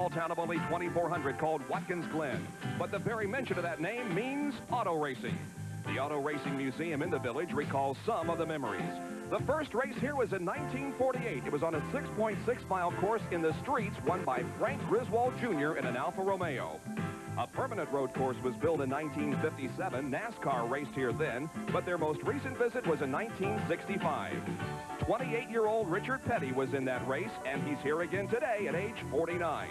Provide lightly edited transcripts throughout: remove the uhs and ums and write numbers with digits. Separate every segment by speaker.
Speaker 1: Small town of only 2,400 called Watkins Glen. But the very mention of that name means auto racing. The Auto Racing Museum in the village recalls some of the memories. The first race here was in 1948. It was on a 6.6-mile course in the streets won by Frank Griswold Jr. in an Alfa Romeo. A permanent road course was built in 1957. NASCAR raced here then, but their most recent visit was in 1965. 28-year-old Richard Petty was in that race, and he's here again today at age 49.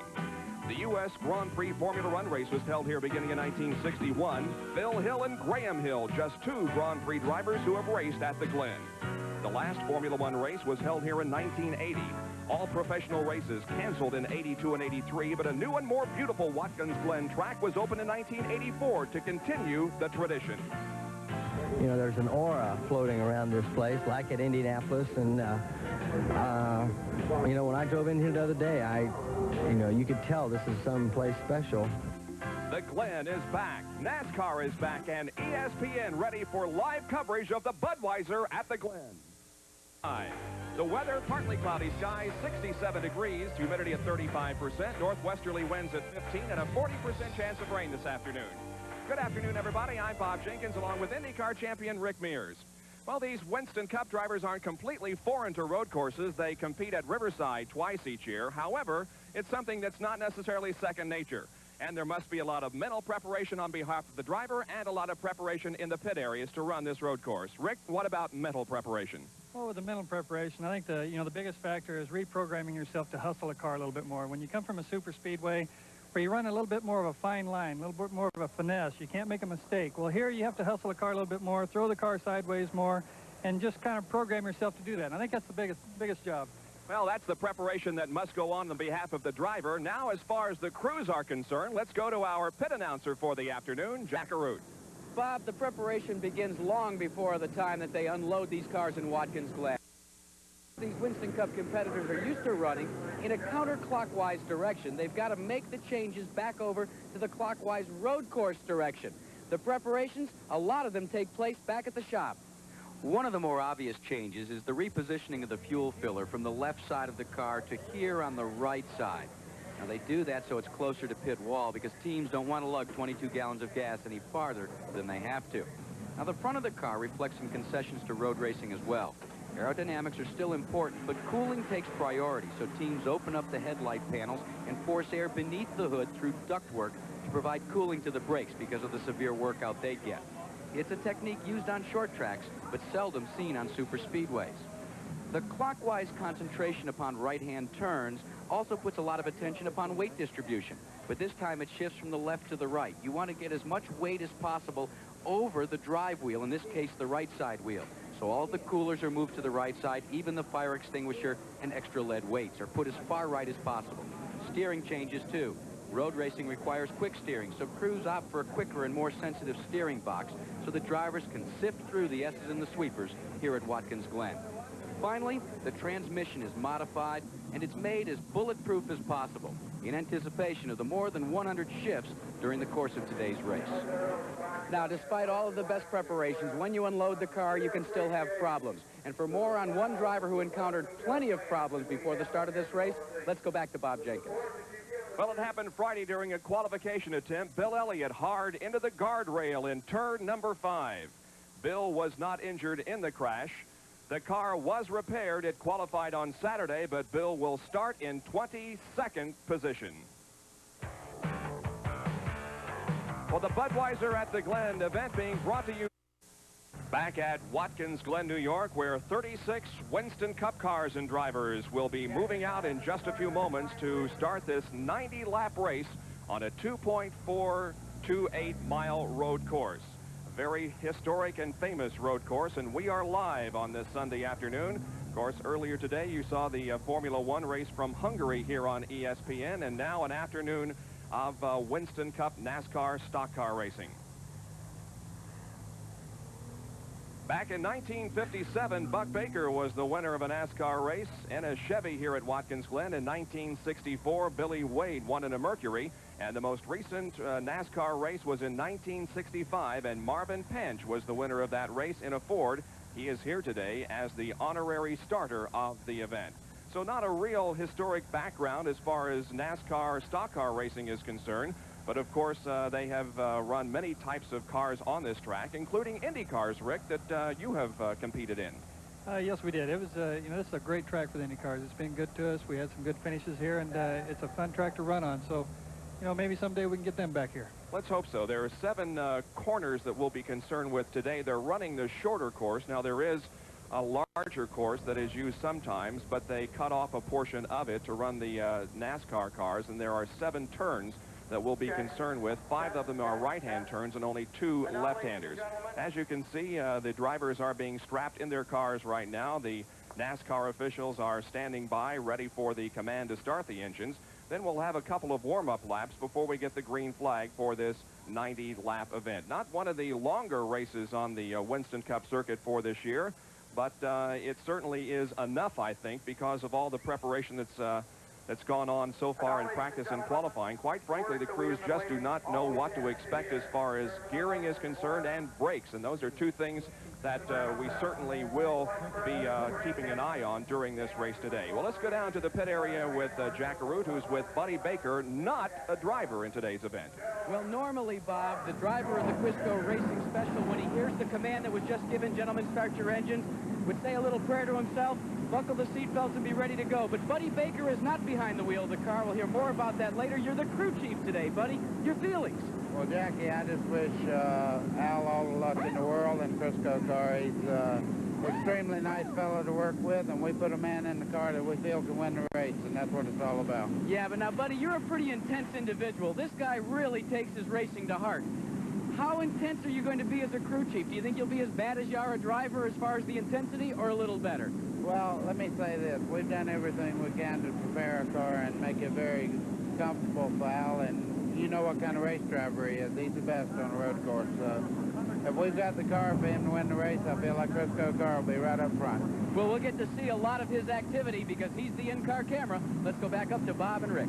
Speaker 1: The U.S. Grand Prix Formula One race was held here beginning in 1961. Phil Hill and Graham Hill, just two Grand Prix drivers who have raced at the Glen. The last Formula One race was held here in 1980. All professional races canceled in 82 and 83, but a new and more beautiful Watkins Glen track was opened in 1984 to continue the tradition.
Speaker 2: You know, there's an aura floating around this place, like at Indianapolis, and, you know, when I drove in here the other day, you could tell this is someplace special.
Speaker 1: The Glen is back, NASCAR is back, and ESPN ready for live coverage of the Budweiser at the Glen. The weather, partly cloudy skies, 67 degrees, humidity at 35%, northwesterly winds at 15, and a 40% chance of rain this afternoon. Good afternoon, everybody. I'm Bob Jenkins, along with IndyCar champion Rick Mears. Well, these Winston Cup drivers aren't completely foreign to road courses. They compete at Riverside twice each year. However, it's something that's not necessarily second nature. And there must be a lot of mental preparation on behalf of the driver and a lot of preparation in the pit areas to run this road course. Rick, what about mental preparation?
Speaker 3: Well, with the mental preparation, I think the biggest factor is reprogramming yourself to hustle a car a little bit more. When you come from a super speedway where you run a little bit more of a fine line, a little bit more of a finesse, you can't make a mistake. Well, here you have to hustle a car a little bit more, throw the car sideways more, and just kind of program yourself to do that. And I think that's the biggest job.
Speaker 1: Well, that's the preparation that must go on behalf of the driver. Now, as far as the crews are concerned, let's go to our pit announcer for the afternoon, Jack Arute.
Speaker 4: Bob, the preparation begins long before the time that they unload these cars in Watkins Glen. These Winston Cup competitors are used to running in a counterclockwise direction. They've got to make the changes back over to the clockwise road course direction. The preparations, a lot of them take place back at the shop.
Speaker 5: One of the more obvious changes is the repositioning of the fuel filler from the left side of the car to here on the right side. Now, they do that so it's closer to pit wall because teams don't want to lug 22 gallons of gas any farther than they have to. Now, the front of the car reflects some concessions to road racing as well. Aerodynamics are still important, but cooling takes priority, so teams open up the headlight panels and force air beneath the hood through ductwork to provide cooling to the brakes because of the severe workout they get. It's a technique used on short tracks, but seldom seen on super speedways. The clockwise concentration upon right-hand turns also puts a lot of attention upon weight distribution, but this time it shifts from the left to the right. You want to get as much weight as possible over the drive wheel, in this case the right side wheel. So all the coolers are moved to the right side, even the fire extinguisher and extra lead weights are put as far right as possible. Steering changes too. Road racing requires quick steering, so crews opt for a quicker and more sensitive steering box so that drivers can sift through the S's and the sweepers here at Watkins Glen. Finally, the transmission is modified and it's made as bulletproof as possible in anticipation of the more than 100 shifts during the course of today's race.
Speaker 4: Now, despite all of the best preparations, when you unload the car, you can still have problems. And for more on one driver who encountered plenty of problems before the start of this race, let's go back to Bob Jenkins.
Speaker 1: Well, it happened Friday during a qualification attempt. Bill Elliott hard into the guardrail in turn number 5. Bill was not injured in the crash. The car was repaired. It qualified on Saturday, but Bill will start in 22nd position. Well, the Budweiser at the Glen event being brought to you back at Watkins Glen, New York, where 36 Winston Cup cars and drivers will be moving out in just a few moments to start this 90-lap race on a 2.428-mile road course. A very historic and famous road course, and we are live on this Sunday afternoon. Of course, earlier today you saw the Formula One race from Hungary here on ESPN, and now an afternoon of Winston Cup NASCAR stock car racing. Back in 1957, Buck Baker was the winner of a NASCAR race in a Chevy here at Watkins Glen. In 1964, Billy Wade won in a Mercury. And the most recent NASCAR race was in 1965, and Marvin Pench was the winner of that race in a Ford. He is here today as the honorary starter of the event. So not a real historic background as far as NASCAR stock car racing is concerned. But, of course, they have run many types of cars on this track, including Indy cars, Rick, that you have competed in.
Speaker 3: Yes, we did. It was, you know, this is a great track for the Indy cars. It's been good to us. We had some good finishes here, and it's a fun track to run on. So, you know, maybe someday we can get them back here.
Speaker 1: Let's hope so. There are 7 corners that we'll be concerned with today. They're running the shorter course. Now, there is a larger course that is used sometimes, but they cut off a portion of it to run the NASCAR cars, and there are 7 turns that we'll be concerned with. 5 of them are right-hand turns and only 2 left-handers. As you can see, the drivers are being strapped in their cars right now. The NASCAR officials are standing by, ready for the command to start the engines. Then we'll have a couple of warm-up laps before we get the green flag for this 90-lap event. Not one of the longer races on the Winston Cup circuit for this year, but it certainly is enough, I think, because of all the preparation that's gone on so far in practice and qualifying. Quite frankly, the crews just do not know what to expect as far as gearing is concerned and brakes, and those are 2 things that we certainly will be keeping an eye on during this race today. Well, let's go down to the pit area with Jack Arute, who's with Buddy Baker, not a driver in today's event.
Speaker 4: Well, normally, Bob, the driver of the Quisco Racing Special, when he hears the command that was just given, gentlemen, start your engines, would say a little prayer to himself, buckle the seatbelts and be ready to go. But Buddy Baker is not behind the wheel of the car. We'll hear more about that later. You're the crew chief today, Buddy. Your feelings?
Speaker 6: Well, Jackie, I just wish Al all the luck in the world in Crisco car. He's extremely nice fellow to work with, and we put a man in the car that we feel can win the race, and that's what it's all about.
Speaker 4: Yeah, but now, Buddy, you're a pretty intense individual. This guy really takes his racing to heart. How intense are you going to be as a crew chief? Do you think you'll be as bad as you are a driver as far as the intensity, or a little better?
Speaker 6: Well, let me say this. We've done everything we can to prepare our car and make it very comfortable for Al, and you know what kind of race driver he is. He's the best on a road course. If we've got the car for him to win the race, I feel like Crisco car will be right up front.
Speaker 4: Well, we'll get to see a lot of his activity because he's the in-car camera. Let's go back up to Bob and Rick.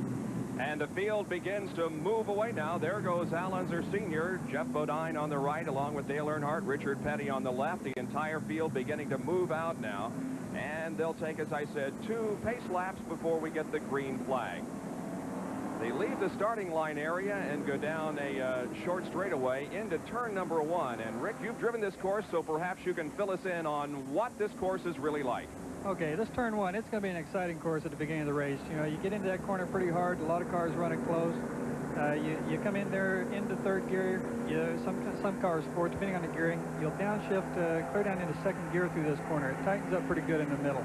Speaker 1: And the field begins to move away now. There goes Al Unser Sr., Jeff Bodine on the right, along with Dale Earnhardt, Richard Petty on the left. The entire field beginning to move out now. And they'll take, as I said, 2 pace laps before we get the green flag. They leave the starting line area and go down a short straightaway into turn number 1. And, Rick, you've driven this course, so perhaps you can fill us in on what this course is really like.
Speaker 3: Okay, this turn 1, it's going to be an exciting course at the beginning of the race. You know, you get into that corner pretty hard. A lot of cars running close. You come in there into 3rd gear. Some cars 4th, depending on the gearing. You'll downshift clear down into 2nd gear through this corner. It tightens up pretty good in the middle.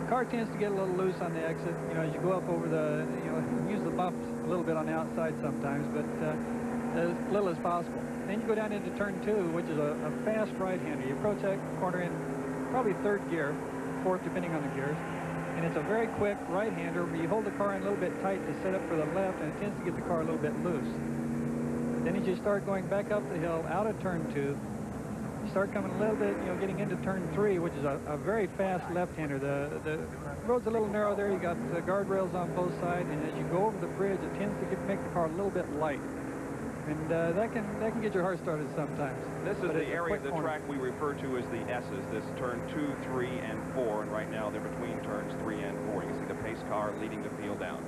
Speaker 3: The car tends to get a little loose on the exit. You know, as you go up over the, you know, use the bumps a little bit on the outside sometimes, but as little as possible. Then you go down into turn 2, which is a fast right-hander. You approach that corner in probably 3rd gear, 4th, depending on the gears. And it's a very quick right-hander where you hold the car in a little bit tight to set up for the left, and it tends to get the car a little bit loose. Then as you start going back up the hill out of turn 2, you start coming a little bit, you know, getting into turn 3, which is a very fast left-hander. The road's a little narrow there. You got the guardrails on both sides, and as you go over the bridge, it tends to make the car a little bit light. And that can get your heart started sometimes.
Speaker 1: This is the area of the track we refer to as the S's. This turn 2, 3, and 4, and right now they're between turns 3 and 4. You can see the pace car leading the field down.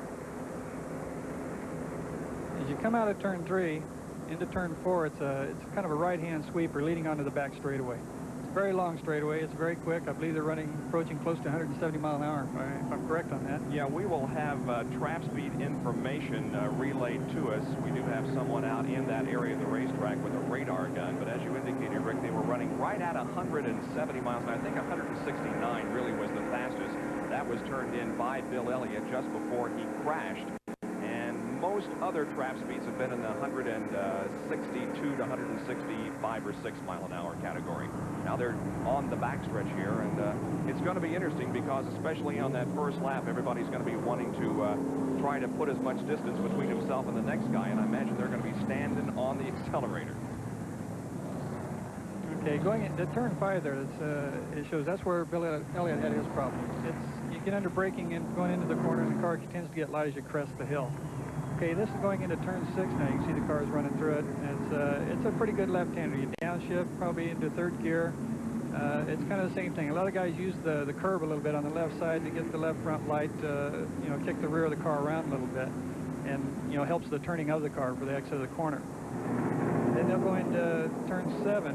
Speaker 3: As you come out of turn 3 into turn 4, it's kind of a right-hand sweeper leading onto the back straightaway. It's a very long straightaway. It's very quick. I believe they're approaching close to 170 miles an hour, if I'm correct on that.
Speaker 1: Yeah, we will have trap speed information relayed to us. We do have someone out in that area of the racetrack with a radar gun, but as you indicated, Rick, they were running right at 170 miles an hour. I think 169 really was the fastest. That was turned in by Bill Elliott just before he crashed. Most other trap speeds have been in the 162 to 165 or 6 mile an hour category. Now they're on the backstretch here, and it's going to be interesting because especially on that first lap, everybody's going to be wanting to try to put as much distance between himself and the next guy, and I imagine they're going to be standing on the accelerator.
Speaker 3: Okay, going into turn 5 there, it shows that's where Bill Elliott had his problem. You get under braking and going into the corner, and the car tends to get light as you crest the hill. Okay, this is going into turn 6 now. You can see the cars running through it. It's a pretty good left-hander. You downshift probably into 3rd gear, It's kind of the same thing. A lot of guys use the curb a little bit on the left side to get the left front light, you know, kick the rear of the car around a little bit, and, you know, helps the turning of the car for the exit of the corner. Then they'll go into turn 7,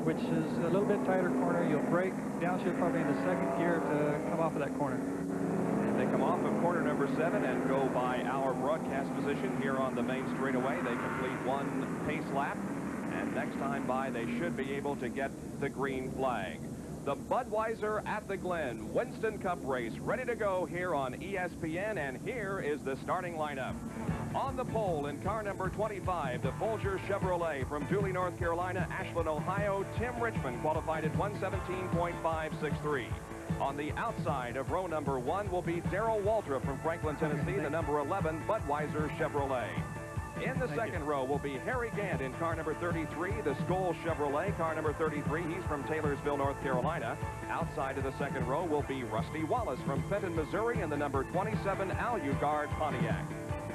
Speaker 3: which is a little bit tighter corner. You'll brake, downshift probably into second gear to come off of that corner.
Speaker 1: They come off of corner number 7 and go by our broadcast position here on the main straightaway. They complete one pace lap, and next time by they should be able to get the green flag. The Budweiser at the Glen Winston Cup race ready to go here on ESPN, and here is the starting lineup. On the pole in car number 25, the Folger Chevrolet from Dooley, North Carolina, Ashland, Ohio, Tim Richmond qualified at 117.563. On the outside of row number 1 will be Darrell Waltrip from Franklin, Tennessee, the number 11 Budweiser Chevrolet. In the second row will be Harry Gant in car number 33, the Skoll Chevrolet, car number 33. He's from Taylorsville, North Carolina. Outside of the second row will be Rusty Wallace from Fenton, Missouri, and the number 27 Alucard Pontiac.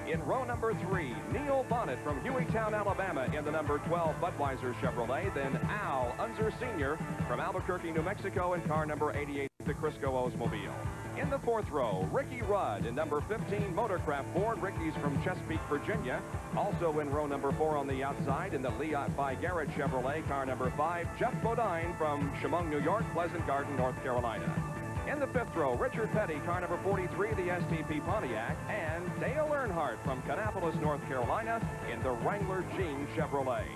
Speaker 1: In row number 3, Neil Bonnet from Hueytown, Alabama, in the number 12 Budweiser Chevrolet. Then Al Unser Sr. from Albuquerque, New Mexico, in car number 88, the Crisco Oldsmobile. In the fourth row, Ricky Rudd in number 15 Motorcraft Ford. Ricky's from Chesapeake, Virginia. Also in row number 4 on the outside in the Leot by Garrett Chevrolet, car number 5, Jeff Bodine from Chemung, New York, Pleasant Garden, North Carolina. In the fifth row, Richard Petty, car number 43, the STP Pontiac, and Dale Earnhardt from Kannapolis, North Carolina, in the Wrangler Jean Chevrolet.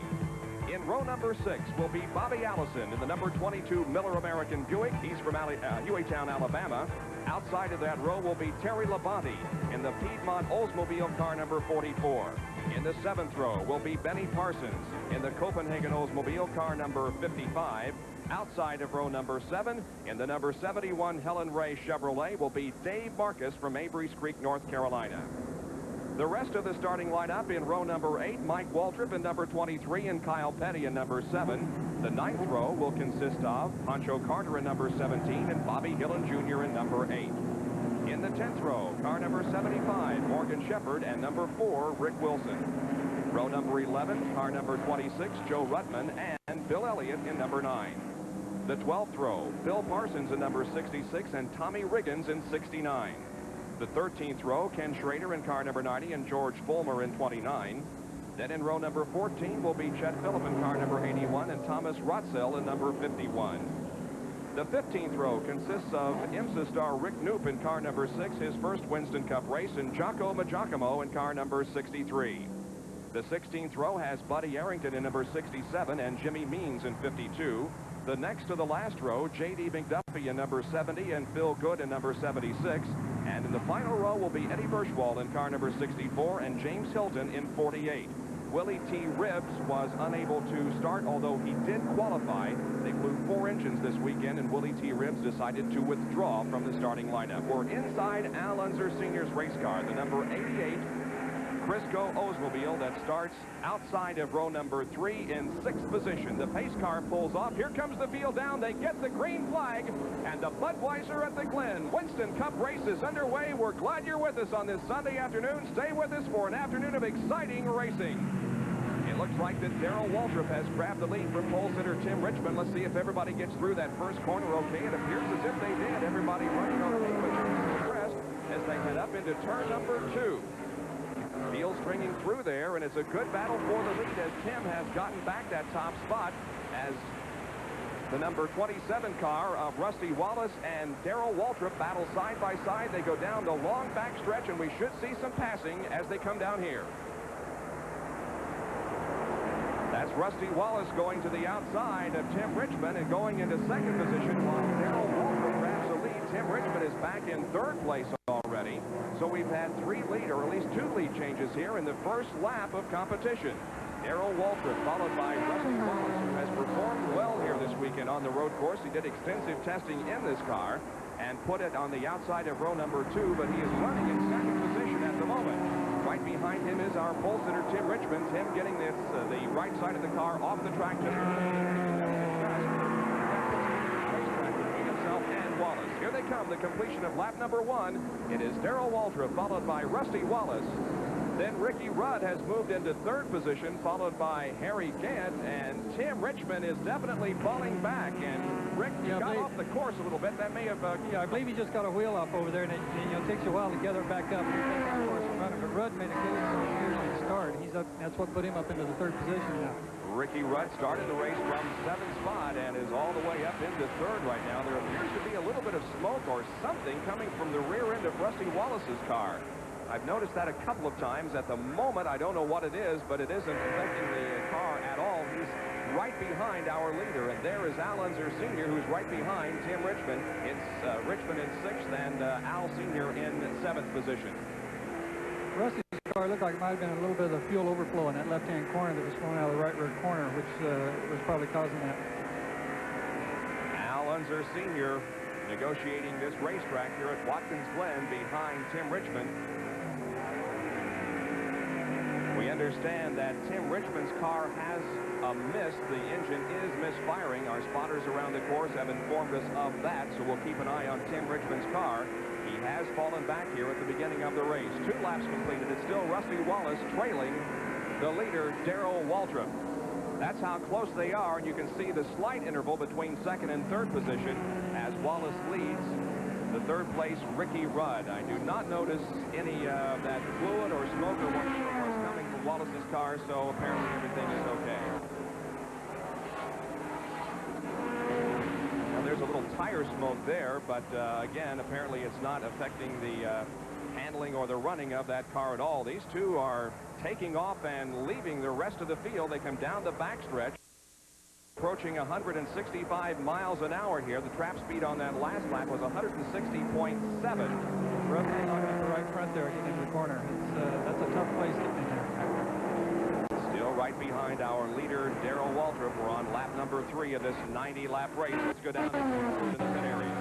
Speaker 1: In row number 6 will be Bobby Allison in the number 22 Miller American Buick. He's from Hueytown, Alabama. Outside of that row will be Terry Labonte in the Piedmont Oldsmobile, car number 44. In the 7th row will be Benny Parsons in the Copenhagen Oldsmobile, car number 55. Outside of row number 7, in the number 71 Helen Ray Chevrolet, will be Dave Marcus from Avery's Creek, North Carolina. The rest of the starting lineup in row number 8, Mike Waltrip in number 23 and Kyle Petty in number 7. The 9th row will consist of Pancho Carter in number 17 and Bobby Hillen Jr. in number 8. In the 10th row, car number 75, Morgan Shepard, and number 4, Rick Wilson. Row number 11, car number 26, Joe Ruttman, and Bill Elliott in number 9. The 12th row, Bill Parsons in number 66 and Tommy Riggins in 69. The 13th row, Ken Schrader in car number 90 and George Fulmer in 29. Then in row number 14 will be Chet Phillip in car number 81 and Thomas Rotzel in number 51. The 15th row consists of IMSA star Rick Knoop in car number 6, his first Winston Cup race, and Jocko Magiacomo in car number 63. The 16th row has Buddy Arrington in number 67 and Jimmy Means in 52. The next to the last row, J.D. McDuffie in number 70 and Phil Good in number 76. And in the final row will be Eddie Birchwald in car number 64 and James Hilton in 48. Willie T. Ribbs was unable to start, although he did qualify. They flew 4 engines this weekend, and Willie T. Ribbs decided to withdraw from the starting lineup. We're inside Al Unser Sr.'s race car, the number 88 Crisco Oldsmobile that starts outside of row number 3 in 6th position. The pace car pulls off. Here comes the field down. They get the green flag, and the Budweiser at the Glen Winston Cup race is underway. We're glad you're with us on this Sunday afternoon. Stay with us for an afternoon of exciting racing. It looks like that Darrell Waltrip has grabbed the lead from pole sitter Tim Richmond. Let's see if everybody gets through that first corner okay. It appears as if they did. Everybody running okay, but you're impressed as they head up into turn number 2. Field stringing through there, and it's a good battle for the lead as Tim has gotten back that top spot as the number 27 car of Rusty Wallace and Darrell Waltrip battle side by side. They go down the long back stretch, and we should see some passing as they come down here. That's Rusty Wallace going to the outside of Tim Richmond and going into second position while Darrell Waltrip grabs the lead. Tim Richmond is back in third place already. So we've had 3 lead, or at least 2 lead changes here in the first lap of competition. Darrell Waltrip followed by Rusty Wallace, who has performed well here this weekend on the road course. He did extensive testing in this car and put it on the outside of row number 2, but he is running in second position at the moment. Right behind him is our pole sitter Tim Richmond. Tim getting this the right side of the car off the track just and Wallace. Here they come, the completion of lap number 1. It is Darrell Waltrip followed by Rusty Wallace. Then Ricky Rudd has moved into third position, followed by Harry Gant, and Tim Richmond is definitely falling back. And Rick got off the course a little bit. That may have...
Speaker 3: yeah, I believe he just got a wheel off over there, and it takes a while to get her back up. Of course, running, but Rudd made a good start. He's up. That's what put him up into the third position now.
Speaker 1: Ricky Rudd started the race from 7th spot and is all the way up into third right now. There appears to be a little bit of smoke or something coming from the rear end of Rusty Wallace's car. I've noticed that a couple of times. At the moment, I don't know what it is, but it isn't affecting the car at all. He's right behind our leader, and there is Al Unser Sr., who's right behind Tim Richmond. It's Richmond in 6th and Al Sr. in 7th position.
Speaker 3: Rusty's car looked like it might have been a little bit of fuel overflow in that left-hand corner that was flowing out of the right rear corner, which was probably causing that.
Speaker 1: Al Unser Sr. negotiating this racetrack here at Watkins Glen behind Tim Richmond. We understand that Tim Richmond's car has a miss. The engine is misfiring. Our spotters around the course have informed us of that, so we'll keep an eye on Tim Richmond's car. He has fallen back here at the beginning of the race. 2 laps completed. It's still Rusty Wallace trailing the leader, Darrell Waltrip. That's how close they are, and you can see the slight interval between 2nd and 3rd position as Wallace leads the 3rd place Ricky Rudd. I do not notice any of that fluid or smoke or whatever was coming from Wallace's car, so apparently everything is okay. Now there's a little tire smoke there, but again, apparently it's not affecting the handling or the running of that car at all. These two are taking off and leaving the rest of the field. They come down the backstretch, approaching 165 miles an hour here. The trap speed on that last lap was 160.7.
Speaker 3: Rudd hang on at the right front there, getting into the corner. That's a tough place getting in there.
Speaker 1: Still right behind our leader, Darrell Waltrip. We're on lap number 3 of this 90-lap race. Let's go down to the pit area.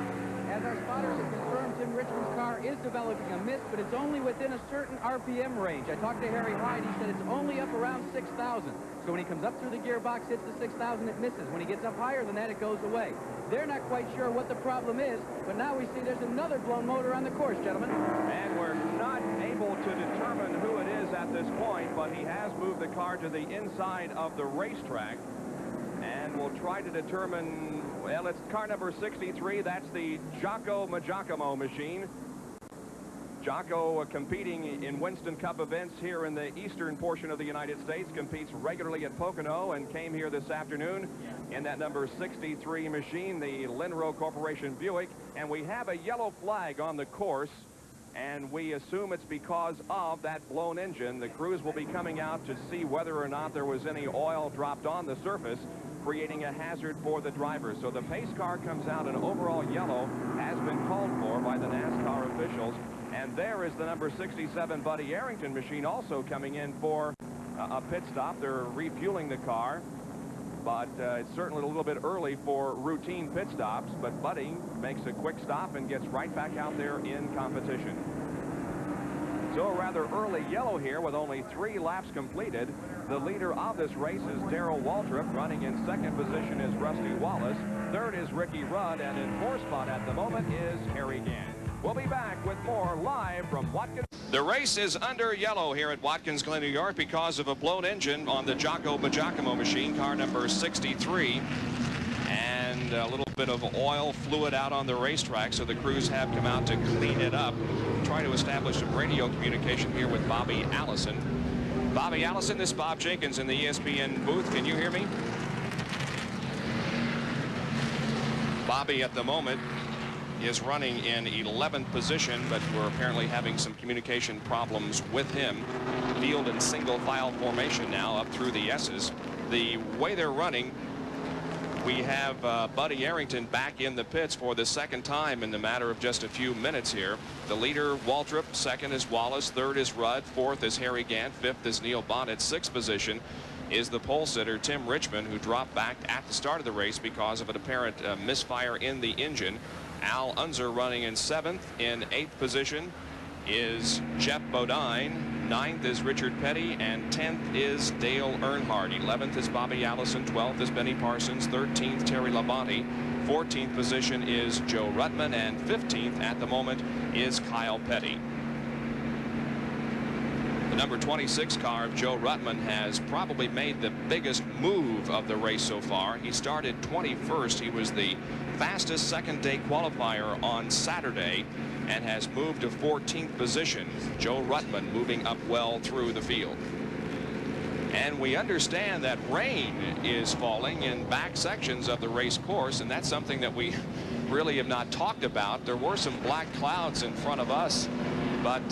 Speaker 4: As our spotters have confirmed, Tim Richmond's car is developing a miss, but it's only within a certain RPM range. I talked to Harry Hyde. He said it's only up around 6,000. So when he comes up through the gearbox, hits the 6,000, it misses. When he gets up higher than that, it goes away. They're not quite sure what the problem is, but now we see there's another blown motor on the course, gentlemen.
Speaker 1: And we're not able to determine who it is at this point, but he has moved the car to the inside of the racetrack. And we'll try to determine, well, it's car number 63. That's the Jocko Giacomo machine. Jocko competing in Winston Cup events here in the eastern portion of the United States, competes regularly at Pocono and came here this afternoon in that number 63 machine, the Linro Corporation Buick. And we have a yellow flag on the course, and we assume it's because of that blown engine. The crews will be coming out to see whether or not there was any oil dropped on the surface, creating a hazard for the driver. So the pace car comes out, and overall yellow has been called for by the NASCAR officials. And there is the number 67 Buddy Arrington machine also coming in for a pit stop. They're refueling the car, but it's certainly a little bit early for routine pit stops. But Buddy makes a quick stop and gets right back out there in competition. So a rather early yellow here with only 3 laps completed. The leader of this race is Darrell Waltrip. Running in 2nd position is Rusty Wallace. 3rd is Ricky Rudd, and in 4th spot at the moment is Harry Gant. We'll be back with more live from Watkins. The race is under yellow here at Watkins Glen, New York, because of a blown engine on the Jocko Giacomo machine, car number 63. And a little bit of oil fluid out on the racetrack, so the crews have come out to clean it up. Try to establish some radio communication here with Bobby Allison. Bobby Allison, this is Bob Jenkins in the ESPN booth. Can you hear me? Bobby at the moment is running in 11th position, but we're apparently having some communication problems with him. Field in single file formation now up through the S's. The way they're running, we have Buddy Arrington back in the pits for the 2nd time in the matter of just a few minutes here. The leader, Waltrip. 2nd is Wallace. 3rd is Rudd. 4th is Harry Gant. 5th is Neil Bonnet. 6th position is the pole sitter, Tim Richmond, who dropped back at the start of the race because of an apparent misfire in the engine. Al Unser running in 7th. In 8th position is Jeff Bodine. 9th is Richard Petty, and 10th is Dale Earnhardt. 11th is Bobby Allison. 12th is Benny Parsons. 13th, Terry Labonte. 14th position is Joe Ruttman, and 15th at the moment is Kyle Petty. The number 26 car of Joe Ruttman has probably made the biggest move of the race so far. He started 21st. He was the fastest second-day qualifier on Saturday and has moved to 14th position. Joe Ruttman moving up well through the field. And we understand that rain is falling in back sections of the race course, and that's something that we really have not talked about. There were some black clouds in front of us, but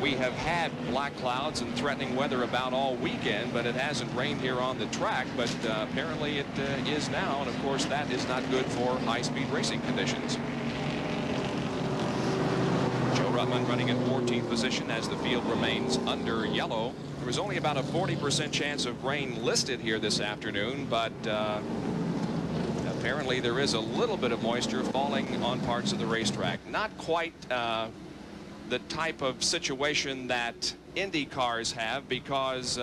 Speaker 1: we have had black clouds and threatening weather about all weekend, but it hasn't rained here on the track. But apparently it is now, and of course that is not good for high-speed racing conditions. Joe Ruttman running at 14th position as the field remains under yellow. There was only about a 40% chance of rain listed here this afternoon, but apparently there is a little bit of moisture falling on parts of the racetrack. Not quite the type of situation that Indy cars have, because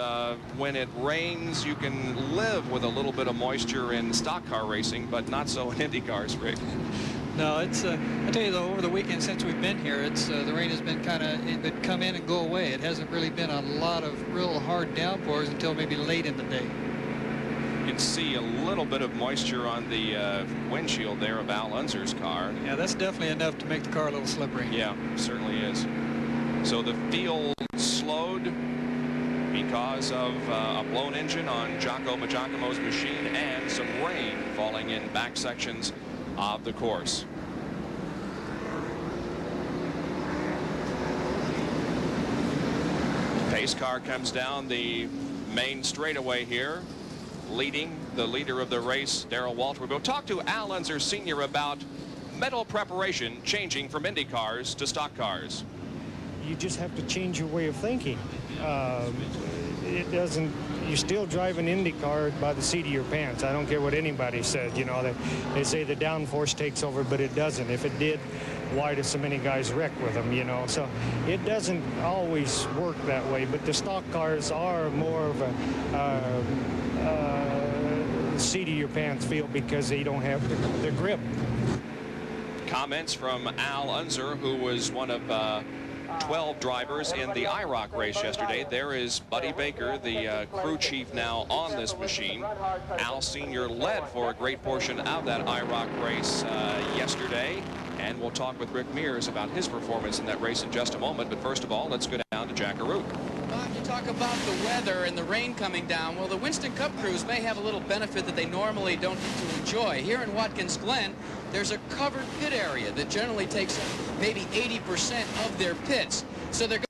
Speaker 1: when it rains you can live with a little bit of moisture in stock car racing, but not so in Indy cars, Rick.
Speaker 3: No, it's I tell you though, over the weekend since we've been here, it's the rain has been kind of come in and go away. It hasn't really been a lot of real hard downpours until maybe late in the day.
Speaker 1: You can see a little bit of moisture on the windshield there of Al Unser's car.
Speaker 3: Yeah, that's definitely enough to make the car a little slippery.
Speaker 1: Yeah, certainly is. So the field slowed because of a blown engine on Jocko Majacomo's machine and some rain falling in back sections of the course. Pace car comes down the main straightaway here, leading the leader of the race, Darrell Waltrip. We'll talk to Al Unser Sr. about mental preparation changing from Indy cars to stock cars.
Speaker 7: You just have to change your way of thinking. It doesn't, you still drive an Indy car by the seat of your pants. I don't care what anybody says. You know, they say the downforce takes over, but it doesn't. If it did, why do so many guys wreck with them, you know? So it doesn't always work that way, but the stock cars are more of a seat of your pants feel because they don't have the grip.
Speaker 1: Comments from Al Unser, who was one of 12 drivers in the IROC race yesterday. There is Buddy Baker, the crew chief now on this machine. Al Sr. led for a great portion of that IROC race yesterday, and we'll talk with Rick Mears about his performance in that race in just a moment. But first of all, let's go down to Jack Arute.
Speaker 4: Bob, you talk about the weather and the rain coming down. Well, the Winston Cup crews may have a little benefit that they normally don't get to enjoy. Here in Watkins Glen, there's a covered pit area that generally takes maybe 80% of their pits. So they're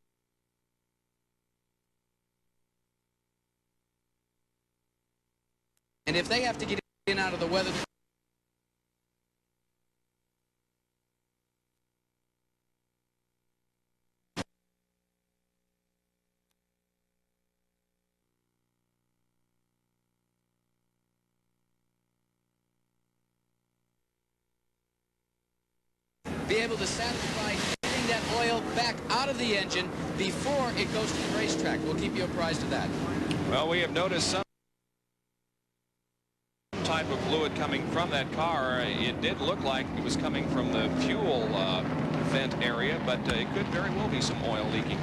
Speaker 4: and if they have to get in out of the weather, be able to satisfy getting that oil back out of the engine before it goes to the racetrack. We'll keep you apprised of that.
Speaker 1: Well, we have noticed some type of fluid coming from that car. It did look like it was coming from the fuel vent area, but it could very well be some oil leaking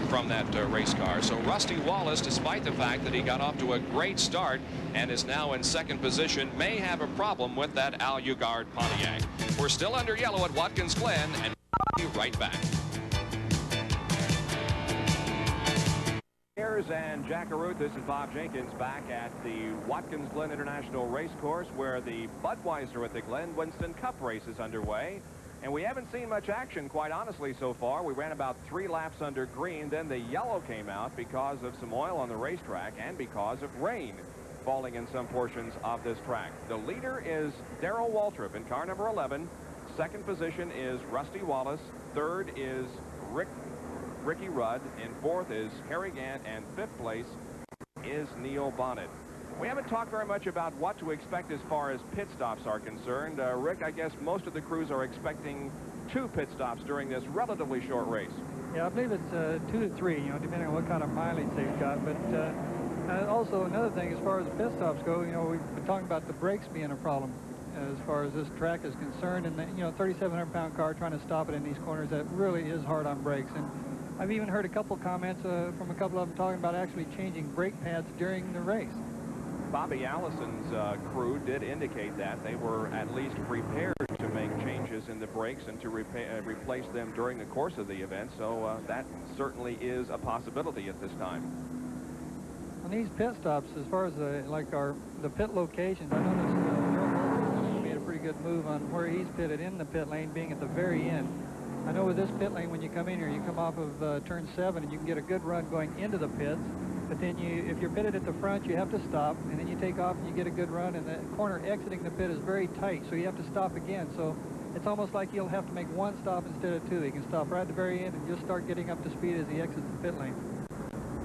Speaker 1: from that race car. So Rusty Wallace, despite the fact that he got off to a great start and is now in second position, may have a problem with that Al Ugard Pontiac. We're still under yellow at Watkins Glen, and we'll be right back. And Jack Arute, this is Bob Jenkins back at the Watkins Glen International Racecourse, where the Budweiser at the Glen Winston Cup race is underway. And we haven't seen much action, quite honestly, so far. We ran about 3 laps under green. Then the yellow came out because of some oil on the racetrack and because of rain falling in some portions of this track. The leader is Darrell Waltrip in car number 11. Second position is Rusty Wallace. Third is Ricky Rudd. And fourth is Harry Gant. And fifth place is Neil Bonnet. We haven't talked very much about what to expect as far as pit stops are concerned. Rick, I guess most of the crews are expecting 2 pit stops during this relatively short race.
Speaker 3: Yeah, I believe it's 2 to 3, you know, depending on what kind of mileage they've got. But also another thing, as far as the pit stops go, you know, we've been talking about the brakes being a problem as far as this track is concerned. And, you know, 3,700-pound car trying to stop it in these corners, that really is hard on brakes. And I've even heard a couple comments from a couple of them talking about actually changing brake pads during the race.
Speaker 1: Bobby Allison's crew did indicate that they were at least prepared to make changes in the brakes and to replace them during the course of the event, so that certainly is a possibility at this time.
Speaker 3: On these pit stops, as far as the pit locations, I noticed made a pretty good move on where he's pitted in the pit lane, being at the very end. I know with this pit lane, when you come in here, you come off of turn 7 and you can get a good run going into the pits. But then if you're pitted at the front, you have to stop, and then you take off and you get a good run, and the corner exiting the pit is very tight, so you have to stop again. So it's almost like you'll have to make one stop instead of 2. He can stop right at the very end and just start getting up to speed as he exits the pit lane.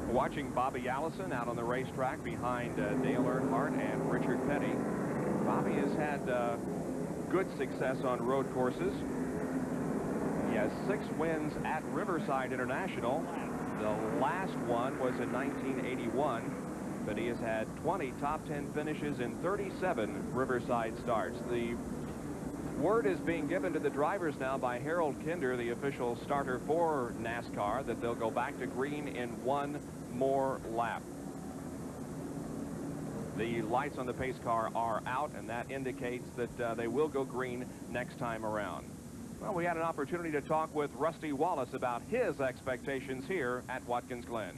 Speaker 1: Watching Bobby Allison out on the racetrack behind Dale Earnhardt and Richard Petty. Bobby has had good success on road courses. He has 6 wins at Riverside International. The last one was in 1981, but he has had 20 top 10 finishes in 37 Riverside starts. The word is being given to the drivers now by Harold Kinder, the official starter for NASCAR, that they'll go back to green in 1 more lap. The lights on the pace car are out, and that indicates that they will go green next time around. Well, we had an opportunity to talk with Rusty Wallace about his expectations here at Watkins Glen.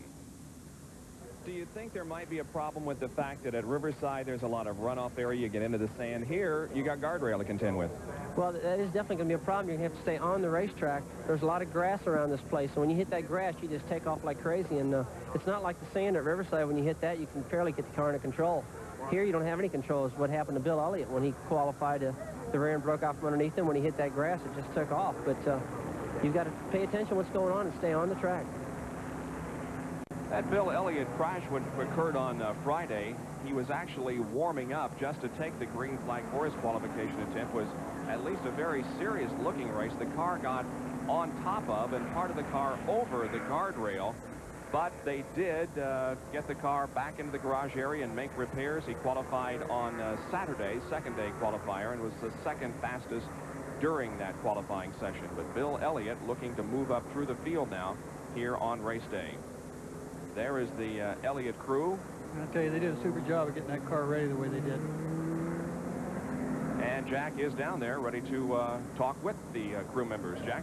Speaker 1: Do you think there might be a problem with the fact that at Riverside there's a lot of runoff area, you get into the sand? Here, you got guardrail to contend with.
Speaker 2: Well, that is definitely going to be a problem. You're going to have to stay on the racetrack. There's a lot of grass around this place, so when you hit that grass, you just take off like crazy. And it's not like the sand at Riverside. When you hit that, you can fairly get the car under control. Here, you don't have any control. It's what happened to Bill Elliott when he qualified. The rear end broke off from underneath him. When he hit that grass, it just took off. But you've got to pay attention to what's going on and stay on the track.
Speaker 1: That Bill Elliott crash occurred on Friday. He was actually warming up just to take the green flag for his qualification attempt. Was at least a very serious looking race. The car got on top of and part of the car over the guardrail, but they did get the car back into the garage area and make repairs. He qualified on Saturday, second day qualifier, and was the second fastest during that qualifying session. But Bill Elliott looking to move up through the field now here on race day. There is the Elliott crew.
Speaker 3: I'll tell you, they did a super job of getting that car ready the way they did.
Speaker 1: And Jack is down there ready to talk with the crew members. Jack?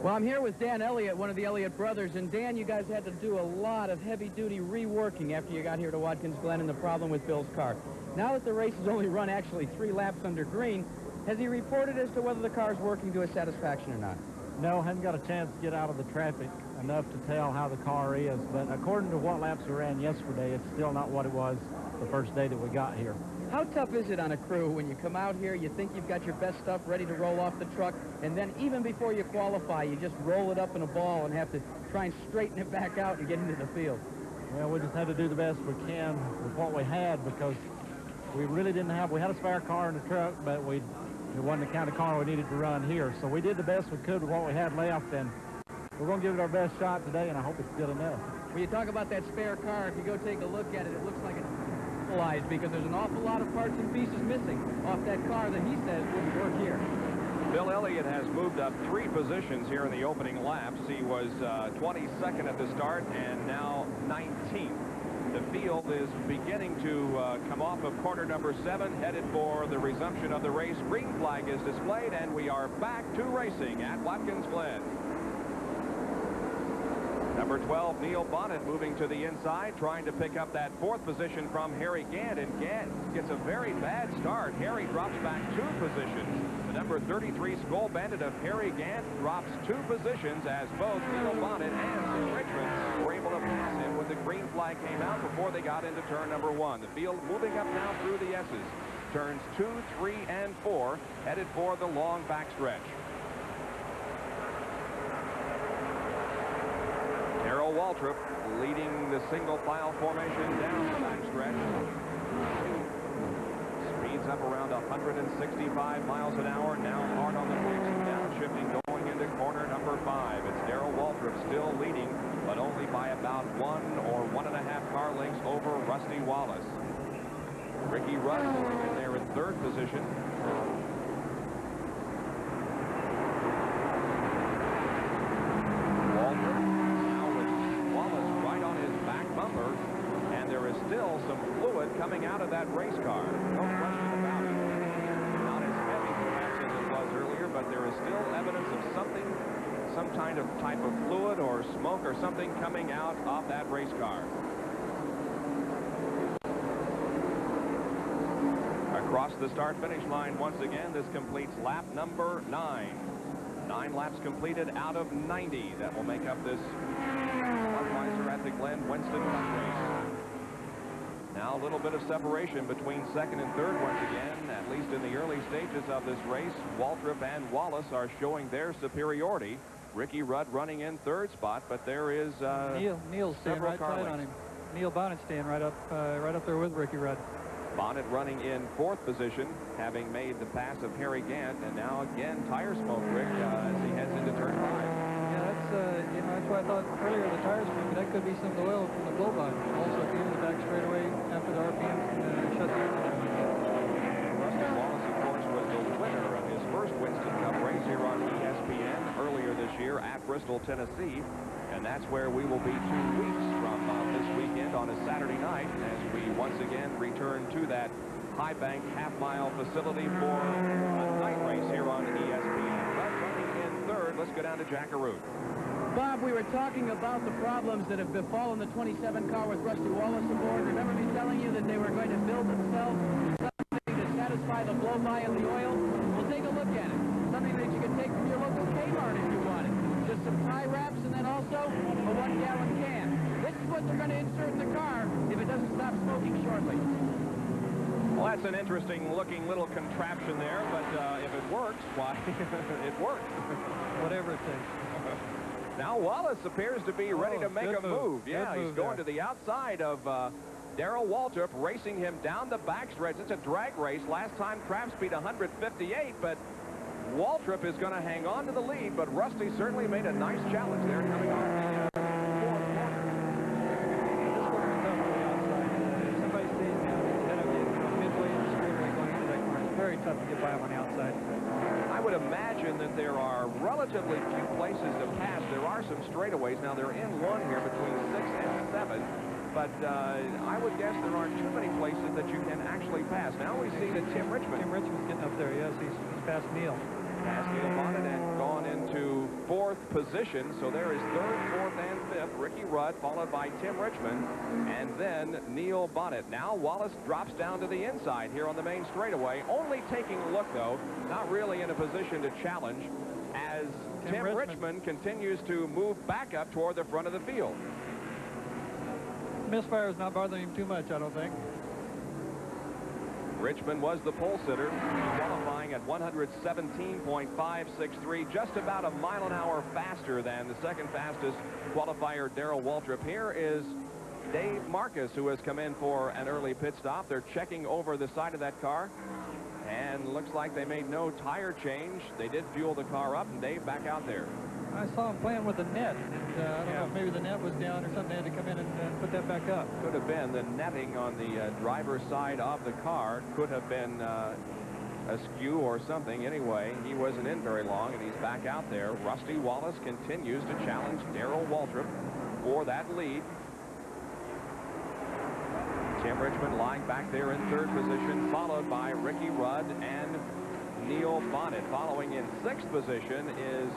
Speaker 4: Well, I'm here with Dan Elliott, one of the Elliott brothers. And Dan, you guys had to do a lot of heavy-duty reworking after you got here to Watkins Glen and the problem with Bill's car. Now that the race has only run actually 3 laps under green, has he reported as to whether the car's working to his satisfaction or not?
Speaker 8: No, haven't got a chance to get out of the traffic enough to tell how the car is. But according to what laps we ran yesterday, it's still not what it was the first day that we got here.
Speaker 4: How tough is it on a crew when you come out here, you think you've got your best stuff ready to roll off the truck, and then even before you qualify, you just roll it up in a ball and have to try and straighten it back out and get into the field?
Speaker 8: Well, we just had to do the best we can with what we had, because we really didn't have, we had a spare car in the truck, but it wasn't the kind of car we needed to run here. So we did the best we could with what we had left, and we're going to give it our best shot today, and I hope it's good enough.
Speaker 4: When you talk about that spare car, if you go take a look at it, it looks like it's immobilized because there's an awful lot of parts and pieces missing off that car that he says wouldn't work here.
Speaker 1: Bill Elliott has moved up 3 positions here in the opening laps. He was 22nd at the start and now 19th. The field is beginning to come off of corner number 7, headed for the resumption of the race. Green flag is displayed, and we are back to racing at Watkins Glen. Number 12, Neil Bonnet, moving to the inside, trying to pick up that 4th position from Harry Gant, and Gant gets a very bad start. Harry drops back 2 positions. The number 33 Skull Bandit of Harry Gant drops 2 positions as both Neil Bonnet and Sim Richmond were able to pass him when the green flag came out before they got into turn number 1. The field moving up now through the S's. Turns 2, 3, and 4, headed for the long backstretch. Darrell Waltrip leading the single file formation down the backstretch. Speeds up around 165 miles an hour, now hard on the brakes and downshifting going into corner number 5. It's Darrell Waltrip still leading, but only by about 1 or 1.5 car lengths over Rusty Wallace. Ricky Russ in there in 3rd position. Waltrip coming out of that race car. No question about it. Not as heavy perhaps as it was earlier, but there is still evidence of something, some kind of type of fluid or smoke or something coming out of that race car. Across the start-finish line once again, this completes lap number 9. 9 laps completed out of 90. That will make up this Budweiser at the Glen Winston Cup race. Now a little bit of separation between second and third once again, at least in the early stages of this race. Waltrip and Wallace are showing their superiority. Ricky Rudd running in third spot, but there is
Speaker 3: Neil's staying right side on him. Neil Bonnet staying right up there with Ricky Rudd.
Speaker 1: Bonnet running in fourth position, having made the pass of Harry Gant, and now again tire smoke, Rick, as he heads into turn 5.
Speaker 3: Yeah, that's why I thought earlier the tire smoke, that could be some of the oil from the blow-by. Also, if you in the back straightaway after the RPM shut the engine.
Speaker 1: Rusty Wallace, of course, was the winner of his first Winston Cup race here on ESPN earlier this year at Bristol, Tennessee. And that's where we will be 2 weeks from this weekend on a Saturday night as we once again return to that High Bank half-mile facility for a night race here on ESPN. But running in third, let's go down to Jack Arute.
Speaker 4: Bob, we were talking about the problems that have befallen the 27 car with Rusty Wallace aboard. Remember me telling you that they were going to build themselves something to satisfy the blow-by and the oil? Well, take a look at it. Something that you can take from your local Kmart if you wanted. Just some tie wraps and then also a 1-gallon can. This is what they're going to insert in the car if it doesn't stop smoking shortly.
Speaker 1: Well, that's an interesting looking little contraption there, but if it works, why, it works.
Speaker 3: Whatever it takes.
Speaker 1: Now Wallace appears to be ready to make a move. Yeah, he's going to the outside of Darrell Waltrip, racing him down the backstretch. It's a drag race. Last time Kraft speed 158, but Waltrip is going to hang on to the lead, but Rusty certainly made a nice challenge there coming off the fourth corner.
Speaker 3: This corner is tough on the outside. If somebody stays down instead of getting midway in the straightaway going into that corner, it's very tough to get by him on the outside.
Speaker 1: I would imagine that there are relatively few places to pass. There are some straightaways. Now, they're in one here between 6 and 7. But I would guess there aren't too many places that you can actually pass. Now we see that Tim Richmond.
Speaker 3: Tim Richmond's getting up there, yes. He's past Neil.
Speaker 1: Past Neil Bonnet and gone into fourth position. So there is third, fourth, and fifth. Ricky Rudd followed by Tim Richmond. And then Neil Bonnet. Now Wallace drops down to the inside here on the main straightaway. Only taking a look, though. Not really in a position to challenge as Tim Richmond continues to move back up toward the front of the field.
Speaker 3: Misfire is not bothering him too much, I don't think.
Speaker 1: Richmond was the pole sitter, qualifying at 117.563, just about a mile an hour faster than the second fastest qualifier, Darrell Waltrip. Here is Dave Marcus, who has come in for an early pit stop. They're checking over the side of that car, and looks like they made no tire change. They did fuel the car up, and Dave back out there.
Speaker 3: I saw him playing with the net. And, I don't know if maybe the net was down or something. They had to come in and put that back up.
Speaker 1: Could have been. The netting on the driver's side of the car could have been askew or something. Anyway, he wasn't in very long, and he's back out there. Rusty Wallace continues to challenge Darrell Waltrip for that lead. Tim Richmond lying back there in third position, followed by Ricky Rudd and Neil Bonnet. Following in sixth position is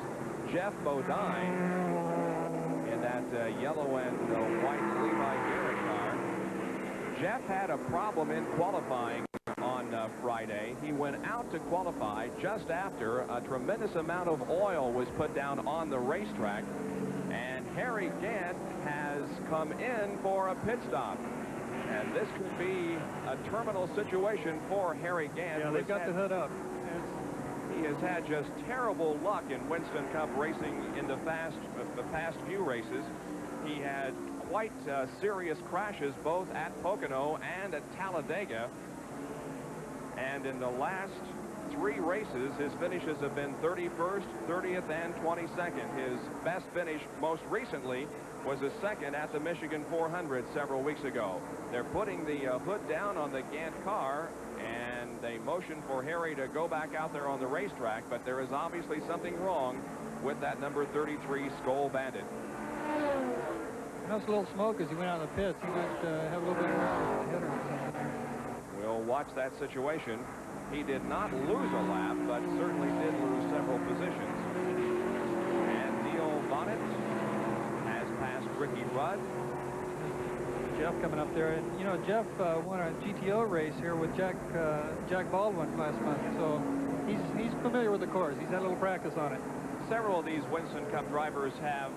Speaker 1: Jeff Bodine in that yellow and white Levi Garrett car. Jeff had a problem in qualifying on Friday. He went out to qualify just after a tremendous amount of oil was put down on the racetrack, and Harry Gant has come in for a pit stop. And this could be a terminal situation for Harry Gant.
Speaker 3: Yeah, they've got the hood up.
Speaker 1: He has had just terrible luck in Winston Cup racing in the past few races. He had quite serious crashes both at Pocono and at Talladega. And in the last 3 races, his finishes have been 31st, 30th, and 22nd. His best finish most recently was a second at the Michigan 400 several weeks ago. They're putting the hood down on the Gant car, and they motion for Harry to go back out there on the racetrack, but there is obviously something wrong with that number 33 Skoal Bandit.
Speaker 3: That's a little smoke as he went out of the pits. He might have a little bit of header.
Speaker 1: So watch that situation. He did not lose a lap, but certainly did lose several positions. And Neil Bonnet has passed Ricky Rudd.
Speaker 3: Jeff coming up there. And, you know, Jeff won a GTO race here with Jack Baldwin last month. So he's familiar with the course. He's had a little practice on it.
Speaker 1: Several of these Winston Cup drivers have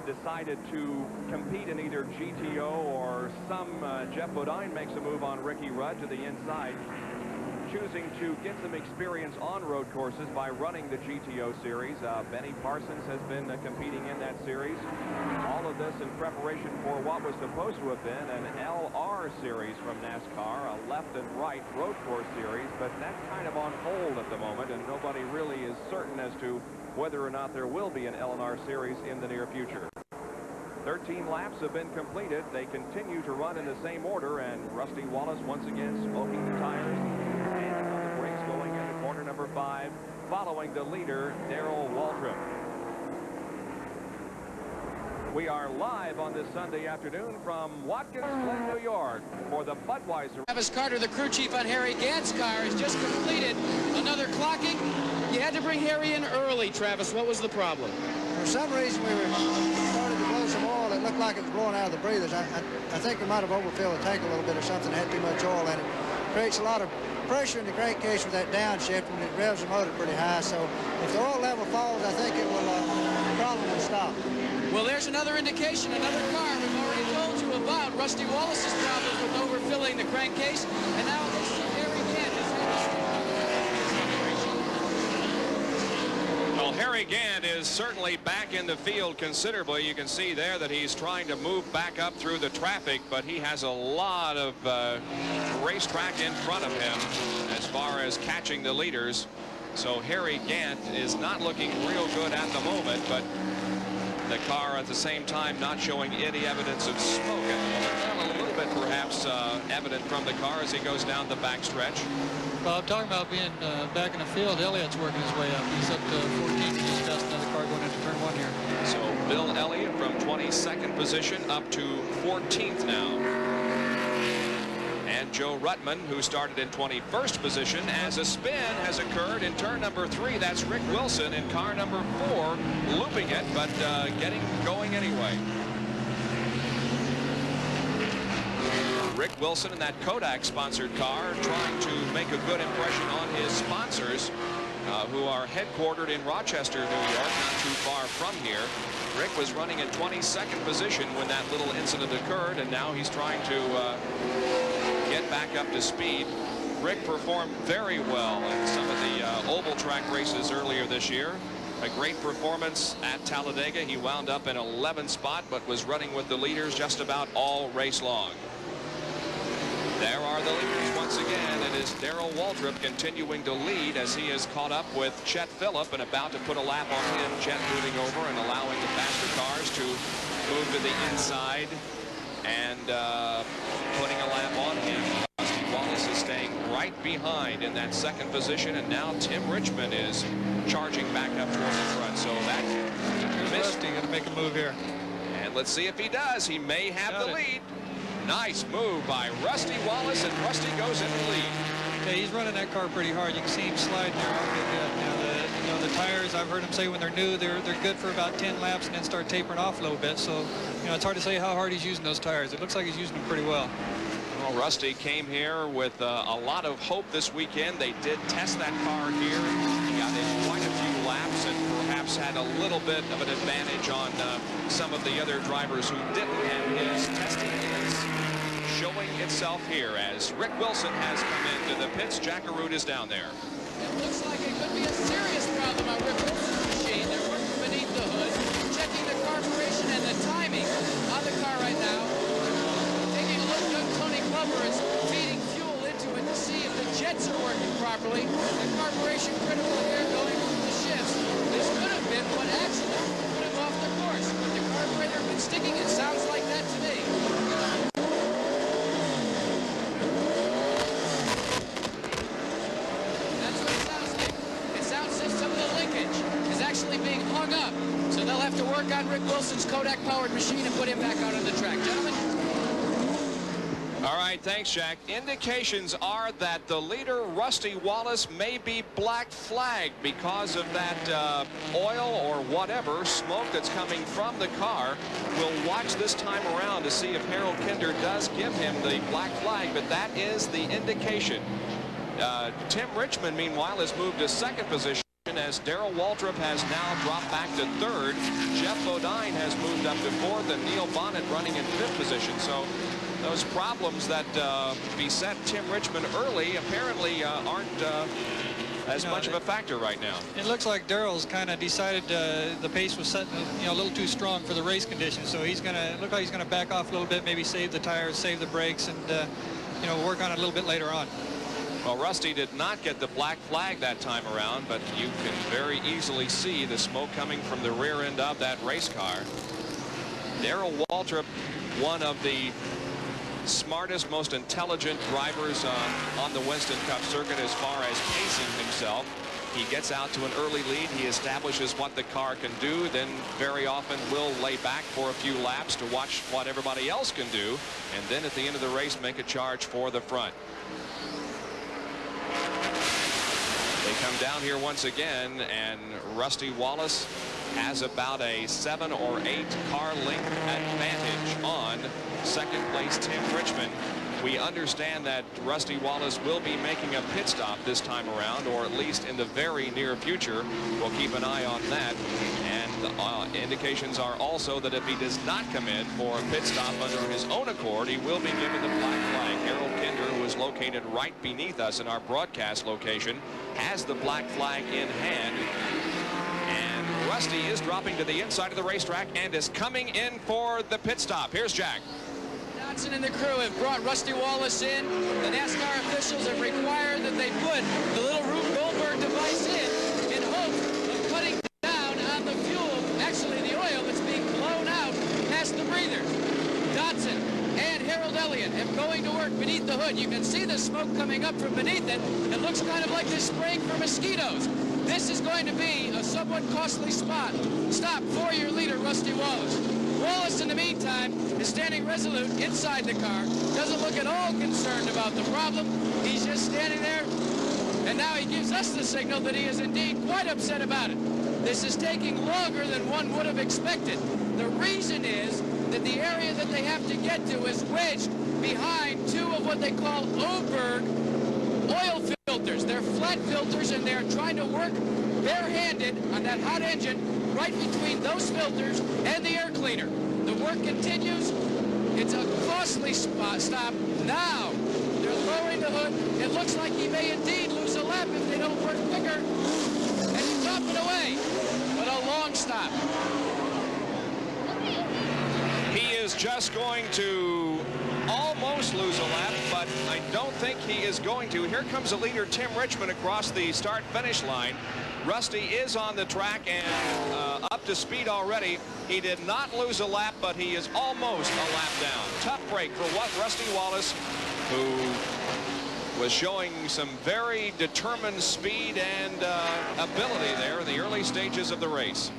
Speaker 1: decided to compete in either GTO or some. Jeff Bodine makes a move on Ricky Rudd to the inside, choosing to get some experience on road courses by running the GTO series. Benny Parsons has been competing in that series. All of this in preparation for what was supposed to have been an LR series from NASCAR, a left and right road course series, but that's kind of on hold at the moment, and nobody really is certain as to whether or not there will be an LR series in the near future. 13 laps have been completed. They continue to run in the same order, and Rusty Wallace once again smoking the tires. And on the brakes going into corner number 5, following the leader, Darrell Waltrip. We are live on this Sunday afternoon from Watkins Glen, New York, for the Budweiser.
Speaker 4: Travis Carter, the crew chief on Harry Gant's car, has just completed another clocking. You had to bring Harry in early, Travis. What was the problem?
Speaker 9: For some reason, we were starting to blow some oil. It looked like it was blowing out of the breathers. I think we might have overfilled the tank a little bit or something. It had too much oil in it. Creates a lot of pressure in the crankcase with that downshift, and it revs the motor pretty high. So if the oil level falls, I think it will, the problem will stop.
Speaker 4: Well, there's another indication, another car. We've already told you about Rusty Wallace's problems with overfilling the crankcase, and now this is Harry Gant has had this.
Speaker 1: Well, Harry Gant is certainly back in the field considerably. You can see there that he's trying to move back up through the traffic, but he has a lot of racetrack in front of him as far as catching the leaders. So Harry Gant is not looking real good at the moment, but the car at the same time not showing any evidence of smoke at the moment. Well, a little bit perhaps evident from the car as he goes down the backstretch.
Speaker 3: Well, I'm talking about being back in the field. Elliott's working his way up. He's up to 14. He just passed another car going into turn 1 here.
Speaker 1: So Bill Elliott from 22nd position up to 14th now. And Joe Ruttman, who started in 21st position, as a spin has occurred in turn number 3. That's Rick Wilson in car number 4, looping it, but getting going anyway. Rick Wilson in that Kodak-sponsored car trying to make a good impression on his sponsors, who are headquartered in Rochester, New York, not too far from here. Rick was running in 22nd position when that little incident occurred, and now he's trying to get back up to speed. Rick performed very well in some of the oval track races earlier this year. A great performance at Talladega. He wound up in 11th spot, but was running with the leaders just about all race long. There are the leaders once again. It is Darrell Waltrip continuing to lead as he is caught up with Chet Phillip and about to put a lap on him. Chet moving over and allowing the faster cars to move to the inside and putting a lap on him. Rusty Wallace is staying right behind in that second position, and now Tim Richmond is charging back up toward the front. So that missed.
Speaker 3: Rusty going to make a move here.
Speaker 1: And let's see if he does. He may have the lead. Nice move by Rusty Wallace, and Rusty goes in the lead.
Speaker 3: Yeah, he's running that car pretty hard. You can see him sliding there awfully good. Now the tires, I've heard him say when they're new, they're good for about 10 laps and then start tapering off a little bit. So, it's hard to say how hard he's using those tires. It looks like he's using them pretty well.
Speaker 1: Well, Rusty came here with a lot of hope this weekend. They did test that car here. He got in quite a few laps and perhaps had a little bit of an advantage on some of the other drivers who didn't, and his testing is showing itself here as Rick Wilson has come into the pits. Jack Arute is down there.
Speaker 4: It looks like it could be a serious problem on Rick Wilson's machine. They're working beneath the hood, checking the carburation and the timing on the car right now. Taking a look at Tony Glover is feeding fuel into it to see if the jets are working properly. The carburation critical here going through the shifts. This could have been what actually put him off the course. But the carburetor been sticking. It sounds like that to me. Being hung up, so they'll have to work on Rick Wilson's Kodak-powered machine and put him back out on the track. Gentlemen?
Speaker 1: All right, thanks, Jack. Indications are that the leader, Rusty Wallace, may be black flagged because of that oil or whatever smoke that's coming from the car. We'll watch this time around to see if Harold Kinder does give him the black flag, but that is the indication. Tim Richmond, meanwhile, has moved to second position as Darrell Waltrip has now dropped back to third. Jeff Bodine has moved up to fourth, and Neil Bonnet running in fifth position. So those problems that beset Tim Richmond early apparently aren't as much of a factor right now.
Speaker 3: It looks like Darrell's kind of decided the pace was setting, a little too strong for the race conditions. So he's going to look like he's going to back off a little bit, maybe save the tires, save the brakes, and work on it a little bit later on.
Speaker 1: Well, Rusty did not get the black flag that time around, but you can very easily see the smoke coming from the rear end of that race car. Darrell Waltrip, one of the smartest, most intelligent drivers on the Winston Cup circuit as far as pacing himself. He gets out to an early lead. He establishes what the car can do, then very often will lay back for a few laps to watch what everybody else can do, and then at the end of the race make a charge for the front. They come down here once again, and Rusty Wallace has about a 7 or 8 car length advantage on second place Tim Richmond. We understand that Rusty Wallace will be making a pit stop this time around, or at least in the very near future. We'll keep an eye on that. And indications are also that if he does not come in for a pit stop under his own accord, he will be given the black flag. Harold Kinder, who is located right beneath us in our broadcast location, has the black flag in hand. And Rusty is dropping to the inside of the racetrack and is coming in for the pit stop. Here's Jack.
Speaker 4: Johnson and the crew have brought Rusty Wallace in. The NASCAR officials have required that they put the little Rube Goldberg device in hopes of cutting down on the fuel, actually the oil that's being blown out past the breather. Dodson and Harold Elliott have going to work beneath the hood. You can see the smoke coming up from beneath it. It looks kind of like they're spraying for mosquitoes. This is going to be a somewhat costly stop for your leader, Rusty Wallace. Wallace, in the meantime, is standing resolute inside the car. Doesn't look at all concerned about the problem. He's just standing there, and now he gives us the signal that he is indeed quite upset about it. This is taking longer than one would have expected. The reason is that the area that they have to get to is wedged behind two of what they call Oberg oil filters. They're flat filters, and they're trying to work barehanded on that hot engine right between those filters and the air cleaner. The work continues. It's a costly stop. Now they're lowering the hood. It looks like he may indeed lose a lap if they don't work quicker. And he's dropping away. But a long stop.
Speaker 1: He is just going to almost lose a lap, but I don't think he is going to. Here comes the leader, Tim Richmond, across the start-finish line. Rusty is on the track and up to speed already. He did not lose a lap, but he is almost a lap down. Tough break for Rusty Wallace, who was showing some very determined speed and ability there in the early stages of the race.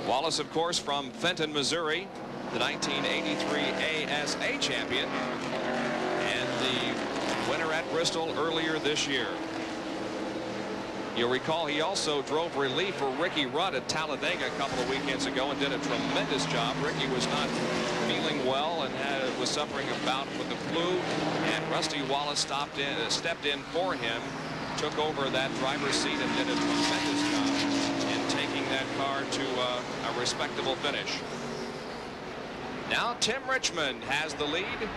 Speaker 1: Wallace, of course, from Fenton, Missouri, the 1983 ASA champion, and the winner at Bristol earlier this year. You'll recall he also drove relief for Ricky Rudd at Talladega a couple of weekends ago and did a tremendous job. Ricky was not feeling well and was suffering a bout with the flu, and Rusty Wallace stepped in for him, took over that driver's seat and did a tremendous job in taking that car to a respectable finish. Now Tim Richmond has the lead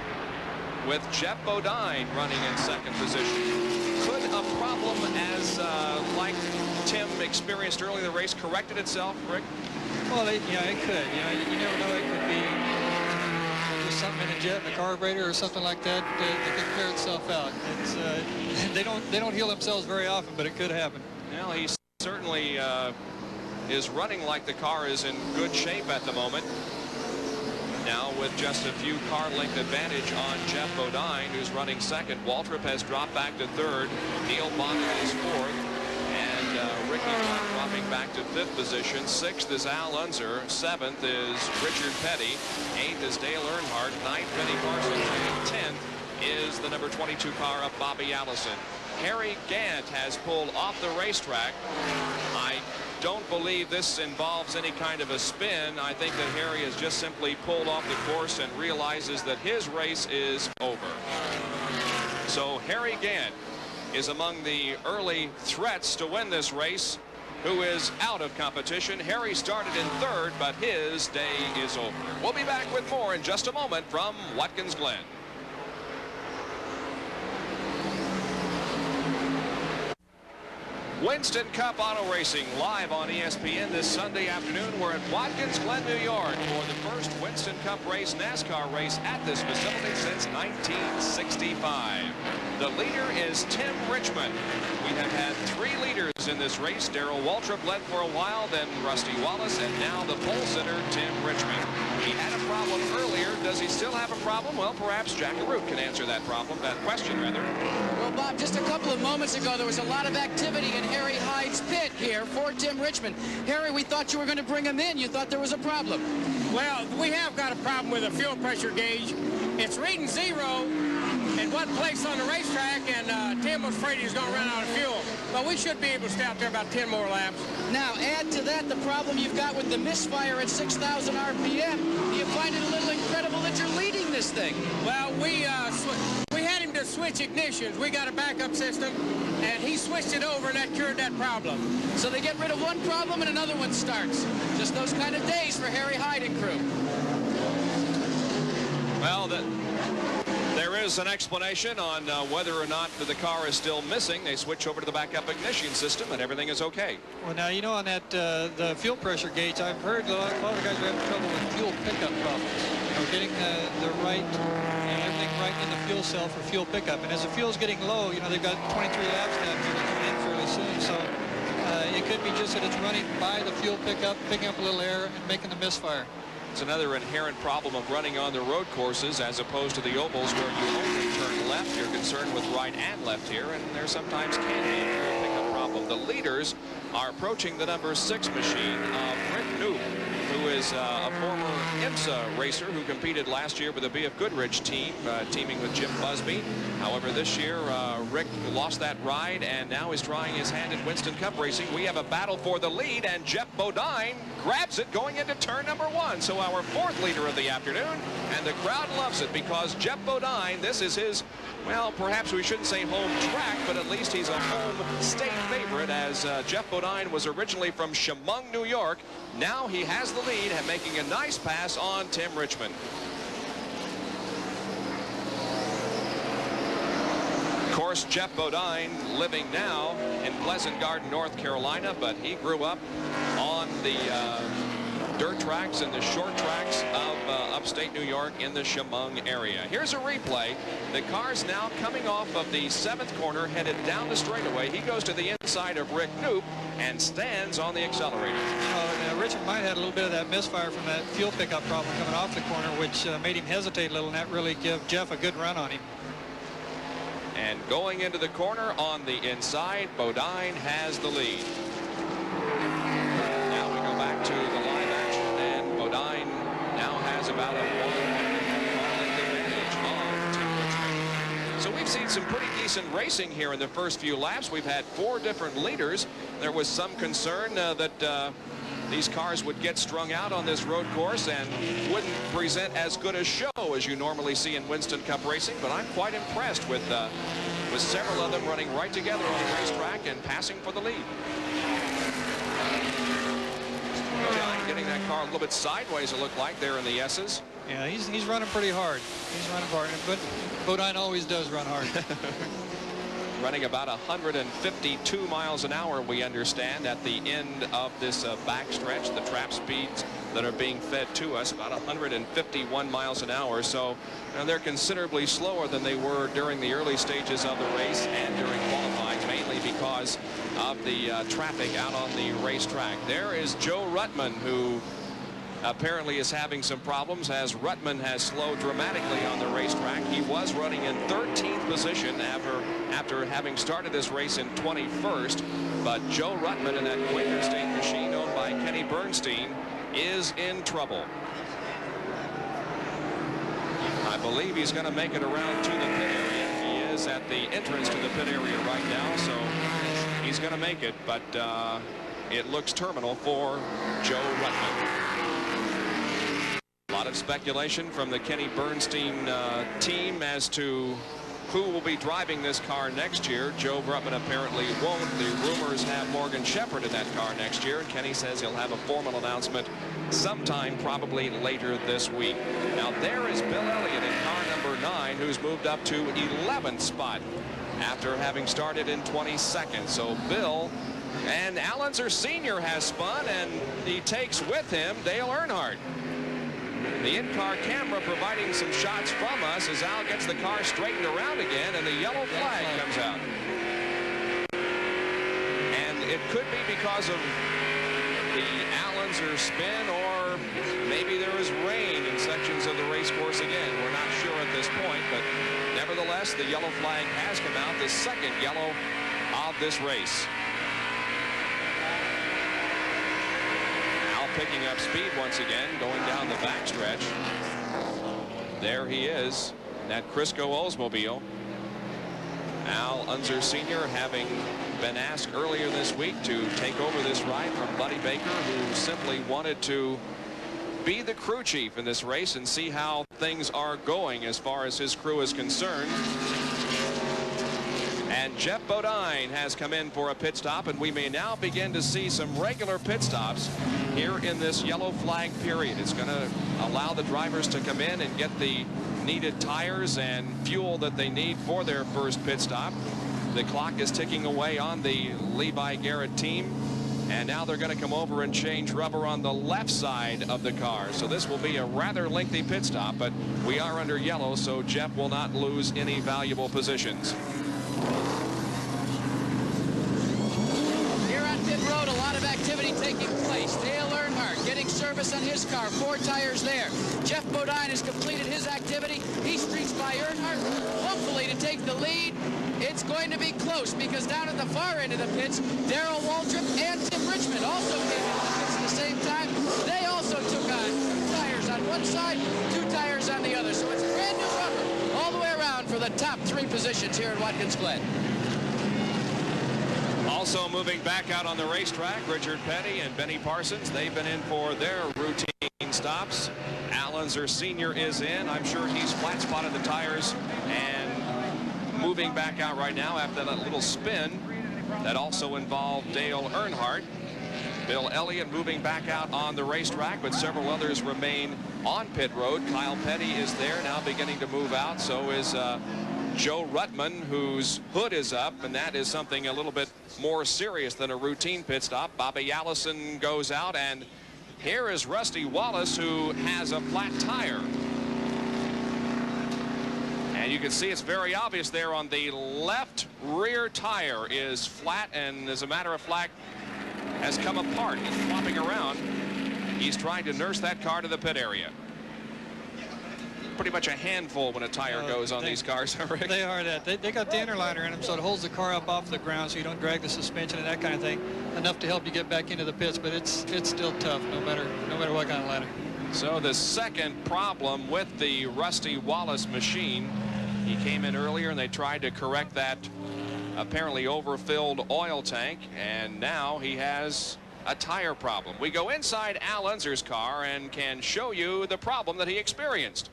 Speaker 1: with Jeff Bodine running in second position. Could a problem as like Tim experienced early in the race corrected itself, Rick?
Speaker 3: Well, it could. You never know. It could be just something in a jet, in a carburetor, or something like that that could clear itself out. It's they don't heal themselves very often, but it could happen.
Speaker 1: Well, he certainly is running like the car is in good shape at the moment. Now with just a few car length advantage on Jeff Bodine, who's running second. Waltrip has dropped back to third. Neil Bonnet is fourth. And Ricky Blunt dropping back to 5th position. 6th is Al Unser. 7th is Richard Petty. 8th is Dale Earnhardt. 9th, Benny Parsons. And 10th is the number 22 car of Bobby Allison. Harry Gant has pulled off the racetrack. I don't believe this involves any kind of a spin. I think that Harry has just simply pulled off the course and realizes that his race is over. So Harry Gant is among the early threats to win this race, who is out of competition. Harry started in 3rd, but his day is over. We'll be back with more in just a moment from Watkins Glen. Winston Cup Auto Racing live on ESPN this Sunday afternoon. We're at Watkins Glen, New York for the first Winston Cup race, NASCAR race at this facility since 1965. The leader is Tim Richmond. We have had 3 leaders in this race. Darrell Waltrip led for a while, then Rusty Wallace, and now the pole sitter, Tim Richmond. He had a problem earlier. Does he still have a problem? Well, perhaps Jack Arute can answer that question, rather.
Speaker 4: Well, Bob, just a couple of moments ago, there was a lot of activity in Harry Hyde's pit here for Tim Richmond. Harry, we thought you were going to bring him in. You thought there was a problem.
Speaker 10: Well, we have got a problem with the fuel pressure gauge. It's reading 0 in one place on the racetrack, and Tim was afraid he was going to run out of fuel. But we should be able to stay out there about 10 more laps.
Speaker 4: Now, add to that the problem you've got with the misfire at 6,000 RPM. Do you find it a little incredible that you're leading this thing?
Speaker 10: Well, we had him to switch ignitions. We got a backup system, and he switched it over, and that cured that problem.
Speaker 4: So they get rid of one problem and another one starts. Just those kind of days for Harry Hyde and crew.
Speaker 1: Well, there is an explanation on whether or not the car is still missing. They switch over to the backup ignition system, and everything is okay.
Speaker 3: Well, now, you know, on that the fuel pressure gauge, I've heard a lot of guys are having trouble with fuel pickup problems. You know, getting the right, everything right in the fuel cell for fuel pickup. And as the fuel's getting low, you know, they've got 23 laps now coming in fairly soon. So it could be just that it's running by the fuel pickup, picking up a little air, and making the misfire.
Speaker 1: It's another inherent problem of running on the road courses as opposed to the ovals where you only turn left. You're concerned with right and left here, and there sometimes can be a fuel pickup problem. The leaders are approaching the number 6 machine of Rick Knoop, who is a former IMSA racer who competed last year with the BF Goodrich team, teaming with Jim Busby. However, this year, Rick lost that ride and now is trying his hand at Winston Cup racing. We have a battle for the lead, and Jeff Bodine grabs it going into turn number 1. So our 4th leader of the afternoon, and the crowd loves it because Jeff Bodine, this is his, well, perhaps we shouldn't say home track, but at least he's a home state favorite, as Jeff Bodine was originally from Chemung, New York. Now he has the lead and making a nice pass on Tim Richmond. Of course, Jeff Bodine living now in Pleasant Garden, North Carolina, but he grew up on the dirt tracks and the short tracks of upstate New York in the Chemung area. Here's a replay. The car's now coming off of the 7th corner, headed down the straightaway. He goes to the inside of Rick Knoop and stands on the accelerator.
Speaker 3: You know, Richard might have had a little bit of that misfire from that fuel pickup problem coming off the corner, which made him hesitate a little, and that really gave Jeff a good run on him.
Speaker 1: And going into the corner on the inside, Bodine has the lead. Now we go back to the live action, and Bodine now has about a 1.5 length advantage on Tim Richmond. So we've seen some pretty decent racing here in the first few laps. We've had 4 different leaders. There was some concern that these cars would get strung out on this road course and wouldn't present as good a show as you normally see in Winston Cup racing, but I'm quite impressed with several of them running right together on the racetrack and passing for the lead. Getting that car a little bit sideways, it looked like, there in the S's.
Speaker 3: Yeah, he's running pretty hard. He's running hard, but Bodine always does run hard.
Speaker 1: Running about 152 miles an hour, we understand, at the end of this backstretch. The trap speeds that are being fed to us, about 151 miles an hour. So they're considerably slower than they were during the early stages of the race and during qualifying, mainly because of the traffic out on the racetrack. There is Joe Ruttman, who apparently is having some problems, as Ruttman has slowed dramatically on the racetrack. He was running in 13th position after having started this race in 21st, But Joe Ruttman in that Quaker State machine owned by Kenny Bernstein is in trouble. I believe he's going to make it around to the pit area. He is at the entrance to the pit area right now, so he's going to make it, but it looks terminal for Joe Ruttman. A lot of speculation from the Kenny Bernstein team as to who will be driving this car next year. Joe Ruttman apparently won't. The rumors have Morgan Shepherd in that car next year. Kenny says he'll have a formal announcement sometime probably later this week. Now there is Bill Elliott in car number 9, who's moved up to 11th spot after having started in 22nd. So Bill, and Al Unser Sr. has spun, and he takes with him Dale Earnhardt. The in-car camera providing some shots from us as Al gets the car straightened around again, and the yellow flag comes out. And it could be because of the Al Unser spin, or maybe there is rain in sections of the race course again. We're not sure at this point, but nevertheless, the yellow flag has come out, the second yellow of this race. Picking up speed once again, going down the backstretch. There he is, that Crisco Oldsmobile. Al Unser Sr. having been asked earlier this week to take over this ride from Buddy Baker, who simply wanted to be the crew chief in this race and see how things are going as far as his crew is concerned. And Jeff Bodine has come in for a pit stop, and we may now begin to see some regular pit stops here in this yellow flag period. It's going to allow the drivers to come in and get the needed tires and fuel that they need for their first pit stop. The clock is ticking away on the Levi Garrett team, and now they're going to come over and change rubber on the left side of the car. So this will be a rather lengthy pit stop, but we are under yellow, so Jeff will not lose any valuable positions.
Speaker 4: Here on pit road, a lot of activity taking place. Dale Earnhardt getting service on his car, 4 tires there. Jeff Bodine has completed his activity. He streaks by Earnhardt, hopefully to take the lead. It's going to be close because down at the far end of the pits, Darrell Waltrip and Tim Richmond also came into the pits at the same time. They also took on 2 tires on one side, 2 tires on the other. So it's brand new rubber all the way around for the top 3 positions here at Watkins Glen.
Speaker 1: Also moving back out on the racetrack, Richard Petty and Benny Parsons. They've been in for their routine stops. Al Unser Sr. is in. I'm sure he's flat spotted the tires and moving back out right now after that little spin that also involved Dale Earnhardt. Bill Elliott moving back out on the racetrack, but several others remain on pit road. Kyle Petty is there now beginning to move out. So is Joe Ruttman, whose hood is up, and that is something a little bit more serious than a routine pit stop. Bobby Allison goes out, and here is Rusty Wallace, who has a flat tire. And you can see it's very obvious there on the left rear tire is flat, and as a matter of fact has come apart and flopping around. He's trying to nurse that car to the pit area. Pretty much a handful when a tire goes on these cars. Rick.
Speaker 3: They are that. They got the interliner in them, so it holds the car up off the ground so you don't drag the suspension and that kind of thing. Enough to help you get back into the pits, but it's still tough no matter what kind of ladder.
Speaker 1: So the second problem with the Rusty Wallace machine, he came in earlier and they tried to correct that apparently overfilled oil tank, and now he has a tire problem. We go inside Al Unser's car and can show you the problem that he experienced.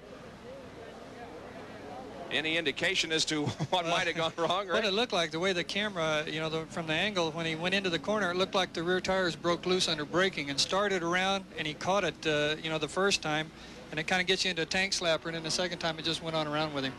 Speaker 1: Any indication as to what might have gone wrong?
Speaker 3: What it looked like, the way the camera, you know, from the angle when he went into the corner, it looked like the rear tires broke loose under braking and started around, and he caught it, you know, the first time, and it kind of gets you into a tank slapper, and then the second time it just went on around with him.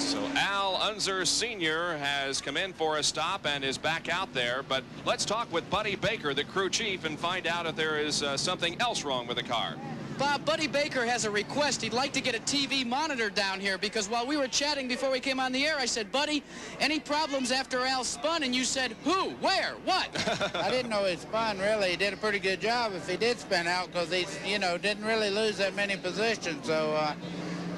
Speaker 1: So Al Unser Sr. has come in for a stop and is back out there, but let's talk with Buddy Baker, the crew chief, and find out if there is something else wrong with the car.
Speaker 4: Bob, Buddy Baker has a request. He'd like to get a TV monitor down here because while we were chatting before we came on the air, I said, Buddy, any problems after Al spun? And you said, who, where, what?
Speaker 6: I didn't know he spun, really. He did a pretty good job if he did spin out because he, you know, didn't really lose that many positions. So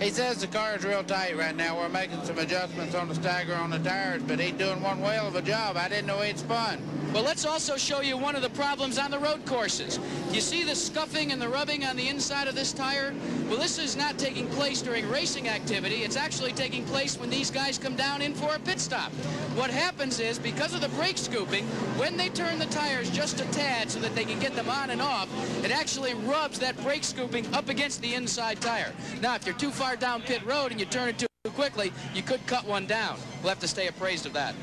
Speaker 6: He says the car is real tight right now. We're making some adjustments on the stagger on the tires, but he's doing one whale of a job. I didn't know he'd spun.
Speaker 4: Well, let's also show you one of the problems on the road courses. You see the scuffing and the rubbing on the inside of this tire? Well, this is not taking place during racing activity. It's actually taking place when these guys come down in for a pit stop. What happens is, because of the brake scooping, when they turn the tires just a tad so that they can get them on and off, it actually rubs that brake scooping up against the inside tire. Now, if you're too far down pit road and you turn it too quickly, you could cut one down. We'll have to stay appraised of that.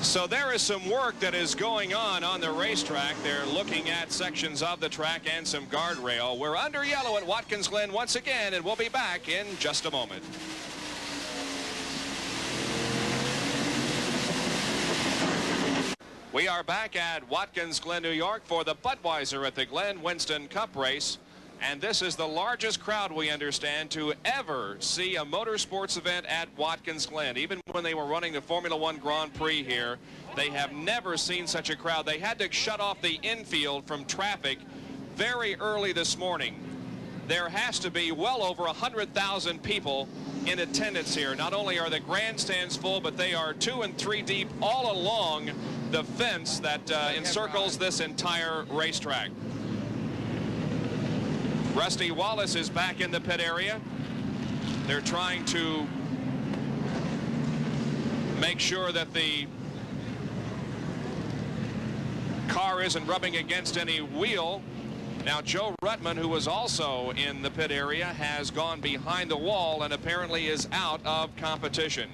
Speaker 1: So there is some work that is going on the racetrack. They're looking at sections of the track and some guardrail. We're under yellow at Watkins Glen once again, and we'll be back in just a moment. We are back at Watkins Glen, New York for the Budweiser at the Glen Winston Cup race. And this is the largest crowd, we understand, to ever see a motorsports event at Watkins Glen. Even when they were running the Formula One Grand Prix here, they have never seen such a crowd. They had to shut off the infield from traffic very early this morning. There has to be well over 100,000 people in attendance here. Not only are the grandstands full, but they are 2 and 3 deep all along the fence that encircles this entire racetrack. Rusty Wallace is back in the pit area. They're trying to make sure that the car isn't rubbing against any wheel. Now, Joe Ruttman, who was also in the pit area, has gone behind the wall and apparently is out of competition.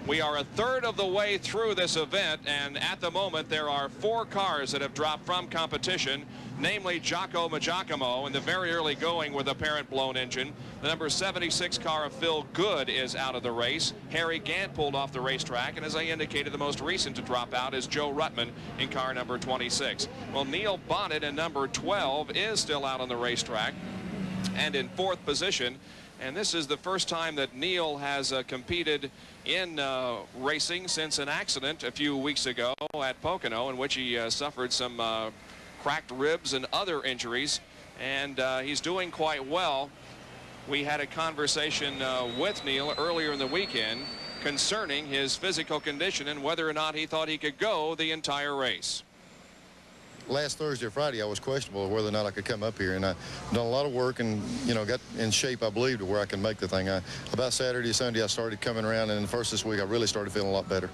Speaker 1: We are a third of the way through this event, and at the moment there are 4 cars that have dropped from competition, namely Jocko Magiacomo in the very early going with apparent blown engine. The number 76 car of Phil Good is out of the race. Harry Gant pulled off the racetrack, and as I indicated, the most recent to drop out is Joe Ruttman in car number 26. Well, Neil Bonnet in number 12 is still out on the racetrack and in 4th position. And this is the first time that Neil has competed in racing since an accident a few weeks ago at Pocono, in which he suffered some cracked ribs and other injuries, and he's doing quite well. We had a conversation with Neil earlier in the weekend concerning his physical condition and whether or not he thought he could go the entire race.
Speaker 11: Last Thursday or Friday, I was questionable whether or not I could come up here, and I've done a lot of work and, you know, got in shape, I believe, to where I can make the thing. About Saturday, Sunday, I started coming around, and the first this week, I really started feeling a lot better.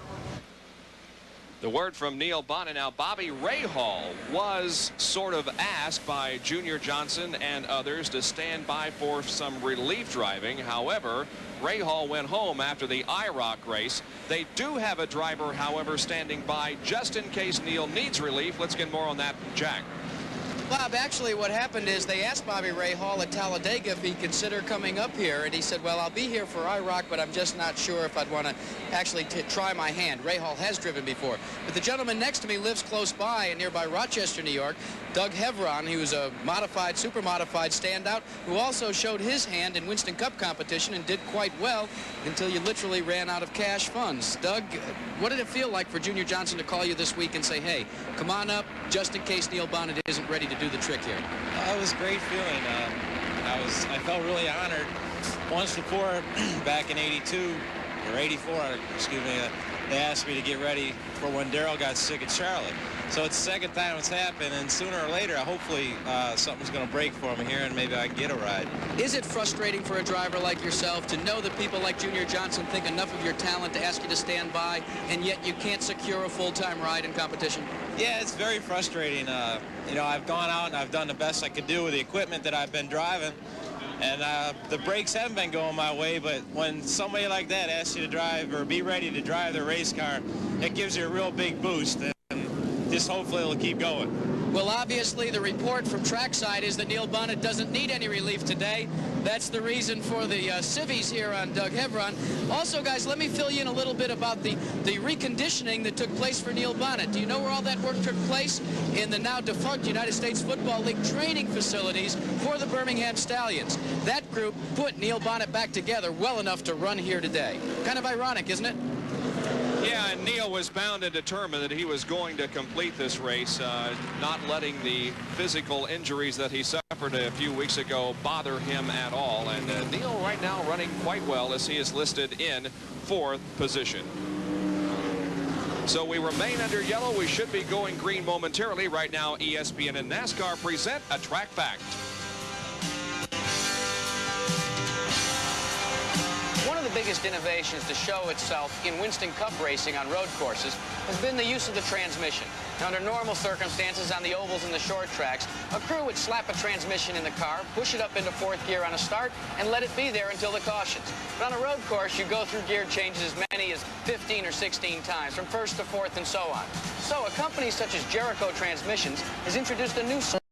Speaker 1: The word from Neil Bonnet. Now, Bobby Rahal was sort of asked by Junior Johnson and others to stand by for some relief driving. However, Rahal went home after the IROC race. They do have a driver, however, standing by just in case Neil needs relief. Let's get more on that, Jack.
Speaker 4: Bob, actually what happened is they asked Bobby Rahal at Talladega if he'd consider coming up here, and he said, well, I'll be here for IROC, but I'm just not sure if I'd want to actually try my hand. Rahal has driven before. But the gentleman next to me lives close by in nearby Rochester, New York, Doug Hevron. He was a modified, super modified standout who also showed his hand in Winston Cup competition and did quite well until you literally ran out of cash funds. Doug, what did it feel like for Junior Johnson to call you this week and say, hey, come on up just in case Neil Bonnet isn't ready to do the trick here?
Speaker 12: It was a great feeling. I felt really honored. Once before, back in 82 or 84, excuse me, they asked me to get ready for when Darrell got sick at Charlotte. So it's the second time it's happened, and sooner or later, hopefully something's going to break for me here, and maybe I can get a ride.
Speaker 4: Is it frustrating for a driver like yourself to know that people like Junior Johnson think enough of your talent to ask you to stand by, and yet you can't secure a full-time ride in competition?
Speaker 12: Yeah, it's very frustrating. You know, I've gone out and I've done the best I could do with the equipment that I've been driving, and the brakes haven't been going my way, but when somebody like that asks you to drive or be ready to drive their race car, it gives you a real big boost, and just hopefully it'll keep going.
Speaker 4: Well, obviously, the report from trackside is that Neil Bonnet doesn't need any relief today. That's the reason for the civvies here on Doug Hevron. Also, guys, let me fill you in a little bit about the reconditioning that took place for Neil Bonnet. Do you know where all that work took place? In the now defunct United States Football League training facilities for the Birmingham Stallions. That group put Neil Bonnet back together well enough to run here today. Kind of ironic, isn't it?
Speaker 1: Yeah, and Neil was bound and determined that he was going to complete this race, not letting the physical injuries that he suffered a few weeks ago bother him at all. And Neil right now running quite well as he is listed in 4th position. So we remain under yellow. We should be going green momentarily. Right now, ESPN and NASCAR present a track fact.
Speaker 13: One of the biggest innovations to show itself in Winston Cup racing on road courses has been the use of the transmission. Now, under normal circumstances on the ovals and the short tracks, a crew would slap a transmission in the car, push it up into 4th gear on a start, and let it be there until the cautions. But on a road course, you go through gear changes as many as 15 or 16 times, from 1st to 4th and so on. So a company such as Jericho Transmissions has introduced a new sort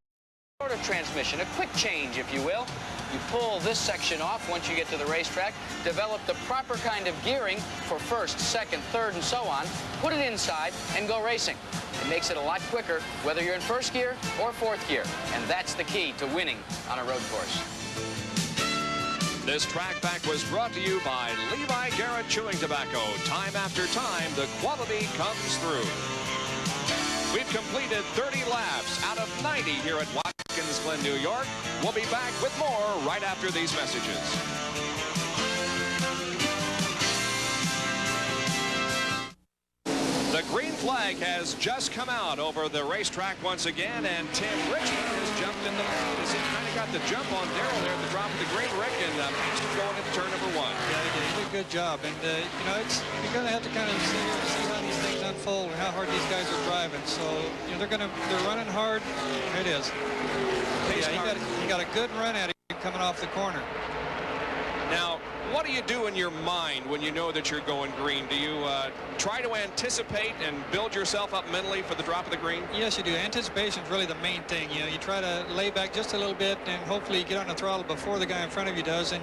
Speaker 13: of transmission, a quick change, if you will. You pull this section off once you get to the racetrack, develop the proper kind of gearing for 1st, 2nd, 3rd, and so on, put it inside, and go racing. It makes it a lot quicker, whether you're in 1st gear or 4th gear. And that's the key to winning on a road course.
Speaker 1: This track fact was brought to you by Levi Garrett Chewing Tobacco. Time after time, the quality comes through. We've completed 30 laps out of 90 here at Watkins Glen, New York. We'll be back with more right after these messages. The green flag has just come out over the racetrack once again, and Tim Richmond has jumped in the lead as he kind of got the jump on Darrell there at the drop of the green, Rick, and Winston going into turn number 1.
Speaker 3: Yeah, he did a good job, and you know, you're going to have to kind of see how these things unfold and how hard these guys are driving. So you know, they're running hard. There it is. Yeah, he got a good run at it coming off the corner.
Speaker 1: Now, what do you do in your mind when you know that you're going green? Do you try to anticipate and build yourself up mentally for the drop of the green?
Speaker 3: Yes, you do. Anticipation is really the main thing. You know, you try to lay back just a little bit and hopefully you get on the throttle before the guy in front of you does, and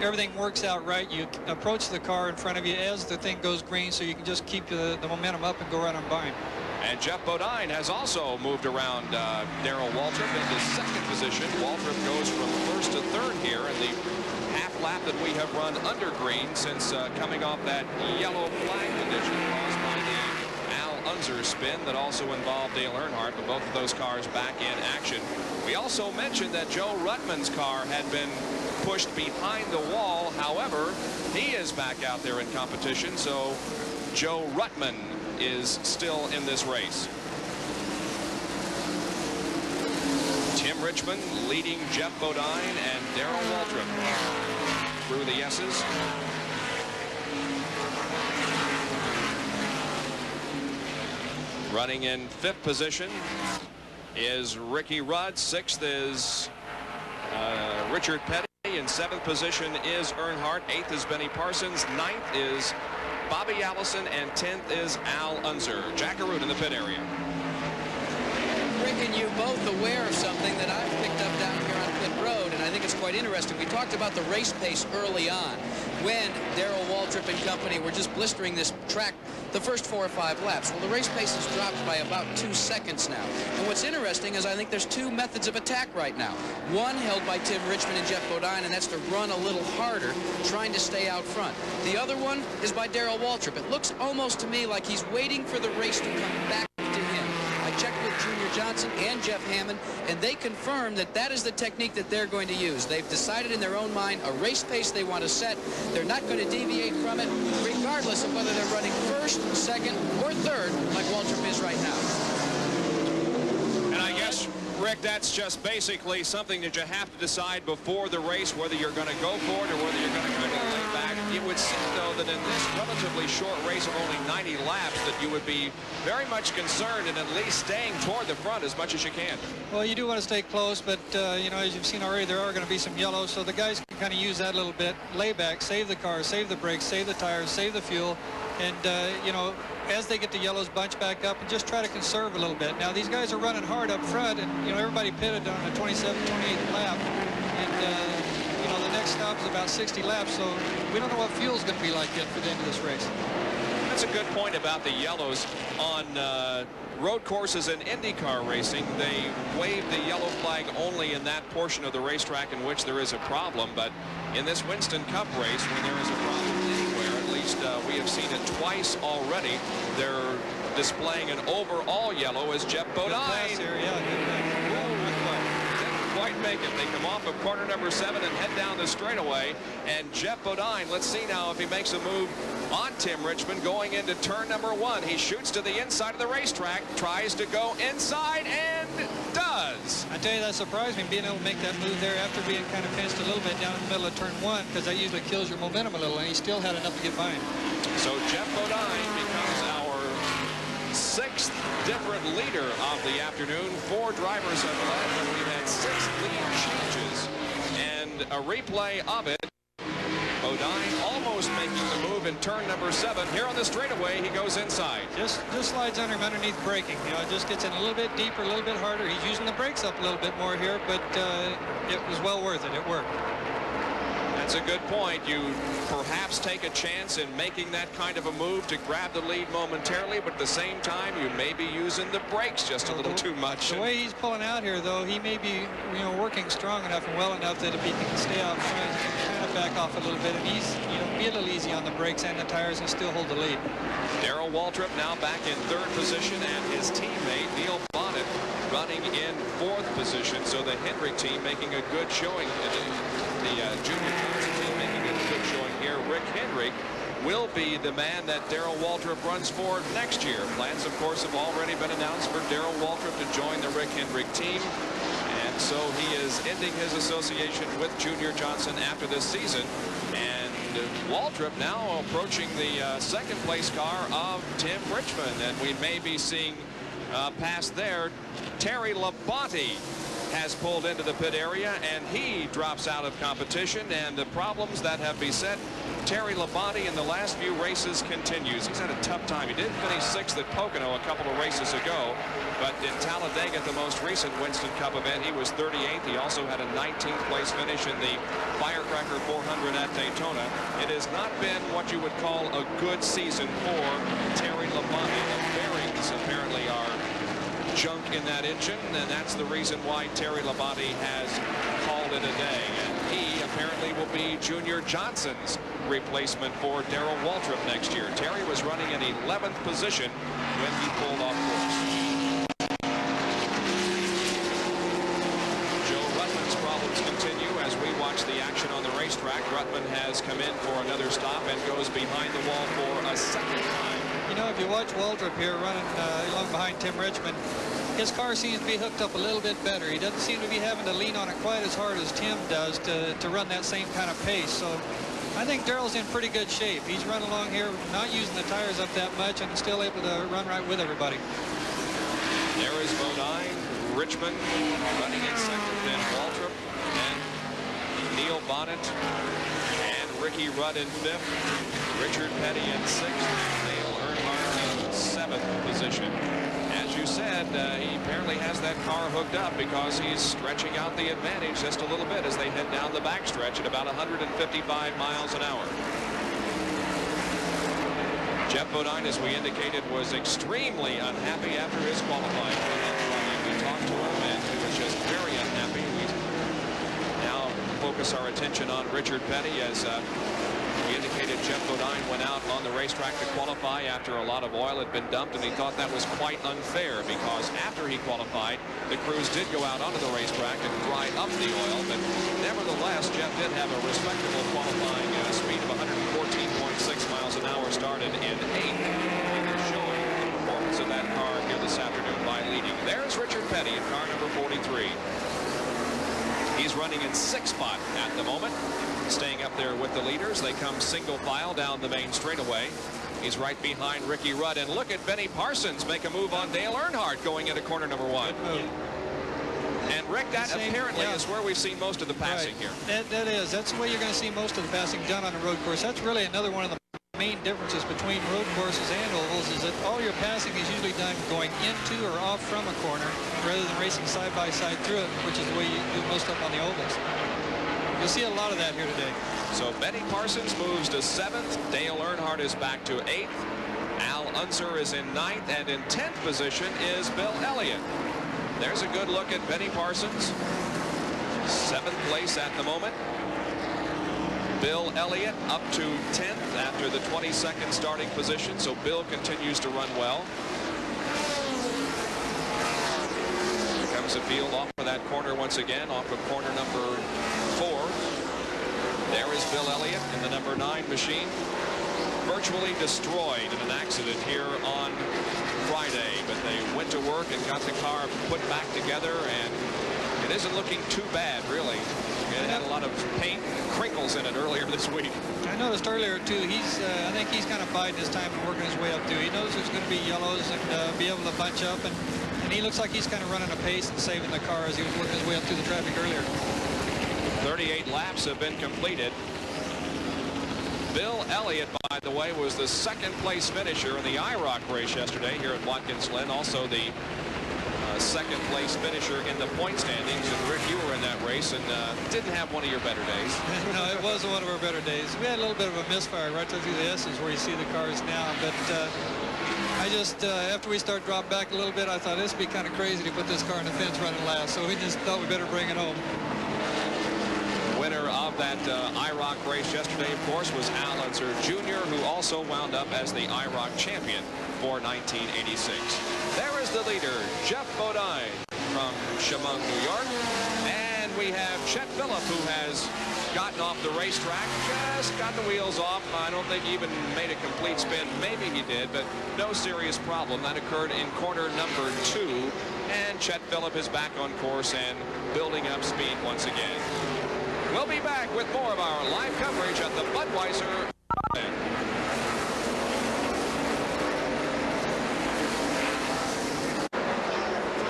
Speaker 3: everything works out right. You approach the car in front of you as the thing goes green so you can just keep the momentum up and go right on by him.
Speaker 1: And Jeff Bodine has also moved around Darrell Waltrip into 2nd position. Waltrip goes from 1st to 3rd here in the half lap that we have run under green since coming off that yellow flag condition caused by the Al Unser spin that also involved Dale Earnhardt, but both of those cars back in action. We also mentioned that Joe Ruttman's car had been pushed behind the wall. However, he is back out there in competition, so Joe Ruttman is still in this race. Tim Richmond leading Jeff Bodine and Darrell Waltrip through the S's. Running in 5th position is Ricky Rudd. 6th is Richard Petty. In 7th position is Earnhardt. 8th is Benny Parsons. 9th is Bobby Allison, and 10th is Al Unser. Jack Arute in the pit area.
Speaker 4: Rick and you both aware of something that I've picked up down here on pit road, and I think it's quite interesting. We talked about the race pace early on when Darrell Waltrip and company were just blistering this track the first 4 or 5 laps. Well, the race pace has dropped by about 2 seconds now. And what's interesting is I think there's 2 methods of attack right now. One held by Tim Richmond and Jeff Bodine, and that's to run a little harder, trying to stay out front. The other one is by Darrell Waltrip. It looks almost to me like he's waiting for the race to come back to him. I checked with Junior Johnson and Jeff Hammond, and they confirmed that that is the technique that they're going to use. They've decided in their own mind a race pace they want to set. They're not going to deviate from it, regardless of whether they're running 1st, 2nd, or 3rd, like Waltrip is right now.
Speaker 1: And I guess, Rick, that's just basically something that you have to decide before the race, whether you're going to go for it or whether you're going to kind of lay back. It would seem, though, that in this relatively short race of only 90 laps, that you would be very much concerned in at least staying toward the front as much as you can.
Speaker 3: Well, you do want to stay close, but, you know, as you've seen already, there are going to be some yellows, so the guys can kind of use that a little bit. Lay back, save the car, save the brakes, save the tires, save the fuel, and, you know, as they get the yellows, bunch back up and just try to conserve a little bit. Now, these guys are running hard up front, and, you know, everybody pitted on the 27th, 28th lap, and, you know, the next stop is about 60 laps, so we don't know what fuel's going to be like yet for the end of this race.
Speaker 1: That's a good point about the yellows. On road courses in IndyCar racing, they wave the yellow flag only in that portion of the racetrack in which there is a problem, but in this Winston Cup race, when there is a problem anywhere, at least we have seen it twice already. They're displaying an overall yellow as Jeff Bodine. Didn't quite make it. They come off of corner number 7 and head down the straightaway. And Jeff Bodine, let's see now if he makes a move on Tim Richmond going into turn number 1. He shoots to the inside of the racetrack, tries to go inside, and does.
Speaker 3: I tell you, that surprised me, being able to make that move there after being kind of pinched a little bit down in the middle of turn 1, because that usually kills your momentum a little, and he still had enough to get by him.
Speaker 1: So Jeff Bodine becomes our 6th different leader of the afternoon. 4 drivers have led, but we've had 6 lead changes. And a replay of it. Bodine almost making the move in turn number 7. Here on the straightaway, he goes inside.
Speaker 3: Just slides under him underneath braking. You know, just gets in a little bit deeper, a little bit harder. He's using the brakes up a little bit more here, but it was well worth it. It worked.
Speaker 1: That's a good point. You perhaps take a chance in making that kind of a move to grab the lead momentarily, but at the same time, you may be using the brakes just a little too much.
Speaker 3: The way he's pulling out here, though, he may be, you know, working strong enough and well enough that if he can stay out front, he can kind of back off a little bit, and he's, you know, be a little easy on the brakes and the tires and still hold the lead.
Speaker 1: Darrell Waltrip now back in 3rd position, and his teammate Neil Bonnet running in 4th position. So the Hendrick team making a good showing. The Junior Johnson team making a good showing here. Rick Hendrick will be the man that Darrell Waltrip runs for next year. Plans, of course, have already been announced for Darrell Waltrip to join the Rick Hendrick team. And so he is ending his association with Junior Johnson after this season. And Waltrip now approaching the 2nd place car of Tim Richmond. And we may be seeing past there, Terry Labonte has pulled into the pit area, and he drops out of competition. And the problems that have beset Terry Labonte in the last few races continues. He's had a tough time. He did finish 6th at Pocono a couple of races ago, but in Talladega, the most recent Winston Cup event, he was 38th. He also had a 19th place finish in the Firecracker 400 at Daytona. It has not been what you would call a good season for Terry Labonte. The bearings apparently are junk in that engine, and that's the reason why Terry Labonte has called it a day. And he apparently will be Junior Johnson's replacement for Darrell Waltrip next year. Terry was running in 11th position when he pulled off course. Joe Rutman's problems continue as we watch the action on the racetrack. Rutman has come in for another stop and goes behind the wall for a 2nd time.
Speaker 3: You know, if you watch Waltrip here running along behind Tim Richmond, his car seems to be hooked up a little bit better. He doesn't seem to be having to lean on it quite as hard as Tim does to run that same kind of pace. So I think Darrell's in pretty good shape. He's run along here, not using the tires up that much, and still able to run right with everybody.
Speaker 1: There is Bodine, Richmond running in 2nd, then Waltrip, and Neil Bonnet, and Ricky Rudd in 5th, Richard Petty in 6th, Dale Earnhardt in 7th position. As you said, he apparently has that car hooked up because he's stretching out the advantage just a little bit as they head down the backstretch at about 155 miles an hour. Jeff Bodine, as we indicated, was extremely unhappy after his qualifying. We talked to him, and he was just very unhappy. We now focus our attention on Richard Petty as we indicated Jeff Bodine went out on the racetrack to qualify after a lot of oil had been dumped, and he thought that was quite unfair because after he qualified, the crews did go out onto the racetrack and dry up the oil, but nevertheless, Jeff did have a respectable qualifying speed of 114.6 miles an hour, started in 8th. He is showing the performance of that car here this afternoon by leading. There's Richard Petty in car number 43. He's running in 6th spot at the moment, staying up there with the leaders. They come single file down the main straightaway. He's right behind Ricky Rudd. And look at Benny Parsons make a move on Dale Earnhardt going into corner number 1. And Rick, that apparently is where we've seen most of the passing here.
Speaker 3: That is. That's the way you're going to see most of the passing done on a road course. That's really another one of the main differences between road courses and ovals, is that all your passing is usually done going into or off from a corner rather than racing side by side through it, which is the way you do most of them on the ovals. You'll see a lot of that here today.
Speaker 1: So Benny Parsons moves to 7th. Dale Earnhardt is back to 8th. Al Unser is in 9th, and in 10th position is Bill Elliott. There's a good look at Benny Parsons. 7th place at the moment. Bill Elliott up to 10th after the 22nd starting position, so Bill continues to run well. Here comes the field off of that corner once again, off of corner number 4. There is Bill Elliott in the number 9 machine. Virtually destroyed in an accident here on Friday, but they went to work and got the car put back together, and it isn't looking too bad, really. It had a lot of paint and crinkles in it earlier this week.
Speaker 3: I noticed earlier, too, I think he's kind of biding his time and working his way up, too. He knows there's going to be yellows and be able to bunch up, and he looks like he's kind of running a pace and saving the car as he was working his way up through the traffic earlier.
Speaker 1: 38 laps have been completed. Bill Elliott, by the way, was the second-place finisher in the IROC race yesterday here at Watkins Glen. Also the second-place finisher in the point standings. And Rick, you were in that race and didn't have one of your better days.
Speaker 3: No, it was one of our better days. We had a little bit of a misfire right through the S's where you see the cars now. But I just, after we start dropping back a little bit, I thought this would be kind of crazy to put this car in the fence running last. So we just thought we better bring it home.
Speaker 1: Winner of that IROC race yesterday, of course, was Al Unser Jr., who also wound up as the IROC champion for 1986. There is the leader, Jeff Bodine from Chemung, New York. And we have Chet Phillip, who has gotten off the racetrack, just got the wheels off. I don't think he even made a complete spin. Maybe he did, but no serious problem. That occurred in corner number 2. And Chet Phillip is back on course and building up speed once again. We'll be back with more of our live coverage at the Budweiser.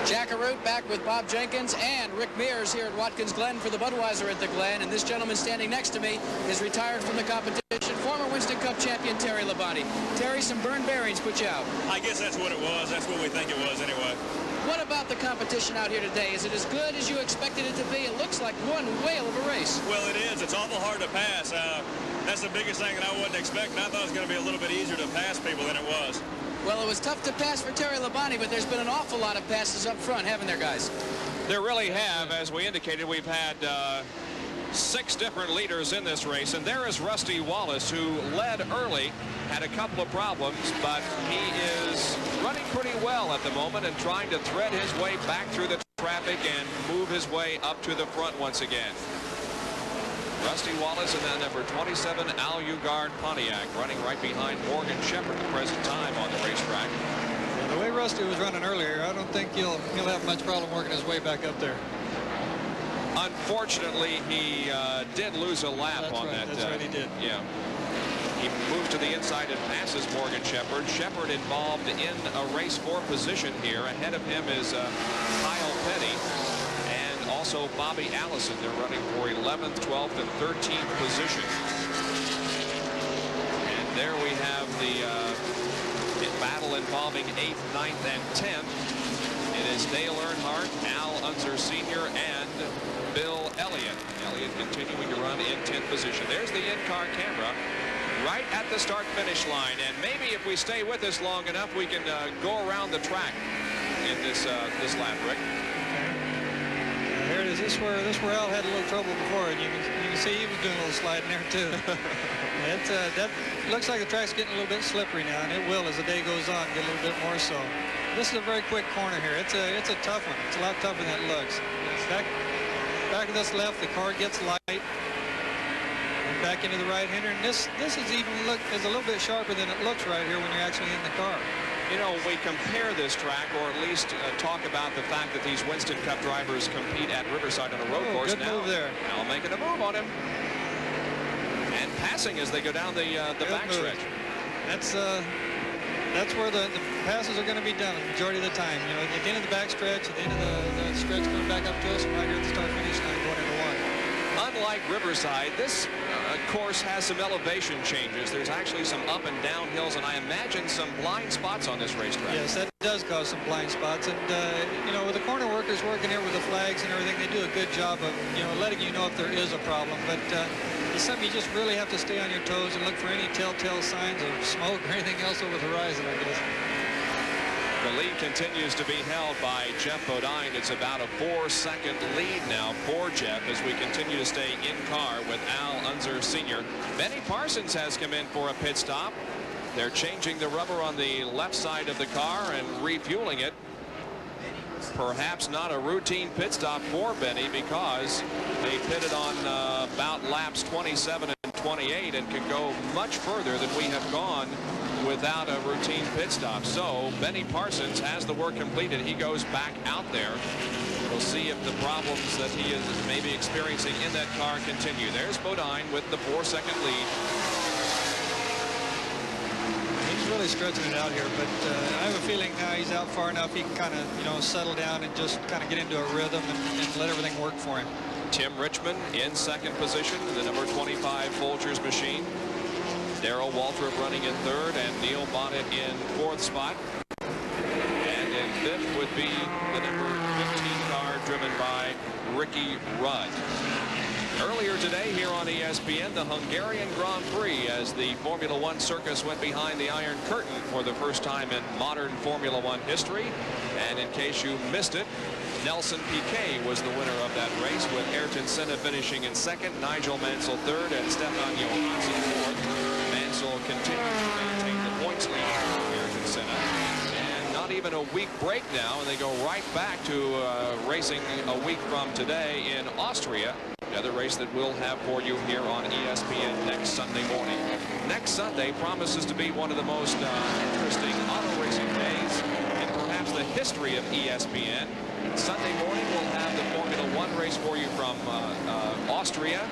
Speaker 4: Jack Arute back with Bob Jenkins and Rick Mears here at Watkins Glen for the Budweiser at the Glen. And this gentleman standing next to me is retired from the competition, former Winston Cup champion Terry Labonte. Terry, some burned bearings put you out.
Speaker 14: I guess that's what it was. That's what we think it was anyway.
Speaker 4: What about the competition out here today? Is it as good as you expected it to be? It looks like one whale of a race.
Speaker 14: Well, it is. It's awful hard to pass. That's the biggest thing that I wasn't expecting. I thought it was going to be a little bit easier to pass people than it was.
Speaker 4: Well, it was tough to pass for Terry Labonte, but there's been an awful lot of passes up front, haven't there, guys?
Speaker 1: There really have. As we indicated, we've had 6 different leaders in this race, and there is Rusty Wallace, who led early, had a couple of problems, but he is running pretty well at the moment and trying to thread his way back through the traffic and move his way up to the front once again. Rusty Wallace and then number 27 Al Ugard Pontiac running right behind Morgan Shepherd at the present time on the racetrack.
Speaker 3: Yeah, the way Rusty was running earlier, I don't think he'll have much problem working his way back up there.
Speaker 1: Unfortunately, he did lose a lap on that.
Speaker 3: That's right, he did.
Speaker 1: Yeah. He moves to the inside and passes Morgan Shepherd. Shepherd involved in a race 4 position here. Ahead of him is Kyle Petty and also Bobby Allison. They're running for 11th, 12th, and 13th position. And there we have the battle involving 8th, 9th, and 10th. It is Dale Earnhardt, Al Unser Sr., and Bill Elliott. Elliott continuing to run in 10th position. There's the in-car camera right at the start-finish line. And maybe if we stay with us long enough, we can go around the track in this lap, Rick.
Speaker 3: There it is. This is where Al had a little trouble before, and you can see he was doing a little sliding there too. That looks like the track's getting a little bit slippery now, and it will as the day goes on get a little bit more so. This is a very quick corner here. It's a tough one. It's a lot tougher than it looks. Back of this left, the car gets light. And back into the right-hander, and this is a little bit sharper than it looks right here when you're actually in the car.
Speaker 1: You know, we compare this track, or at least talk about the fact that these Winston Cup drivers compete at Riverside on a road course.
Speaker 3: Good move there.
Speaker 1: Now making a move on him. And passing as they go down the backstretch.
Speaker 3: That's where the passes are going to be done the majority of the time. You know, at the end of the backstretch, at the end of the stretch coming back up to us, and right here at the start-finish line going into 1.
Speaker 1: Unlike Riverside, this course has some elevation changes. There's actually some up and down hills, and I imagine some blind spots on this racetrack.
Speaker 3: Yes, that does cause some blind spots. And, you know, with the corner workers working here with the flags and everything, they do a good job of, you know, letting you know if there is a problem. But it's something you just really have to stay on your toes and look for any telltale signs of smoke or anything else over the horizon, I guess.
Speaker 1: The lead continues to be held by Jeff Bodine. It's about a 4-second lead now for Jeff as we continue to stay in car with Al Unser Sr. Benny Parsons has come in for a pit stop. They're changing the rubber on the left side of the car and refueling it. Perhaps not a routine pit stop for Benny because they pitted on about laps 27 and 28 and can go much further than we have gone without a routine pit stop. So Benny Parsons has the work completed. He goes back out there. We'll see if the problems that he is maybe experiencing in that car continue. There's Bodine with the 4-second lead.
Speaker 15: He's really stretching it out here, but I have a feeling now he's out far enough he can kind of, you know, settle down and just kind of get into a rhythm and let everything work for him.
Speaker 1: Tim Richmond in second position, the number 25 Folgers machine. Darrell Waltrip running in third, and Neil Bonnet in fourth spot. And in fifth would be the number 15 car driven by Ricky Rudd. Earlier today here on ESPN, the Hungarian Grand Prix, as the Formula One circus went behind the Iron Curtain for the first time in modern Formula One history. And in case you missed it, Nelson Piquet was the winner of that race, with Ayrton Senna finishing in second, Nigel Mansell third, and Stefan Johansson fourth. Mansell continues to maintain the points lead for Ayrton Senna. And not even a week break now, and they go right back to racing a week from today in Austria. Another race that we'll have for you here on ESPN next Sunday morning. Next Sunday promises to be one of the most interesting auto racing days in perhaps the history of ESPN. Sunday morning we'll have the Formula One race for you from Austria.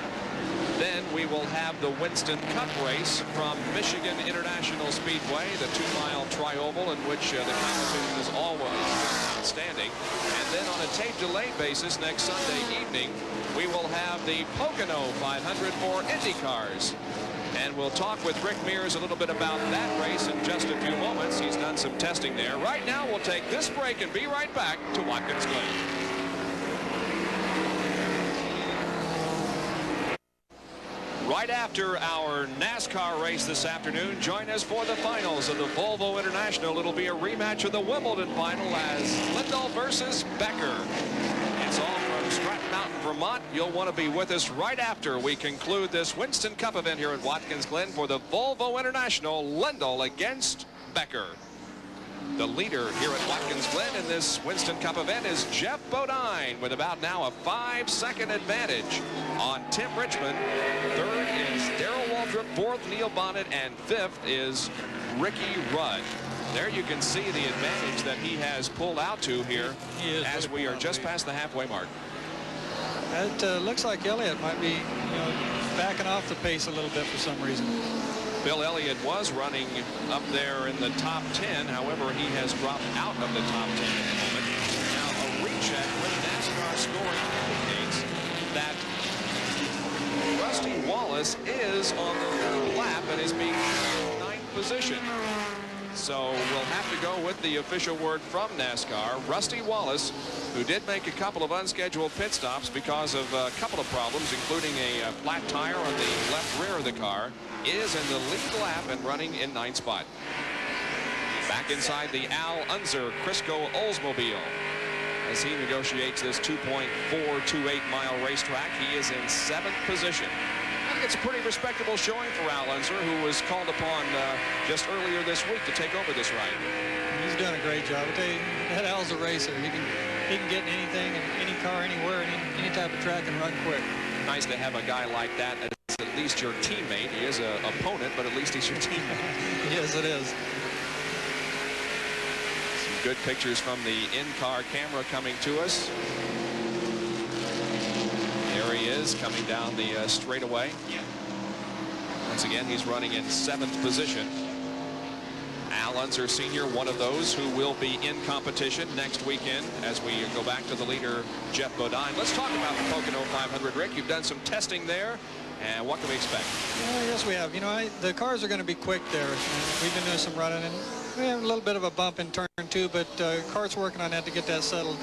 Speaker 1: Then we will have the Winston Cup race from Michigan International Speedway, the 2-mile tri-oval in which the competition is always outstanding. And then on a tape delay basis next Sunday evening, we will have the Pocono 500 for Indy cars. And we'll talk with Rick Mears a little bit about that race in just a few moments. He's done some testing there. Right now, we'll take this break and be right back to Watkins Glen. Right after our NASCAR race this afternoon, join us for the finals of the Volvo International. It'll be a rematch of the Wimbledon final as Lindahl versus Becker. It's all from Stratton Mountain, Vermont. You'll want to be with us right after we conclude this Winston Cup event here at Watkins Glen for the Volvo International, Lindahl against Becker. The leader here at Watkins Glen in this Winston Cup event is Jeff Bodine with about now a 5-second advantage on Tim Richmond. Third is Darrell Waltrip, fourth Neil Bonnet, and fifth is Ricky Rudd. There you can see the advantage that he has pulled out to here as we are just past the halfway mark.
Speaker 15: It looks like Elliott might be, backing off the pace a little bit for some reason.
Speaker 1: Bill Elliott was running up there in the top 10. However, he has dropped out of the top 10 at the moment. Now, a recheck with NASCAR scoring indicates that Rusty Wallace is on the third lap and is being in ninth position. So we'll have to go with the official word from NASCAR. Rusty Wallace, who did make a couple of unscheduled pit stops because of a couple of problems, including a flat tire on the left rear of the car, is in the lead lap and running in ninth spot. Back inside the Al Unser Crisco Oldsmobile as he negotiates this 2.428-mile racetrack. He is in seventh position. I think it's a pretty respectable showing for Al Unser, who was called upon just earlier this week to take over this ride.
Speaker 15: He's done a great job. I tell you, that Al's a racer. He can get in anything, in any car, anywhere, any type of track, and run quick.
Speaker 1: Nice to have a guy like that as at least your teammate. He is an opponent, but at least he's your teammate.
Speaker 15: Yes, it is.
Speaker 1: Some good pictures from the in-car camera coming to us. There he is coming down the straightaway. Once again, he's running in seventh position. Al Unser Sr., one of those who will be in competition next weekend as we go back to the leader, Jeff Bodine. Let's talk about the Pocono 500, Rick. You've done some testing there, and what can we expect?
Speaker 15: Yes, we have. The cars are going to be quick there. We've been doing some running, and we have a little bit of a bump in turn two, but car's working on that to get that settled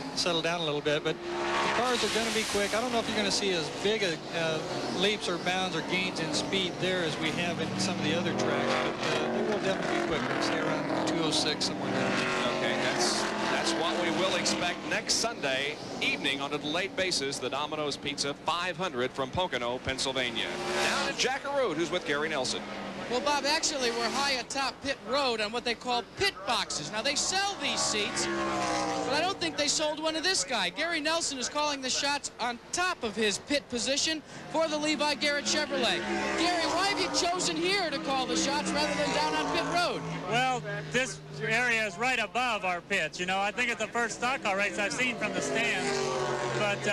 Speaker 15: down a little bit. But the cars are going to be quick. I don't know if you're going to see as big a leaps or bounds or gains in speed there as we have in some of the other tracks, but they will definitely be quicker. Say around 206, somewhere there.
Speaker 1: Okay, That's what we will expect next Sunday evening on a delayed basis. The Domino's Pizza 500 from Pocono, Pennsylvania. Down to Jack Arute, who's with Gary Nelson.
Speaker 16: Well, Bob, actually, we're high atop pit road on what they call pit boxes. Now, they sell these seats, but I don't think they sold one to this guy. Gary Nelson is calling the shots on top of his pit position for the Levi Garrett Chevrolet. Gary, why have you chosen here to call the shots rather than down on pit road?
Speaker 17: Well, this area is right above our pits. You know, I think it's the first stock car race I've seen from the stands, but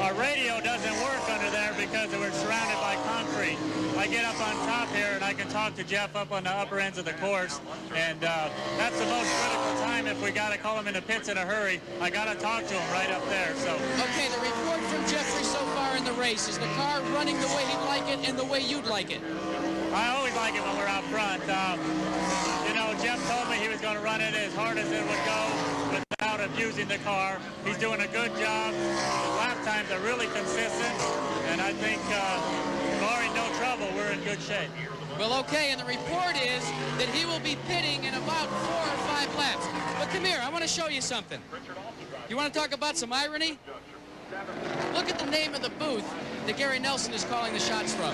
Speaker 17: our radio doesn't work under there because we're surrounded by concrete. I get up on top here and I can talk to Jeff up on the upper ends of the course, and that's the most critical time if we got to call him in the pits in a hurry. I got to talk to him right up there. So. Okay, the report from Jeffrey so far in the race, is the car running the way he'd like it and the way you'd like it? I always like it when we're out front. You know, Jeff told me he was going to run it as hard as it would go without abusing the car. He's doing a good job. His lap times are really consistent, and I think barring no trouble, we're in good shape. Well, okay, and the report is that he will be pitting in about 4 or 5 laps. But come here, I want to show you something. You want to talk about some irony? Look at the name of the booth that Gary Nelson is calling the shots from.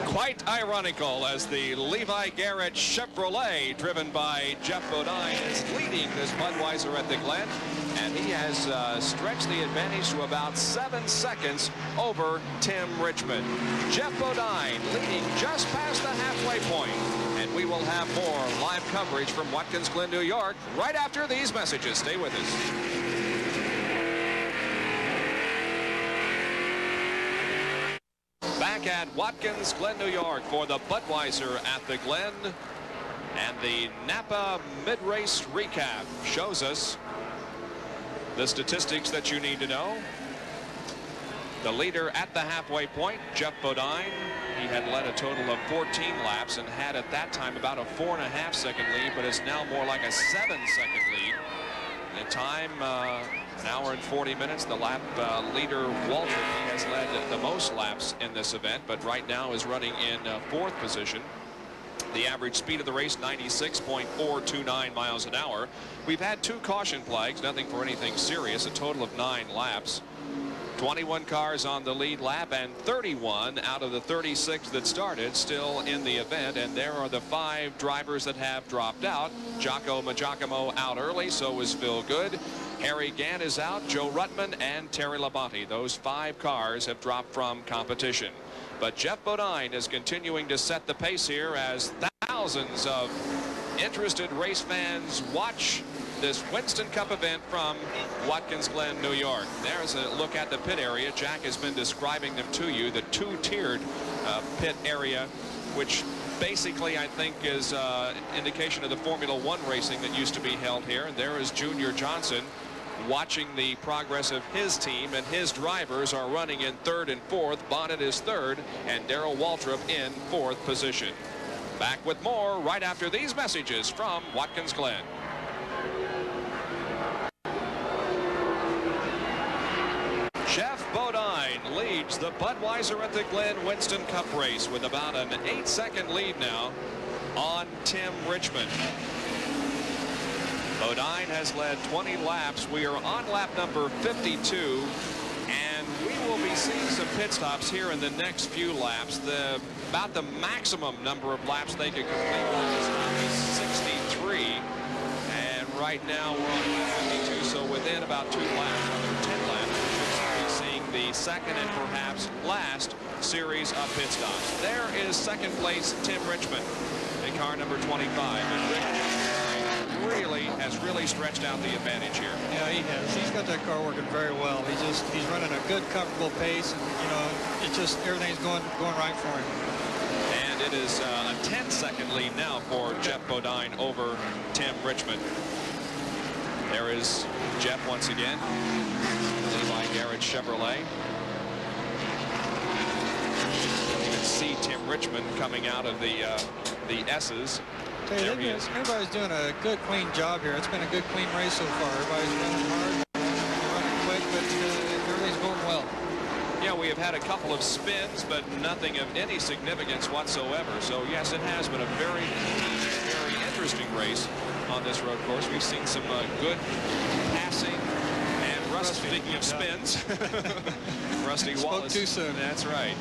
Speaker 1: Quite ironical as the Levi Garrett Chevrolet, driven by Jeff Bodine, is leading this Budweiser at the Glen, and he has stretched the advantage to about 7 seconds over Tim Richmond. Jeff Bodine leading just past the halfway point, and we will have more live coverage from Watkins Glen, New York, right after these messages. Stay with us. Back at Watkins Glen, New York for the Budweiser at the Glen, and the Napa mid-race recap shows us the statistics that you need to know. The leader at the halfway point, Jeff Bodine, he had led a total of 14 laps and had at that time about a 4.5-second lead, but it's now more like a 7-second lead. The time, an hour and 40 minutes. The lap leader, Walter, he has led the most laps in this event, but right now is running in 4th position. The average speed of the race, 96.429 miles an hour. We've had 2 caution flags, nothing for anything serious, a total of 9 laps. 21 cars on the lead lap, and 31 out of the 36 that started still in the event, and there are the 5 drivers that have dropped out. Jocko Giacomo out early, so is Phil Good. Harry Gant is out, Joe Ruttman, and Terry Labonte. Those 5 cars have dropped from competition. But Jeff Bodine is continuing to set the pace here as thousands of interested race fans watch this Winston Cup event from Watkins Glen, New York. There's a look at the pit area. Jack has been describing them to you, the 2-tiered pit area, which basically I think is an indication of the Formula One racing that used to be held here. And there is Junior Johnson watching the progress of his team, and his drivers are running in 3rd and 4th. Bonnet is 3rd, and Darrell Waltrip in 4th position. Back with more right after these messages from Watkins Glen. Jeff Bodine leads the Budweiser at the Glen Winston Cup race with about an 8-second lead now on Tim Richmond. Bodine has led 20 laps. We are on lap number 52, and we will be seeing some pit stops here in the next few laps. About the maximum number of laps they could complete is 63, and right now we're on lap 52, so within about 2 laps, another 10 laps, we'll be seeing the second and perhaps last series of pit stops. There is second place Tim Richmond in car number 25, and Richmond has really stretched out the advantage here.
Speaker 15: Yeah, he has. He's got that car working very well. He's running a good, comfortable pace, and you know, it's just everything's going right for him.
Speaker 1: And it is a 10-second lead now for Jeff Bodine over Tim Richmond. There is Jeff once again. Levi Garrett Chevrolet. You can see Tim Richmond coming out of the S's.
Speaker 15: There he is. Everybody's doing a good, clean job here. It's been a good, clean race so far. Everybody's running hard, running quick, but everything's going well.
Speaker 1: Yeah, we have had a couple of spins, but nothing of any significance whatsoever. So, yes, it has been a very interesting
Speaker 18: interesting race on this road course. We've seen some good passing. And Rusty, speaking of spins, Rusty Wallace.
Speaker 15: Spoke too soon.
Speaker 18: That's right.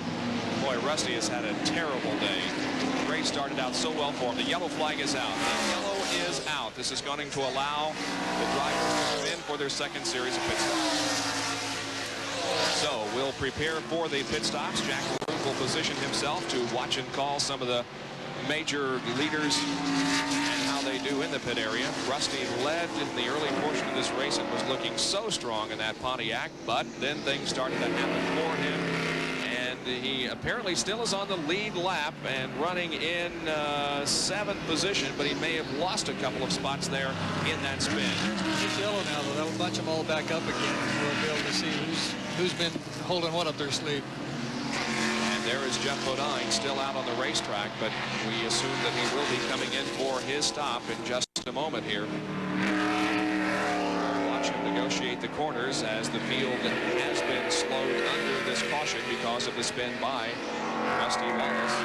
Speaker 18: Boy, Rusty has had a terrible day. The race started out so well for him. The yellow flag is out. The yellow is out. This is going to allow the drivers to come in for their second series of pit stops. So we'll prepare for the pit stops. Jack will position himself to watch and call some of the major leaders and how they do in the pit area. Rusty led in the early portion of this race and was looking so strong in that Pontiac, but then things started to happen for him. And he apparently still is on the lead lap and running in 7th position, but he may have lost a couple of spots there in that spin.
Speaker 15: It's yellow now, though. That'll bunch them all back up again. We'll be able to see who's been holding what up their sleeve.
Speaker 18: And there is Jeff Bodine still out on the racetrack, but we assume that he will be coming in for his stop in just a moment here. Watch him negotiate the corners as the field has been slowed under this caution because of the spin by Rusty Wallace.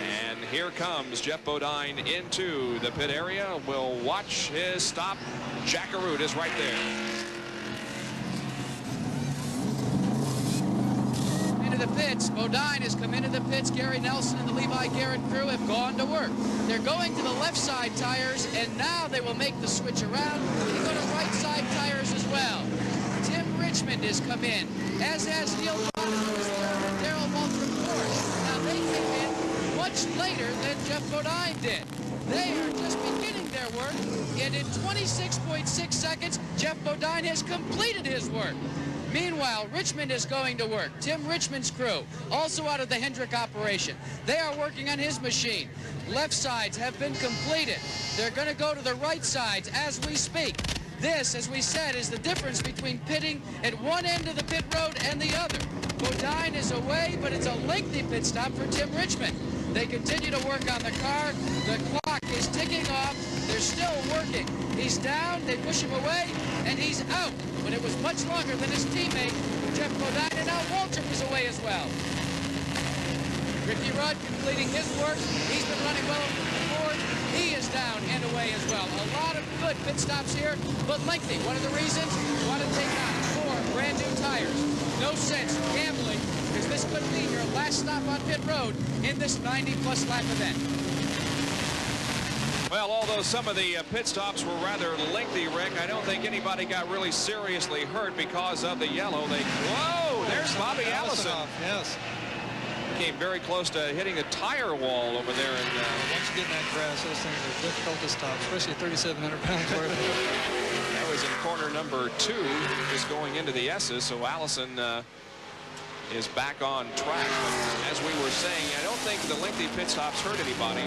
Speaker 18: And here comes Jeff Bodine into the pit area. We'll watch his stop. Jack Arute is right there.
Speaker 16: The pits. Bodine has come into the pits. Gary Nelson and the Levi Garrett crew have gone to work. They're going to the left side tires, and now they will make the switch around. They go to right side tires as well. Tim Richmond has come in, as has Neil Watkins and Darrell Walter, of course. Now they came in much later than Jeff Bodine did. They are just beginning their work, and in 26.6 seconds, Jeff Bodine has completed his work. Meanwhile, Richmond is going to work. Tim Richmond's crew, also out of the Hendrick operation. They are working on his machine. Left sides have been completed. They're going to go to the right sides as we speak. This, as we said, is the difference between pitting at one end of the pit road and the other. Bodine is away, but it's a lengthy pit stop for Tim Richmond. They continue to work on the car. The clock is ticking off. They're still working. He's down, they push him away, and he's out. But it was much longer than his teammate, Jeff Bodine, and now Walter was away as well. Ricky Rudd completing his work. He's been running well over the board. He is down and away as well. A lot of good pit stops here, but lengthy. One of the reasons, you want to take on 4 brand new tires. No sense gambling, because this could be your last stop on pit road in this 90-plus lap event.
Speaker 18: Well, although some of the pit stops were rather lengthy, Rick, I don't think anybody got really seriously hurt because of the yellow. Whoa, there's Bobby Allison.
Speaker 15: Yes.
Speaker 18: Came very close to hitting a tire wall over there. And,
Speaker 15: once you get in that grass, those things are difficult to stop, especially 3,700 pounds worth.
Speaker 18: That was in corner number 2, just going into the S's, so Allison is back on track. But as we were saying, I don't think the lengthy pit stops hurt anybody.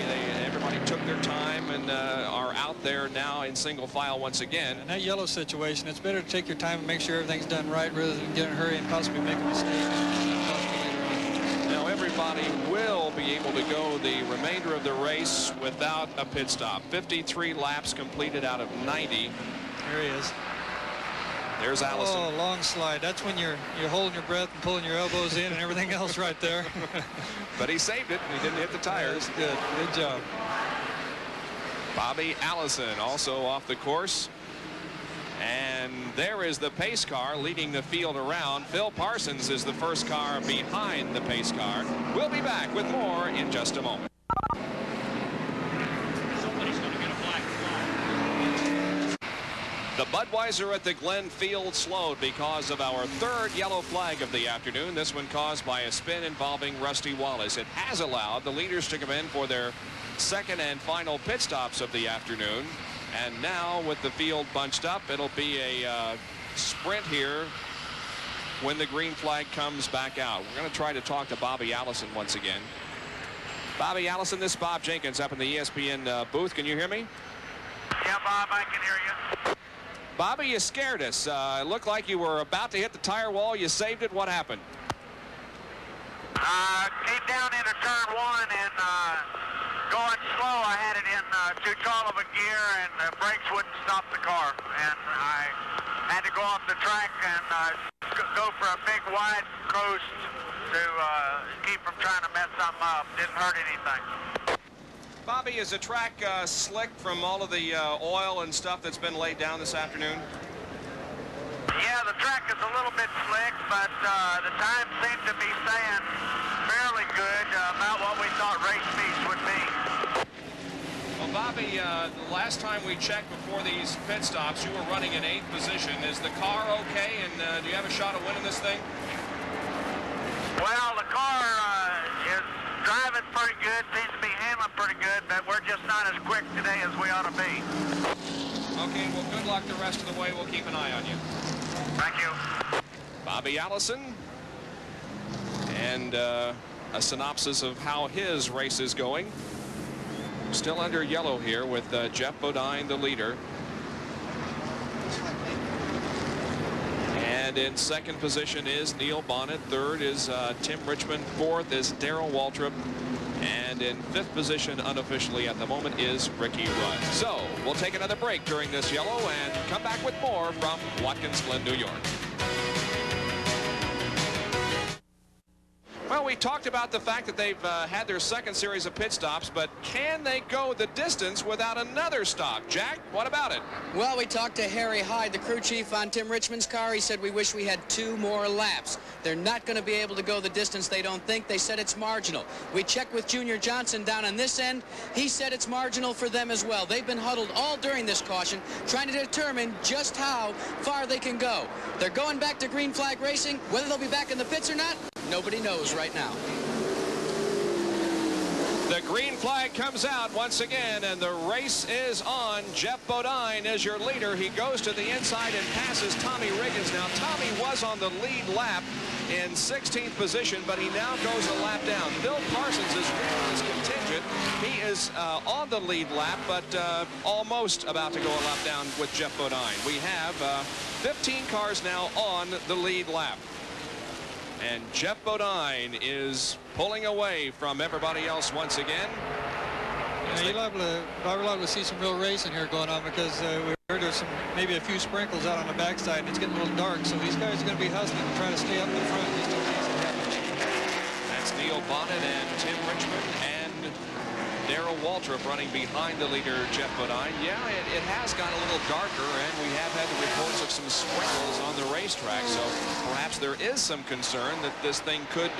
Speaker 18: Everybody took their time and are out there now in single file once again.
Speaker 15: In that yellow situation, it's better to take your time and make sure everything's done right rather than get in a hurry and possibly make a mistake.
Speaker 18: Now everybody will be able to go the remainder of the race without a pit stop. 53 laps completed out of 90.
Speaker 15: There he is.
Speaker 18: There's Allison.
Speaker 15: Oh, long slide. That's when you're holding your breath and pulling your elbows in and everything else right there.
Speaker 18: But he saved it. He didn't hit the tires.
Speaker 15: Yeah, good. Good job.
Speaker 18: Bobby Allison also off the course. And there is the pace car leading the field around. Phil Parsons is the first car behind the pace car. We'll be back with more in just a moment. The Budweiser at the Glen field slowed because of our 3rd yellow flag of the afternoon. This one caused by a spin involving Rusty Wallace. It has allowed the leaders to come in for their 2nd and final pit stops of the afternoon. And now with the field bunched up, it'll be a sprint here when the green flag comes back out. We're going to try to talk to Bobby Allison once again. Bobby Allison, this is Bob Jenkins up in the ESPN booth. Can you hear me?
Speaker 19: Yeah, Bob, I can hear you.
Speaker 18: Bobby, you scared us. It looked like you were about to hit the tire wall. You saved it. What happened?
Speaker 19: Came down into turn 1 and going slow. I had it in too tall of a gear and the brakes wouldn't stop the car. And I had to go off the track and go for a big wide coast to keep from trying to mess something up. Didn't hurt anything.
Speaker 18: Bobby, is the track slick from all of the oil and stuff that's been laid down this afternoon?
Speaker 19: Yeah, the track is a little bit slick, but the time seemed to be staying fairly good, about what we thought race speeds would be.
Speaker 18: Well, Bobby, the last time we checked before these pit stops, you were running in 8th position. Is the car okay, and do you have a shot of winning this thing?
Speaker 19: Well, the car is driving pretty good, seems to be handling pretty good, but we're just not as quick today as we ought to be.
Speaker 18: Okay, well, good luck the rest of the way. We'll keep an eye on you.
Speaker 19: Thank you.
Speaker 18: Bobby Allison, and a synopsis of how his race is going. Still under yellow here with Jeff Bodine, the leader. And in 2nd position is Neil Bonnet. 3rd is Tim Richmond. 4th is Darrell Waltrip. And in 5th position, unofficially at the moment, is Ricky Rudd. So we'll take another break during this yellow and come back with more from Watkins Glen, New York. Well, we talked about the fact that they've had their 2nd series of pit stops, but can they go the distance without another stop? Jack, what about it?
Speaker 16: Well, we talked to Harry Hyde, the crew chief on Tim Richmond's car. He said we wish we had 2 more laps. They're not going to be able to go the distance, they don't think. They said it's marginal. We checked with Junior Johnson down on this end. He said it's marginal for them as well. They've been huddled all during this caution, trying to determine just how far they can go. They're going back to green flag racing. Whether they'll be back in the pits or not, nobody knows right now.
Speaker 18: The green flag comes out once again, and the race is on. Jeff Bodine is your leader. He goes to the inside and passes Tommy Riggins. Now, Tommy was on the lead lap in 16th position, but he now goes a lap down. Phil Parsons is leading this contingent. He is on the lead lap, but almost about to go a lap down with Jeff Bodine. We have 15 cars now on the lead lap. And Jeff Bodine is pulling away from everybody else once again.
Speaker 15: Yeah, you're liable to see some real racing here going on, because we heard there's maybe a few sprinkles out on the backside, and it's getting a little dark. So these guys are going to be hustling to try to stay up in front just in case it happens.
Speaker 18: That's Neil Bonnet and Tim Richmond and Darrell Waltrip running behind the leader, Jeff Bodine. Yeah, it has gotten a little darker, and we have had the reports of some sprinkles on the racetrack, so perhaps there is some concern that this thing could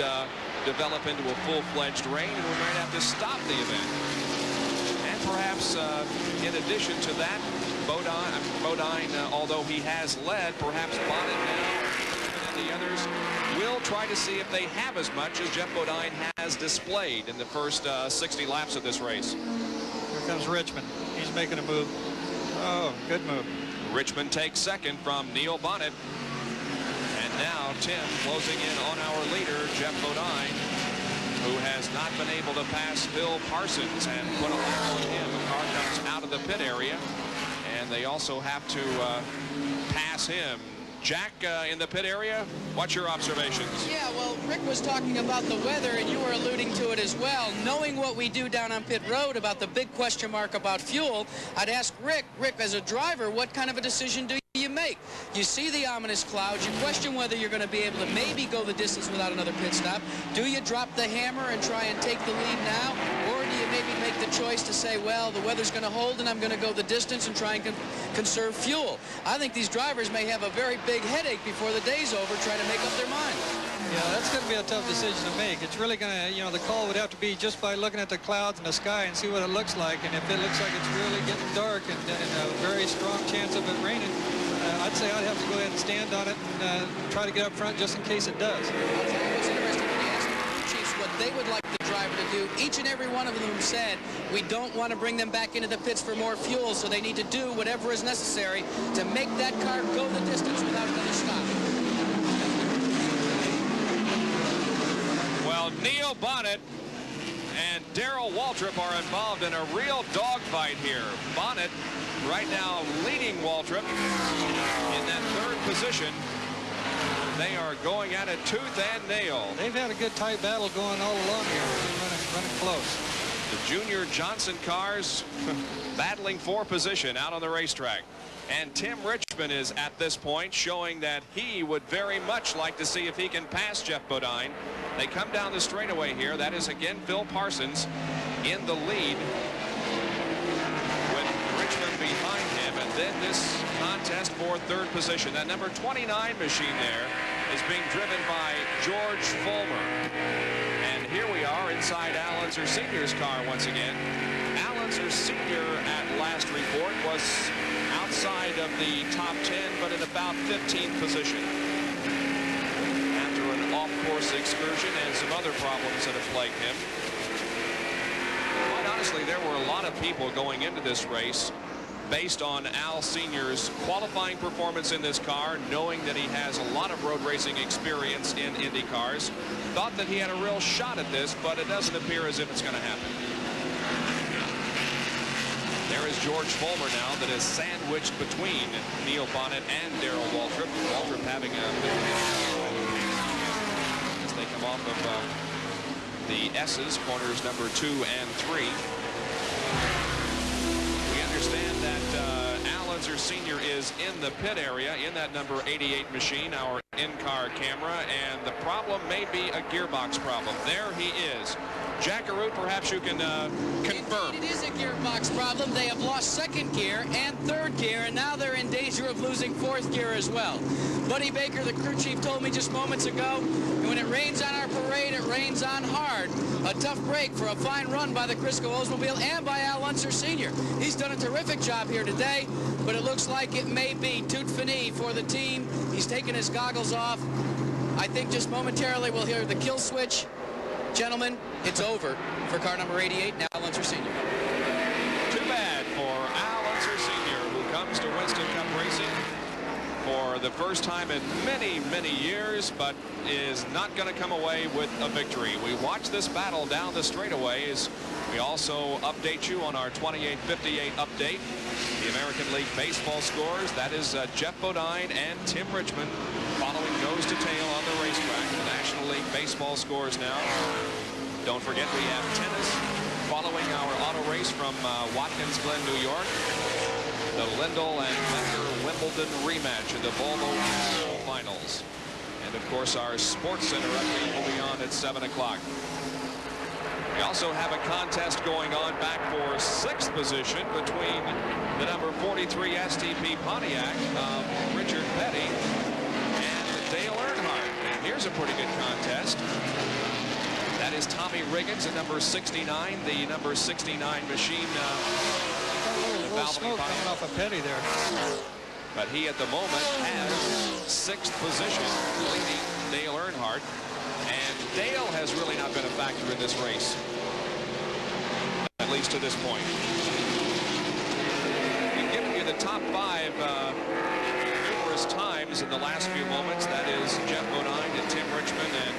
Speaker 18: develop into a full-fledged rain, and we might have to stop the event. And perhaps, in addition to that, Bodine, although he has led, perhaps Bonnet now and the others will try to see if they have as much as Jeff Bodine has displayed in the first 60 laps of this race.
Speaker 15: Here comes Richmond. He's making a move. Oh, good move.
Speaker 18: Richmond takes 2nd from Neil Bonnet. And now Tim closing in on our leader, Jeff Bodine, who has not been able to pass Phil Parsons and put a lap on him. The car comes out of the pit area, and they also have to pass him. Jack, in the pit area, what's your observations?
Speaker 16: Yeah, well, Rick was talking about the weather, and you were alluding to it as well. Knowing what we do down on pit road about the big question mark about fuel, I'd ask Rick, as a driver, what kind of a decision do you make? You see the ominous clouds, you question whether you're going to be able to maybe go the distance without another pit stop. Do you drop the hammer and try and take the lead now? Or do you maybe make the choice to say, well, the weather's going to hold and I'm going to go the distance and try and conserve fuel? I think these drivers may have a very big headache before the day's over trying to make up their mind.
Speaker 15: Yeah, that's going to be a tough decision to make. It's really going to, the call would have to be just by looking at the clouds and the sky and see what it looks like. And if it looks like it's really getting dark and a very strong chance of it raining, I'd say I'd have to go ahead and stand on it and try to get up front just in case it does.
Speaker 16: I'll tell you what's interesting, when you ask the crew chiefs what they would like the driver to do, each and every one of them said, we don't want to bring them back into the pits for more fuel, so they need to do whatever is necessary to make that car go the distance without another stop.
Speaker 18: Well, Neil Bonnet and Darrell Waltrip are involved in a real dogfight here. Bonnet right now leading Waltrip in that 3rd position. They are going at it tooth and nail.
Speaker 15: They've had a good tight battle going all along here. Running close.
Speaker 18: The Junior Johnson cars battling for position out on the racetrack. And Tim Richmond is at this point showing that he would very much like to see if he can pass Jeff Bodine. They come down the straightaway here. That is again Phil Parsons in the lead. in this contest for third position. That number 29 machine there is being driven by George Fulmer. And here we are inside Al Unser Sr.'s car once again. Al Unser Sr. at last report was outside of the top 10, but in about 15th position. After an off-course excursion and some other problems that have plagued him. Quite honestly, there were a lot of people going into this race based on Al Sr.'s qualifying performance in this car, knowing that he has a lot of road racing experience in Indy cars, thought that he had a real shot at this, but it doesn't appear as if it's going to happen. There is George Fulmer now that is sandwiched between Neil Bonnet and Darrell Waltrip. Waltrip having a as they come off of the S's, corners number 2 and 3. We understand that Al Unser Sr. is in the pit area in that number 88 machine, our in-car camera, and the problem may be a gearbox problem. There he is. Jack Arute, perhaps you can confirm.
Speaker 16: Indeed, it is a gearbox problem. They have lost second gear and third gear, and now they're in danger of losing fourth gear as well. Buddy Baker, the crew chief, told me just moments ago, when it rains on our parade, it rains on hard. A tough break for a fine run by the Crisco Oldsmobile and by Al Unser Sr. He's done a terrific job here today, but it looks like it may be tout fini for the team. He's taken his goggles off. I think just momentarily we'll hear the kill switch. Gentlemen, it's over for car number 88, and Al Unser Sr.
Speaker 18: Too bad for Al Unser Sr., who comes to Winston Cup Racing for the first time in many, many years, but is not going to come away with a victory. We watch this battle down the straightaways. We also update you on our 28-58 update. The American League Baseball scores. That is Jeff Bodine and Tim Richmond following nose to tail on the racetrack. The National League Baseball scores now. Don't forget we have tennis following our auto race from Watkins Glen, New York. The Lindell and Becker Wimbledon rematch in the Volvo finals. And of course our Sports Center update will be on at 7 o'clock. We also have a contest going on back for 6th position between the number 43 STP Pontiac of Richard Petty and Dale Earnhardt. And here's a pretty good contest. That is Tommy Riggins at number 69, the number 69 machine.
Speaker 15: A little smoke coming off of Petty there.
Speaker 18: But he at the moment has 6th position, leading Dale Earnhardt. And Dale has really not been a factor in this race, at least to this point. We've given you the top 5 numerous times in the last few moments. That is Jeff Bodine and Tim Richmond and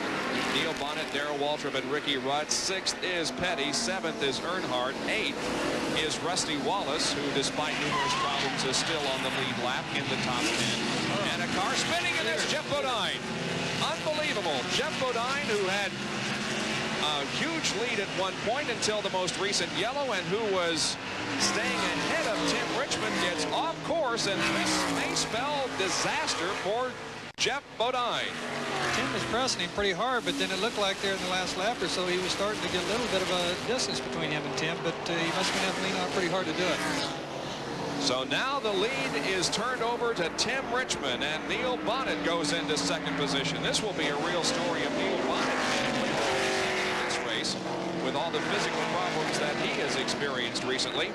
Speaker 18: Neil Bonnet, Darrell Waltrip, and Ricky Rudd. 6th is Petty. 7th is Earnhardt. 8th is Rusty Wallace, who, despite numerous problems, is still on the lead lap in the top 10. And a car spinning, and there's Jeff Bodine. Unbelievable. Jeff Bodine, who had a huge lead at one point until the most recent yellow, and who was staying ahead of Tim Richmond, gets off course, and this may spell disaster for Jeff Bodine.
Speaker 15: Tim was pressing him pretty hard, but then it looked like there in the last lap or so he was starting to get a little bit of a distance between him and Tim, but he must have been having to lean out pretty hard to do it.
Speaker 18: So now the lead is turned over to Tim Richmond, and Neil Bonnet goes into 2nd position. This will be a real story of Neil Bonnet in this race with all the physical problems that he has experienced recently.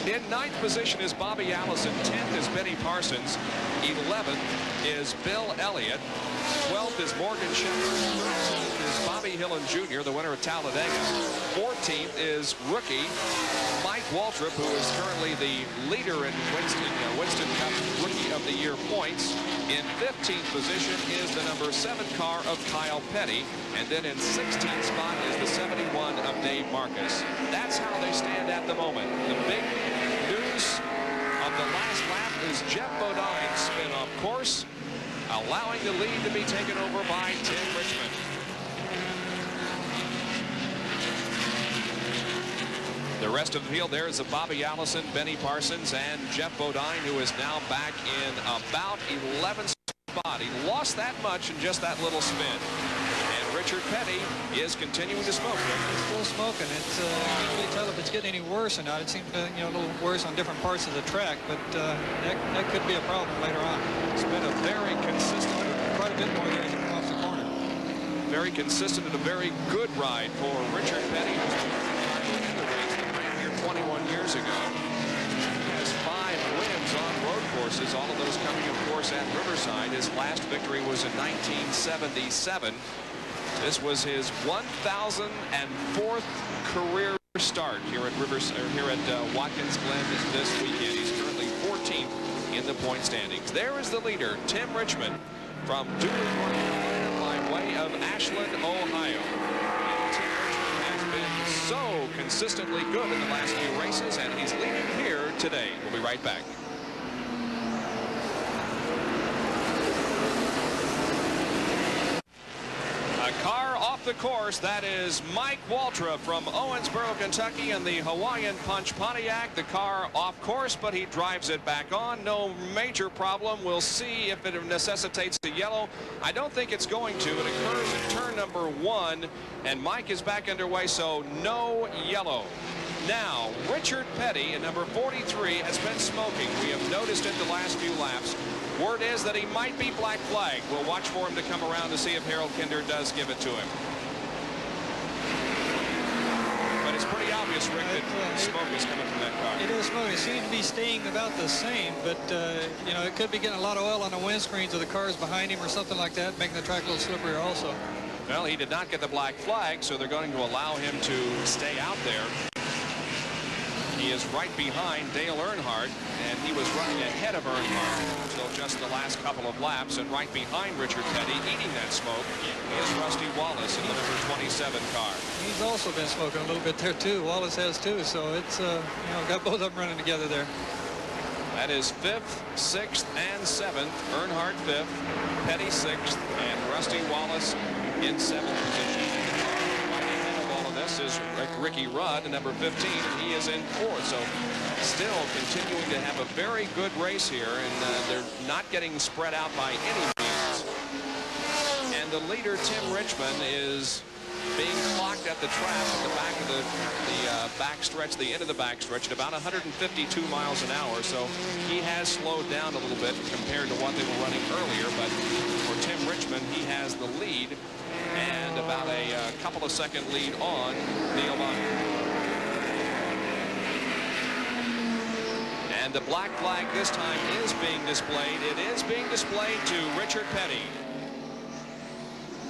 Speaker 18: In 9th position is Bobby Allison. 10th is Benny Parsons. 11th is Bill Elliott. 12th is Morgan Shepherd. 13th is Bobby Hillen Jr., the winner of Talladega. 14th is rookie Mike Waltrip, who is currently the leader in Winston Cup Rookie of the Year points. In 15th position is the number 7 car of Kyle Petty. And then in 16th spot is the 71 of Dave Marcus. That's how they stand at the moment. The big news of the last lap is Jeff Bodine's spin off course, allowing the lead to be taken over by Tim Richmond. The rest of the field there is the Bobby Allison, Benny Parsons, and Jeff Bodine, who is now back in about 11th spot. He lost that much in just that little spin. And Richard Petty is continuing to smoke.
Speaker 15: It's still smoking. It's you can't really tell if it's getting any worse or not. It seems a little worse on different parts of the track, but that could be a problem later on.
Speaker 18: It's been a very consistent,
Speaker 15: quite a bit more there as you come off the corner.
Speaker 18: Very consistent and a very good ride for Richard Petty, who's in the race that ran here 21 years ago. He has 5 wins on road courses, all of those coming, of course, at Riverside. His last victory was in 1977. This was his 1,004th career start here at Watkins Glen this weekend. He's currently 14th in the point standings. There is the leader, Tim Richmond, from Dooley, North Carolina, by way of Ashland, Ohio. And Tim Richmond has been so consistently good in the last few races, and he's leading here today. We'll be right back. A car off the course. That is Mike Waltrip from Owensboro, Kentucky, and the Hawaiian Punch Pontiac. The car off course, but he drives it back on. No major problem. We'll see if it necessitates the yellow. I don't think it's going to. It occurs in turn number 1, and Mike is back underway, so no yellow. Now, Richard Petty in number 43 has been smoking. We have noticed it the last few laps. Word is that he might be black flagged. We'll watch for him to come around to see if Harold Kinder does give it to him. But it's pretty obvious, Rick, that smoke is coming from that car.
Speaker 15: It is smoke. It seems to be staying about the same, but, it could be getting a lot of oil on the windscreens of the cars behind him or something like that, making the track a little slipperier also.
Speaker 18: Well, he did not get the black flag, so they're going to allow him to stay out there. He is right behind Dale Earnhardt, and he was running ahead of Earnhardt until just the last couple of laps, and right behind Richard Petty, eating that smoke, is Rusty Wallace in the number 27 car.
Speaker 15: He's also been smoking a little bit there, too. Wallace has, too, so it's, got both of them running together there.
Speaker 18: That is 5th, 6th, and 7th. Earnhardt 5th, Petty 6th, and Rusty Wallace in 7th position. This is Ricky Rudd, number 15, and he is in 4th. So still continuing to have a very good race here, and they're not getting spread out by any means. And the leader, Tim Richmond, is being clocked at the trap at the back of the backstretch, the end of the backstretch, at about 152 miles an hour. So he has slowed down a little bit compared to what they were running earlier. But for Tim Richmond, he has the lead, and about a couple of second lead on Neil Bonner. And the black flag this time is being displayed. It is being displayed to Richard Petty.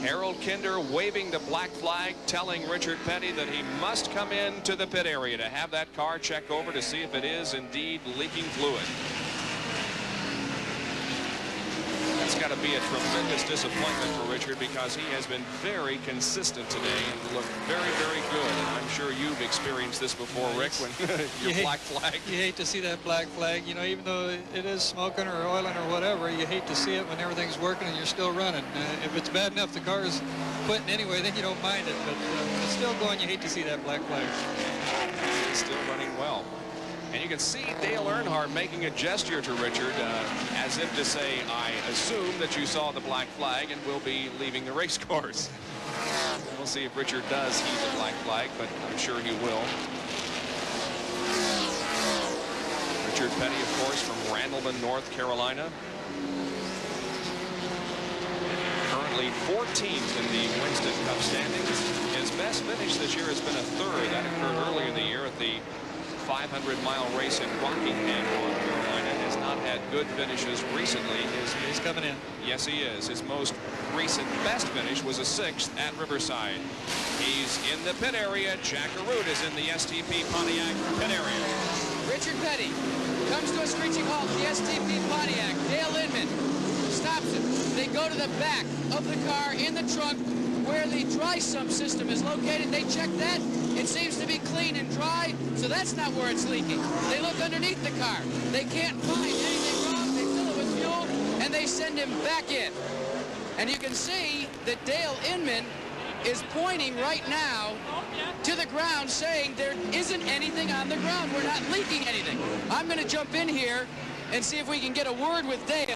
Speaker 18: Harold Kinder waving the black flag, telling Richard Petty that he must come into the pit area to have that car check over to see if it is indeed leaking fluid. That's got to be a tremendous disappointment for Richard, because he has been very consistent today and looked very, very good. And I'm sure you've experienced this before, Rick, when your black flag.
Speaker 15: You hate to see that black flag. Even though it is smoking or oiling or whatever, you hate to see it when everything's working and you're still running. If it's bad enough the car's quitting anyway, then you don't mind it. But when it's still going, you hate to see that black flag.
Speaker 18: It's still running well. And you can see Dale Earnhardt making a gesture to Richard as if to say, I assume that you saw the black flag and will be leaving the race course. We'll see if Richard does heed the black flag, but I'm sure he will. Richard Petty, of course, from Randleman, North Carolina. Currently 14th in the Winston Cup standings. His best finish this year has been a 3rd. That occurred earlier in the year at the 500-mile race in Rockingham, North Carolina. Has not had good finishes recently.
Speaker 15: He's coming in.
Speaker 18: Yes, he is. His most recent best finish was a 6th at Riverside. He's in the pit area. Jack Arute is in the STP Pontiac pit area.
Speaker 16: Richard Petty comes to a screeching halt at the STP Pontiac. Dale Inman stops it. They go to the back of the car in the trunk where the dry sump system is located. They check that. It seems to be clean and dry, so that's not where it's leaking. They look underneath the car. They can't find anything wrong. They fill it with fuel, and they send him back in. And you can see that Dale Inman is pointing right now to the ground, saying there isn't anything on the ground. We're not leaking anything. I'm going to jump in here and see if we can get a word with Dale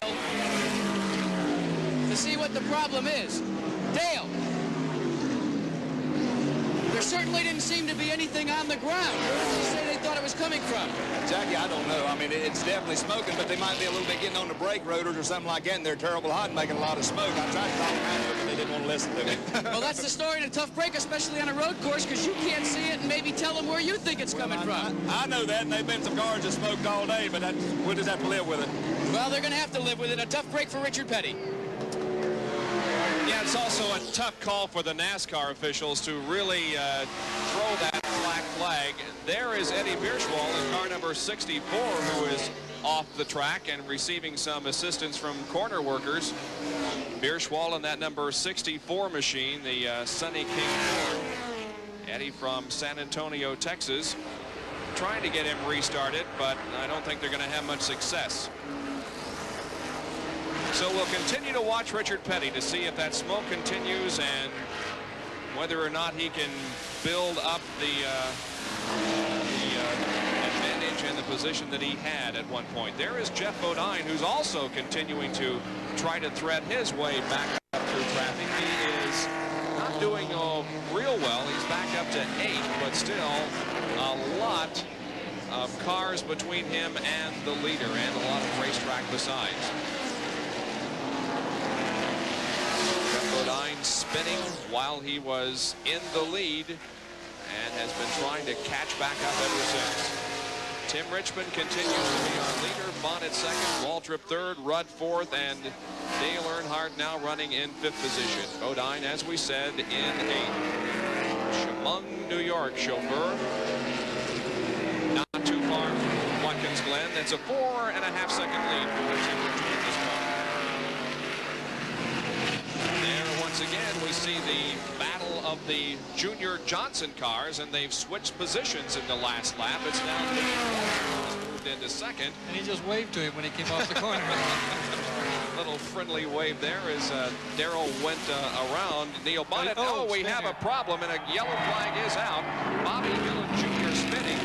Speaker 16: to see what the problem is. Dale, There certainly didn't seem to be anything on the ground. Where did they say they thought it was coming from?
Speaker 20: Jackie, I don't know. I mean, it's definitely smoking, but they might be a little bit getting on the brake rotors or something like that, and they're terrible hot and making a lot of smoke. I tried to talk them out of it, but they didn't want to listen to me.
Speaker 16: Well, that's the story in a tough break, especially on a road course, because you can't see it and maybe tell them where you think it's coming from.
Speaker 20: I know that, and they've been some cars that smoked all day, but we'll just have to live with it.
Speaker 16: Well, they're going to have to live with it. A tough break for Richard Petty.
Speaker 18: Yeah, it's also a tough call for the NASCAR officials to really throw that black flag. There is Eddie Bierschwal in car number 64, who is off the track and receiving some assistance from corner workers. Bierschwal in that number 64 machine, the Sunny King Ford. Eddie from San Antonio, Texas, trying to get him restarted, but I don't think they're going to have much success. So we'll continue to watch Richard Petty to see if that smoke continues and whether or not he can build up the advantage and the position that he had at one point. There is Jeff Bodine, who's also continuing to try to thread his way back up through traffic. He is not doing real well. He's back up to 8, but still a lot of cars between him and the leader, and a lot of racetrack besides. Bodine spinning while he was in the lead and has been trying to catch back up ever since. Tim Richmond continues to be our leader. Bonnet second, Waltrip third, Rudd fourth, and Dale Earnhardt now running in 5th position. Bodine, as we said, in 8th. Chemung, New York chauffeur. Not too far from Watkins Glen. That's a 4.5 second lead for Tim Richmond at this point. There, once again, we see the battle of the Junior Johnson cars, and they've switched positions in the last lap. It's now moved into second.
Speaker 15: And he just waved to him when he came off the corner.
Speaker 18: Little friendly wave there as Darrell went around Neil Bonnet. Oh, we have a problem, and a yellow flag is out. Bobby Hillin Jr. spinning.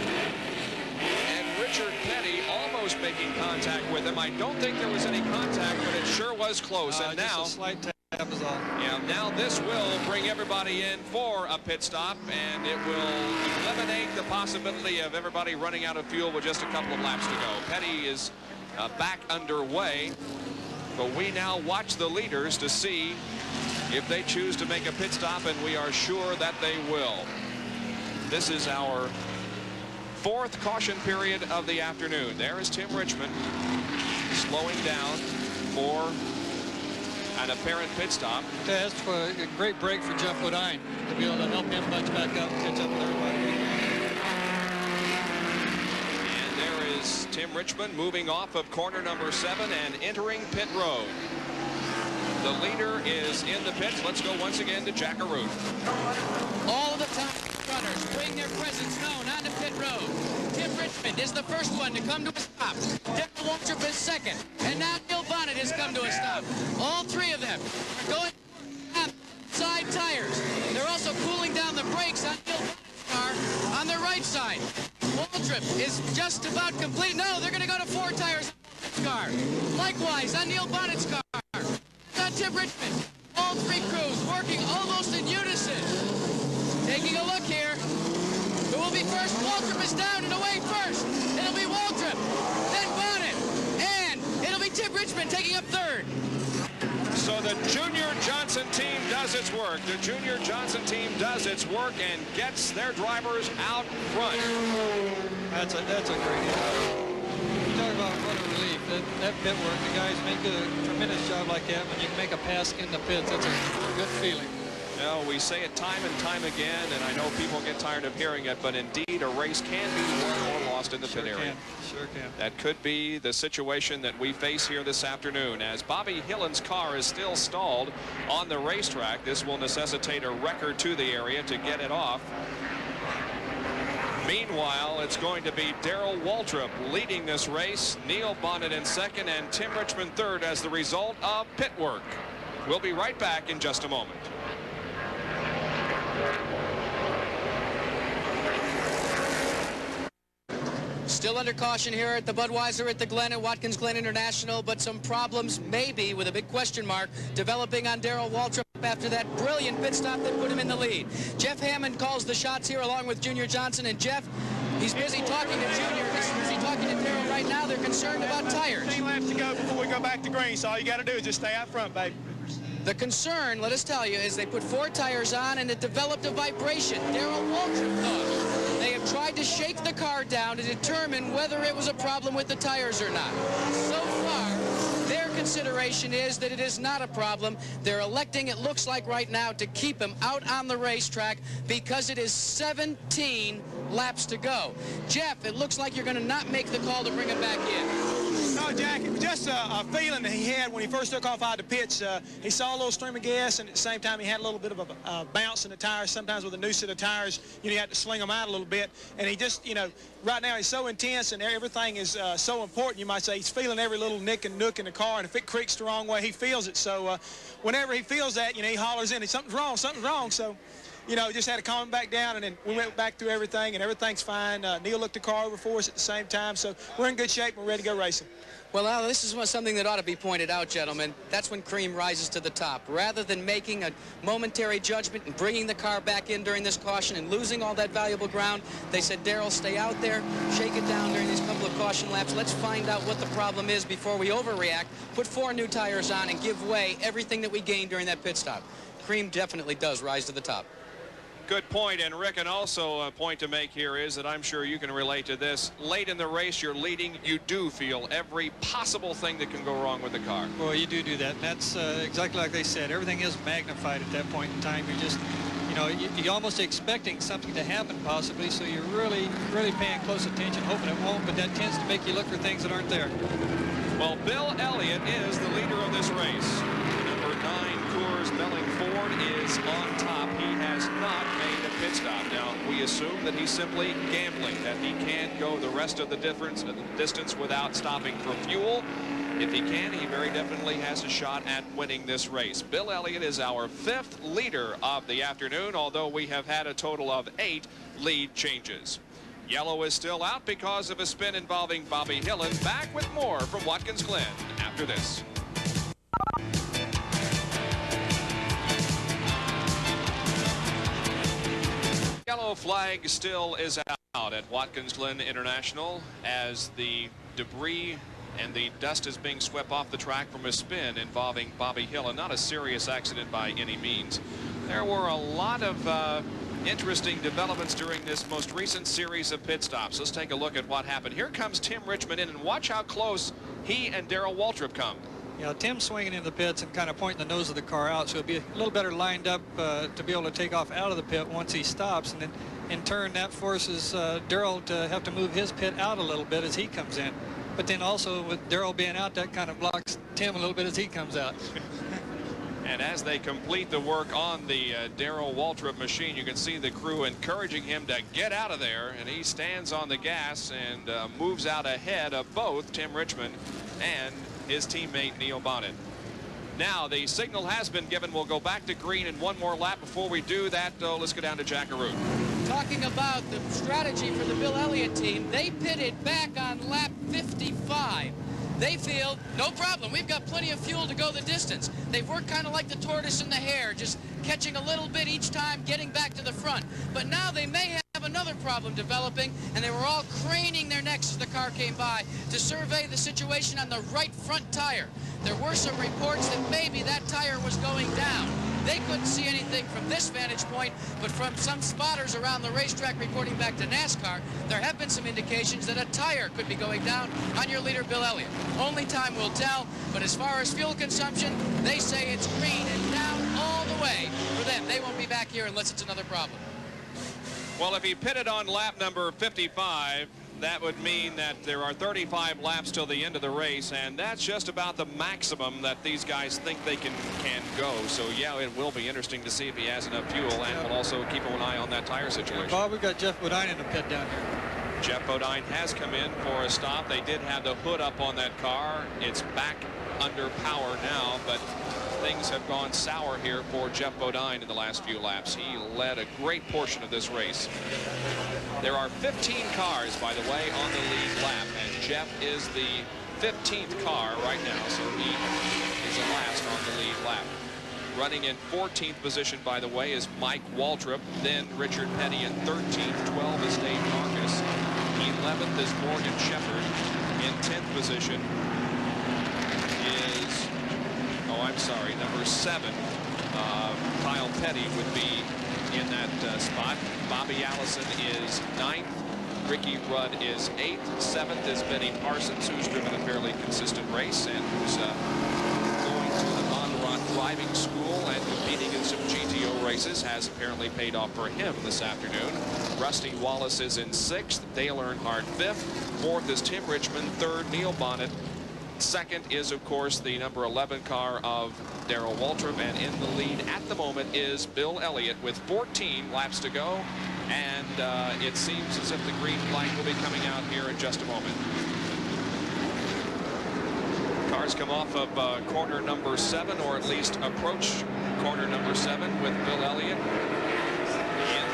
Speaker 18: And Richard Petty almost making contact with him. I don't think there was any contact, but it sure was close. And now,
Speaker 15: just a slight tap is all.
Speaker 18: Yeah, now this will bring everybody in for a pit stop, and it will eliminate the possibility of everybody running out of fuel with just a couple of laps to go. Petty is back underway, but we now watch the leaders to see if they choose to make a pit stop, and we are sure that they will. This is our 4th caution period of the afternoon. There is Tim Richmond slowing down for an apparent pit stop.
Speaker 15: That's a great break for Jeff Bodine to be able to help him bunch back up and catch up with everybody.
Speaker 18: And there is Tim Richmond moving off of corner number 7 and entering pit road. The leader is in the pits. Let's go once again to Jackaroo.
Speaker 16: All of the top runners bring their presence known on the pit road. Tim Richmond is the first one to come to a stop. Darrell Waltrip is second. And now Neil Bonnet has come to a stop. All 3 of them are going on side tires. They're also cooling down the brakes on Neil Bonnet's car on the right side. Waltrip is just about complete. No, they're going to go to 4 tires on Waltrip's car. Likewise, on Neil Bonnet's car. On Tim Richmond. All 3 crews working almost in unison. Taking a look here. Who will be first? Waltrip is down and away first. It'll be Waltrip, then Bonnet, and it'll be Tim Richmond taking up 3rd.
Speaker 18: So the Junior Johnson team does its work. The Junior Johnson team does its work and gets their drivers out front.
Speaker 15: That's a great hit. You talk about what a relief. That pit work, the guys make a tremendous job like that. When you make a pass in the pits, that's a good feeling.
Speaker 18: No, we say it time and time again, and I know people get tired of hearing it, but indeed a race can be won or lost in the pit area.
Speaker 15: Sure can.
Speaker 18: That could be the situation that we face here this afternoon. As Bobby Hillin's car is still stalled on the racetrack, this will necessitate a wrecker to the area to get it off. Meanwhile, it's going to be Darrell Waltrip leading this race, Neil Bonnet in second, and Tim Richmond third as the result of pit work. We'll be right back in just a moment.
Speaker 16: Still under caution here at the Budweiser at the Glen at Watkins Glen International, but some problems maybe with a big question mark developing on Darrell Waltrip after that brilliant pit stop that put him in the lead. Jeff Hammond calls the shots here along with Junior Johnson. And Jeff, he's busy talking to Junior. He's busy talking to Darrell right now. They're concerned about tires.
Speaker 21: 15 laps to go before we go back to green, so all you got to do is just stay out front, baby.
Speaker 16: The concern, let us tell you, is they put 4 tires on and it developed a vibration. Darrell Waltrip thought. They have tried to shake the car down to determine whether it was a problem with the tires or not. So far, their consideration is that it is not a problem. They're electing, it looks like right now, to keep him out on the racetrack because it is 17 laps to go. Jeff, it looks like you're going to not make the call to bring him back in.
Speaker 21: No, Jack, it was just a feeling that he had when he first took off out of the pits. He saw a little stream of gas, and at the same time, he had a little bit of a bounce in the tires. Sometimes with a new set of tires, you have to swing them out a little bit. And he just, right now he's so intense, and everything is so important, you might say. He's feeling every little nick and nook in the car, and if it creaks the wrong way, he feels it. So whenever he feels that, he hollers in, something's wrong, something's wrong. So, just had to calm him back down, and then we went back through everything, and everything's fine. Neil looked the car over for us at the same time, so we're in good shape and we're ready to go racing.
Speaker 16: Well, now, this is something that ought to be pointed out, gentlemen. That's when cream rises to the top. Rather than making a momentary judgment and bringing the car back in during this caution and losing all that valuable ground, they said, Darrell, stay out there, shake it down during these couple of caution laps. Let's find out what the problem is before we overreact, put 4 new tires on, and give away everything that we gained during that pit stop. Cream definitely does rise to the top.
Speaker 18: Good point, and Rick, and also a point to make here is that I'm sure you can relate to this. Late in the race, you're leading, you do feel every possible thing that can go wrong with the car.
Speaker 15: Well, you do that, and that's exactly like they said. Everything is magnified at that point in time. You're just, you're almost expecting something to happen possibly, so you're really paying close attention, hoping it won't, but that tends to make you look for things that aren't there.
Speaker 18: Well, Bill Elliott is the leader of this race. Number 9 Coors Melling Ford is on top. He has not made a pit stop. Now, we assume that he's simply gambling, that he can't go the rest of the distance without stopping for fuel. If he can, he very definitely has a shot at winning this race. Bill Elliott is our 5th leader of the afternoon, although we have had a total of 8 lead changes. Yellow is still out because of a spin involving Bobby Hillin. Back with more from Watkins Glen after this. Yellow flag still is out at Watkins Glen International as the debris and the dust is being swept off the track from a spin involving Bobby Hill, and not a serious accident by any means. There were a lot of interesting developments during this most recent series of pit stops. Let's take a look at what happened. Here comes Tim Richmond in, and watch how close he and Darrell Waltrip come.
Speaker 15: Yeah, Tim's swinging in the pits and kind of pointing the nose of the car out, so he'll be a little better lined up to be able to take off out of the pit once he stops, and then in turn that forces Darrell to have to move his pit out a little bit as he comes in. But then also with Darrell being out, that kind of blocks Tim a little bit as he comes out.
Speaker 18: And as they complete the work on the Darrell Waltrip machine, you can see the crew encouraging him to get out of there, and he stands on the gas and moves out ahead of both Tim Richmond and his teammate Neil Bonnet. Now the signal has been given. We'll go back to green in one more lap. Before we do that, though, let's go down to Jack Arute.
Speaker 16: Talking about the strategy for the Bill Elliott team, they pitted back on lap 55. They feel, no problem, we've got plenty of fuel to go the distance. They've worked kind of like the tortoise and the hare, just catching a little bit each time, getting back to the front. But now they may have another problem developing, and they were all craning their necks as the car came by to survey the situation on the right front tire. There were some reports that maybe that tire was going down. They couldn't see anything from this vantage point, but from some spotters around the racetrack reporting back to NASCAR, there have been some indications that a tire could be going down on your leader, Bill Elliott. Only time will tell, but as far as fuel consumption, they say it's green and down all the way for them. They won't be back here unless it's another problem.
Speaker 18: Well, if he pitted on lap number 55, that would mean that there are 35 laps till the end of the race, and that's just about the maximum that these guys think they can go. So yeah, it will be interesting to see if he has enough fuel, and we'll also keep an eye on that tire situation.
Speaker 15: Bob, we've got Jeff Bodine in the pit down here.
Speaker 18: Jeff Bodine has come in for a stop. They did have the hood up on that car. It's back under power now, but things have gone sour here for Jeff Bodine in the last few laps. He led a great portion of this race. There are 15 cars, by the way, on the lead lap, and Jeff is the 15th car right now, so he is the last on the lead lap. Running in 14th position, by the way, is Mike Waltrip. Then Richard Petty in 13th. 12 is Dave Marcus. 11th is Morgan Shepherd. In 10th position is, number 7. Kyle Petty would be in that spot. Bobby Allison is 9th. Ricky Rudd is 8th. 7th is Benny Parsons, who's driven a fairly consistent race and who's going to the on-rock driving school and competing in some GTO races. Has apparently paid off for him this afternoon. Rusty Wallace is in 6th. Dale Earnhardt 5th. 4th is Tim Richmond. 3rd, Neil Bonnet. 2nd is, of course, the number 11 car of Darrell Waltrip, and in the lead at the moment is Bill Elliott with 14 laps to go, and it seems as if the green flag will be coming out here in just a moment. Cars come off of corner number 7, or at least approach corner number 7 with Bill Elliott in the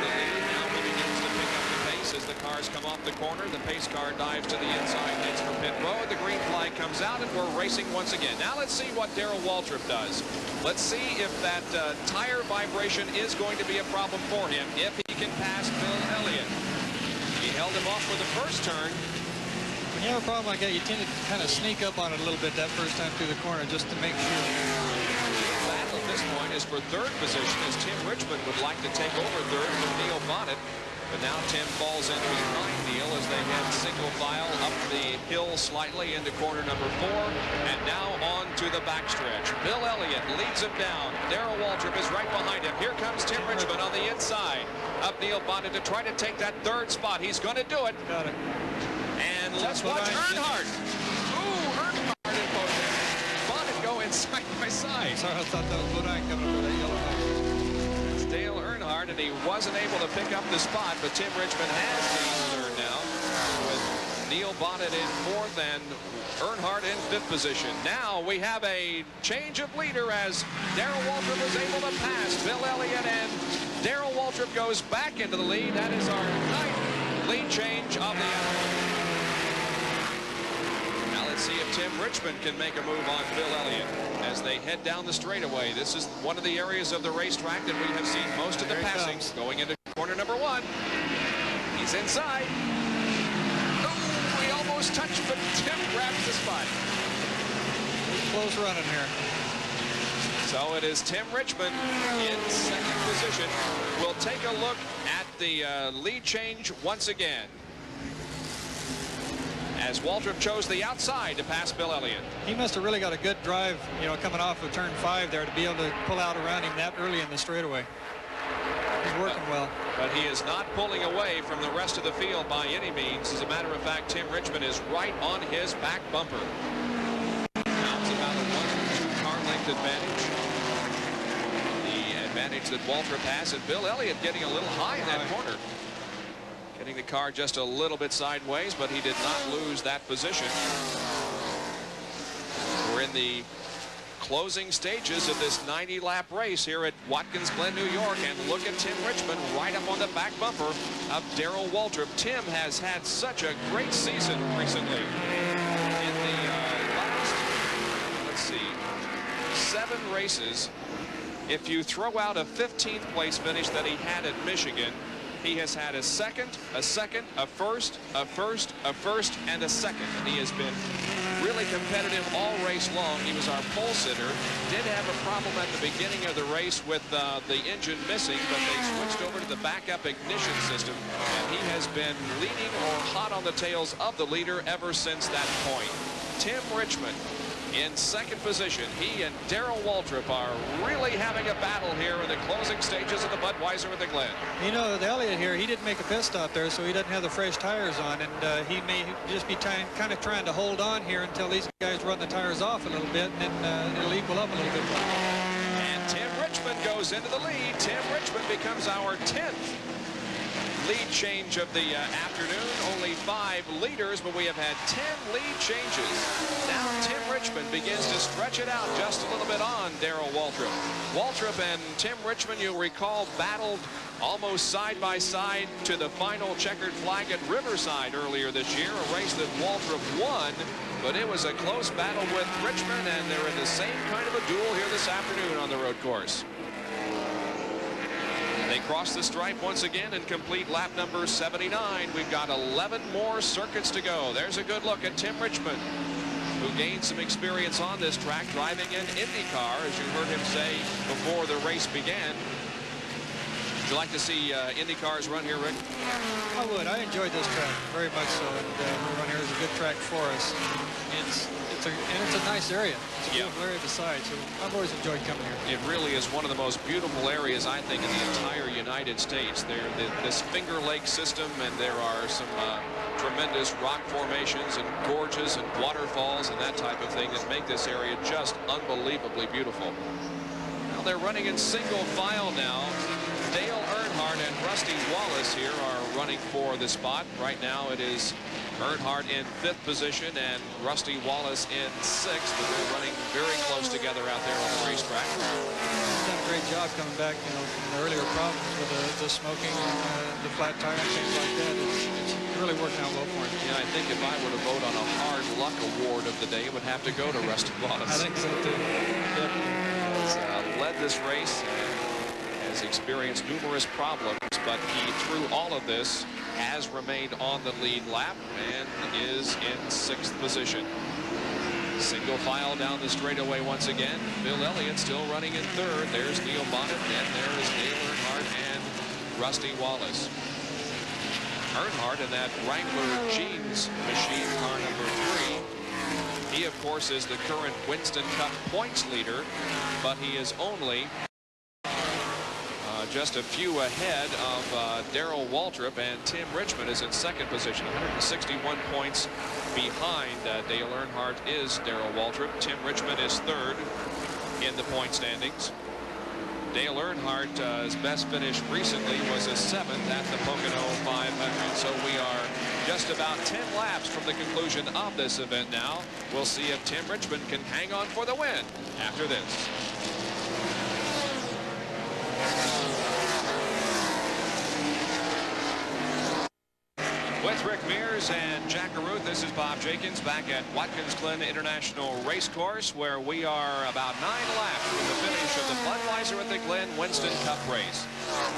Speaker 18: lead. Now he begins to pick up the pace as the cars come off the corner. The pace car dives to the inside, heads for pit road. The green flag comes out, and we're racing once again. Now let's see what Darrell Waltrip does. Let's see if that tire vibration is going to be a problem for him, if he can pass Bill Elliott. He held him off for the first turn.
Speaker 15: When you have a problem like that, you tend to kind of sneak up on it a little bit that first time through the corner just to make sure.
Speaker 18: The battle at this point is for 3rd position, as Tim Richmond would like to take over 3rd from Neil Bonnet. But now Tim falls in behind Neil as they head single file up the hill slightly into corner number 4, and now on to the backstretch. Bill Elliott leads him down. Darrell Waltrip is right behind him. Here comes Tim Richmond on the inside of Neil Bonnet to try to take that 3rd spot. He's going to do it.
Speaker 15: Got it.
Speaker 18: And let's watch Earnhardt. Ooh, Earnhardt in motion. Bonnet go in side by side.
Speaker 15: Sorry, I thought that was Budweiser coming over that yellow line.
Speaker 18: It's Dale Earnhardt, and he wasn't able to pick up the spot, but Tim Richmond has the 3rd now, with Neil Bonnet in 4th and Earnhardt in 5th position. Now we have a change of leader as Darrell Waltrip was able to pass Bill Elliott, and Darrell Waltrip goes back into the lead. That is our 9th lead change of the afternoon. Now let's see if Tim Richmond can make a move on Bill Elliott as they head down the straightaway. This is one of the areas of the racetrack that we have seen most of the passings going into corner number 1. He's inside. Oh, he almost touched, but Tim grabs the spot.
Speaker 15: Close running here.
Speaker 18: So it is Tim Richmond in 2nd position. We'll take a look at the lead change once again, as Waltrip chose the outside to pass Bill Elliott.
Speaker 15: He must have really got a good drive, you know, coming off of turn 5 there to be able to pull out around him that early in the straightaway. He's working well.
Speaker 18: But he is not pulling away from the rest of the field by any means. As a matter of fact, Tim Richmond is right on his back bumper. Now it's about a 1 or 2 car length advantage. The advantage that Waltrip has, and Bill Elliott getting a little high in that corner. Getting the car just a little bit sideways, but he did not lose that position. We're in the closing stages of this 90-lap race here at Watkins Glen, New York, and look at Tim Richmond right up on the back bumper of Darrell Waltrip. Tim has had such a great season recently. In the last, let's see, 7 races, if you throw out a 15th place finish that he had at Michigan, he has had a second, a first, a first, and a second. And he has been really competitive all race long. He was our pole sitter. Did have a problem at the beginning of the race with the engine missing, but they switched over to the backup ignition system, and he has been leading or hot on the tails of the leader ever since that point. Tim Richmond in 2nd position. He and Darrell Waltrip are really having a battle here in the closing stages of the Budweiser at the Glen.
Speaker 15: You know, the Elliott here, he didn't make a pit stop there, so he doesn't have the fresh tires on, and he may just be kind of trying to hold on here until these guys run the tires off a little bit, and then it'll equal up a little bit more.
Speaker 18: And Tim Richmond goes into the lead. Tim Richmond becomes our 10th lead change of the afternoon. Only 5 leaders, but we have had 10 lead changes. Now Tim Richmond begins to stretch it out just a little bit on Darrell Waltrip. Waltrip and Tim Richmond, you'll recall, battled almost side by side to the final checkered flag at Riverside earlier this year, a race that Waltrip won but it was a close battle with Richmond, and they're in the same kind of a duel here this afternoon on the road course. They cross the stripe once again and complete lap number 79. We've got 11 more circuits to go. There's a good look at Tim Richmond, who gained some experience on this track driving an IndyCar, as you heard him say before the race began. Would you like to see IndyCars run here, Rick?
Speaker 15: I would. I enjoyed this track very much so, and run here is a good track for us. It's a nice area. It's a beautiful area besides, so I've always enjoyed coming here.
Speaker 18: It really is one of the most beautiful areas, I think, in the entire United States. This Finger Lake system, and there are some tremendous rock formations and gorges and waterfalls and that type of thing that make this area just unbelievably beautiful. Well, they're running in single file now. Dale Earnhardt and Rusty Wallace here are running for the spot. Right now it is Earnhardt in 5th position and Rusty Wallace in 6th, but they're running very close together out there on the racetrack.
Speaker 15: He's done a great job coming back, you know, from the earlier problems with the smoking and the flat tire and things like that. It's really working out well for him.
Speaker 18: Yeah, I think if I were to vote on a hard luck award of the day, it would have to go to Rusty Wallace.
Speaker 15: I think so too.
Speaker 18: He's led this race, has experienced numerous problems, but he, through all of this, has remained on the lead lap and is in 6th position. Single file down the straightaway once again. Bill Elliott still running in 3rd. There's Neil Bonnet, and there is Dale Earnhardt and Rusty Wallace. Earnhardt in that Wrangler Jeans machine, car number 3. He, of course, is the current Winston Cup points leader, but he is only just a few ahead of Darrell Waltrip, and Tim Richmond is in 2nd position, 161 points behind Dale Earnhardt is Darrell Waltrip. Tim Richmond is 3rd in the point standings. Dale Earnhardt's best finish recently was a 7th at the Pocono 500. So we are just about 10 laps from the conclusion of this event now. We'll see if Tim Richmond can hang on for the win after this. With Rick Mears and Jack Caruth, this is Bob Jenkins back at Watkins Glen International Racecourse, where we are about 9 laps from the finish of the Budweiser At The Glen Winston Cup race.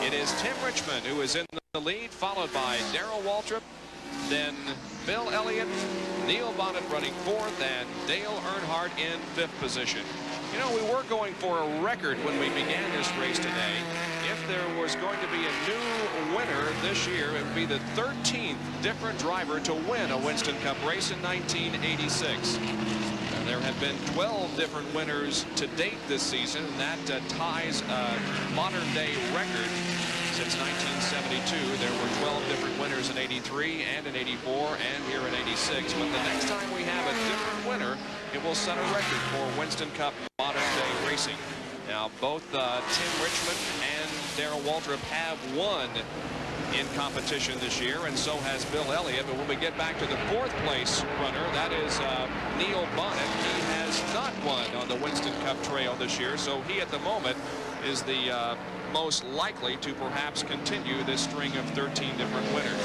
Speaker 18: It is Tim Richmond who is in the lead, followed by Darrell Waltrip, then Bill Elliott, Neil Bonnet running 4th, and Dale Earnhardt in 5th position. You know, we were going for a record when we began this race today. If there was going to be a new winner this year, it would be the 13th different driver to win a Winston Cup race in 1986. And there have been 12 different winners to date this season, and that ties a modern-day record. Since 1972, there were 12 different winners in 83 and in 84 and here in 86. But the next time we have a different winner, it will set a record for Winston Cup modern-day racing. Now, both Tim Richmond and Darrell Waltrip have won in competition this year, and so has Bill Elliott. But when we get back to the 4th place runner, that is Neil Bonnet. He has not won on the Winston Cup trail this year, so he at the moment is the most likely to perhaps continue this string of 13 different winners.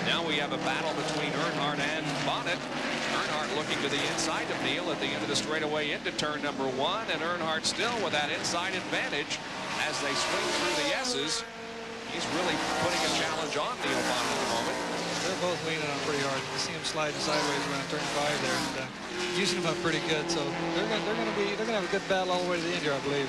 Speaker 18: Now we have a battle between Earnhardt and Bonnet. Earnhardt looking to the inside of Neil at the end of the straightaway into turn number 1, and Earnhardt still with that inside advantage as they swing through the S's. He's really putting a challenge on Neil Bonnet at the moment.
Speaker 15: They're both leaning on pretty hard. You see him sliding sideways around turn 5 there, and using them up pretty good. So they're gonna have a good battle all the way to the end here, I believe.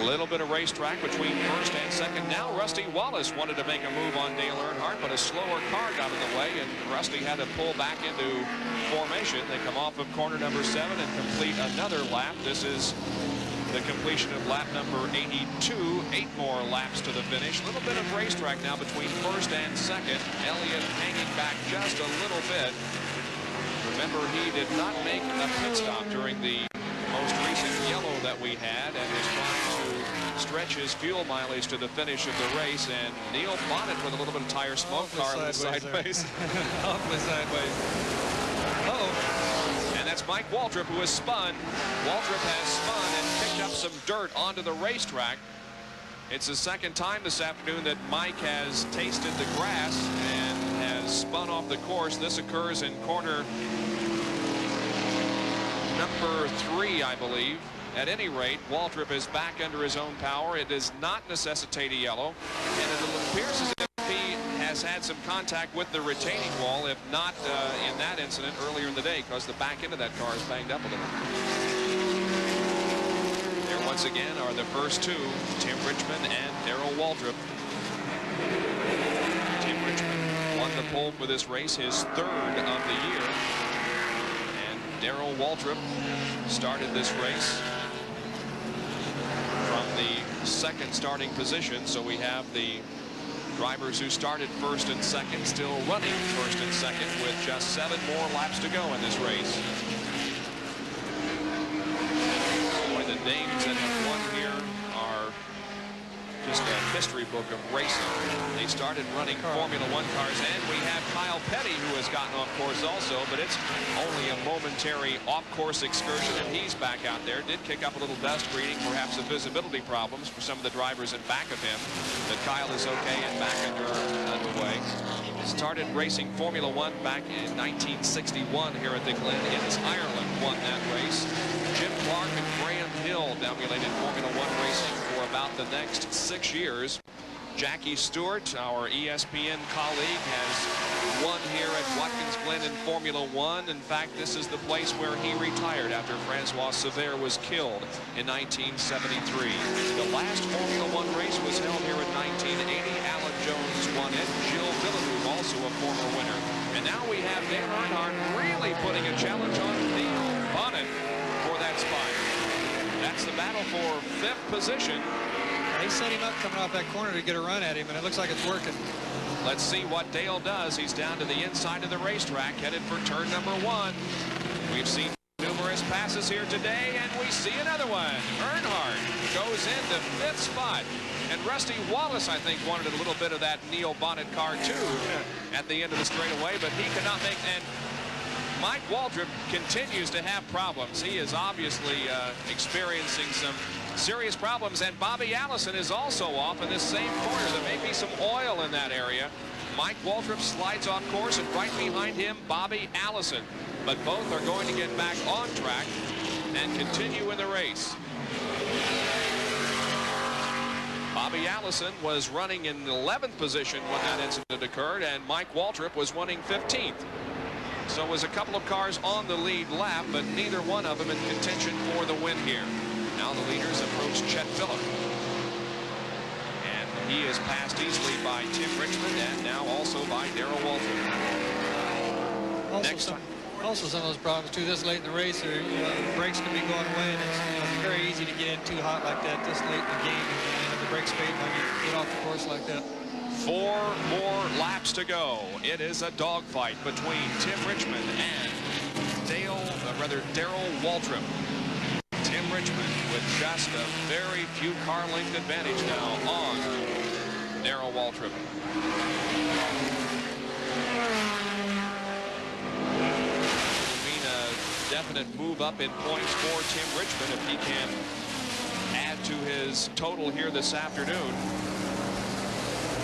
Speaker 18: A little bit of racetrack between 1st and 2nd. Now Rusty Wallace wanted to make a move on Dale Earnhardt, but a slower car got in the way, and Rusty had to pull back into formation. They come off of corner number 7 and complete another lap. This is the completion of lap number 82. 8 more laps to the finish. A little bit of racetrack now between 1st and 2nd. Elliott hanging back just a little bit. Remember, he did not make a pit stop during the most recent yellow that we had, and is trying to stretch his fuel mileage to the finish of the race. And Neil Bonnet with a little bit of tire smoke, car sideways.
Speaker 15: Awfully sideways. Uh-oh.
Speaker 18: And that's Mike Waltrip, who has spun. Waltrip has spun and picked up some dirt onto the racetrack. It's the 2nd time this afternoon that Mike has tasted the grass, and has spun off the course. This occurs in corner number 3, I believe. At any rate, Waltrip is back under his own power. It does not necessitate a yellow, and it appears as if he has had some contact with the retaining wall, if not in that incident earlier in the day, because the back end of that car is banged up a little. There once again are the first two, Tim Richmond and Darrell Waltrip. Tim Richmond won the pole for this race, his 3rd of the year. And Darrell Waltrip started this race from the 2nd starting position. So we have the drivers who started 1st and 2nd still running 1st and 2nd with just 7 more laps to go in this race. Boy, the names that have won here are just a history book of racing. They started running Formula 1 cars, and we have Kyle Petty, who has gotten off course also, but it's only a momentary off-course excursion, and he's back out there. Did kick up a little dust, creating perhaps some visibility problems for some of the drivers in back of him. But Kyle is okay and back underway. Started racing Formula 1 back in 1961 here at the Glen. Innes, Ireland won that race. Jim Clark and Graham Hill dominated Formula 1 racing for about the next 6 years. Jackie Stewart, our ESPN colleague, has won here at Watkins Glen in Formula 1. In fact, this is the place where he retired after Francois Sever was killed in 1973. The last Formula 1 race was held here in 1980. Alan Jones won it. Gilles Villeneuve, also a former winner. And now we have Dale Earnhardt really putting a challenge on Neil Bonnet for that spot. That's the battle for 5th position.
Speaker 15: They set him up coming off that corner to get a run at him, and it looks like it's working.
Speaker 18: Let's see what Dale does. He's down to the inside of the racetrack, headed for turn number 1. We've seen numerous passes here today, and we see another one. Earnhardt goes into 5th spot. And Rusty Wallace, I think, wanted a little bit of that Neil Bonnet car, too, at the end of the straightaway, but he could not make... And Mike Waltrip continues to have problems. He is obviously experiencing some serious problems, and Bobby Allison is also off in this same corner. There may be some oil in that area. Mike Waltrip slides off course, and right behind him, Bobby Allison. But both are going to get back on track and continue in the race. Bobby Allison was running in 11th position when that incident occurred, and Mike Waltrip was running 15th. So it was a couple of cars on the lead lap, but neither one of them in contention for the win here. Now the leaders approach Chet Phillip. And he is passed easily by Tim Richmond and now also by Darrell Waltrip.
Speaker 15: Also some of those problems too this late in the race, the brakes can be going away, and it's very easy to get in too hot like that this late in the game, and the brakes fade when you get off the course like that.
Speaker 18: 4 more laps to go. It is a dogfight between Tim Richmond and Darrell Waltrip. Tim Richmond with just a very few car length advantage now on Darrell Waltrip. Would mean a definite move up in points for Tim Richmond if he can add to his total here this afternoon.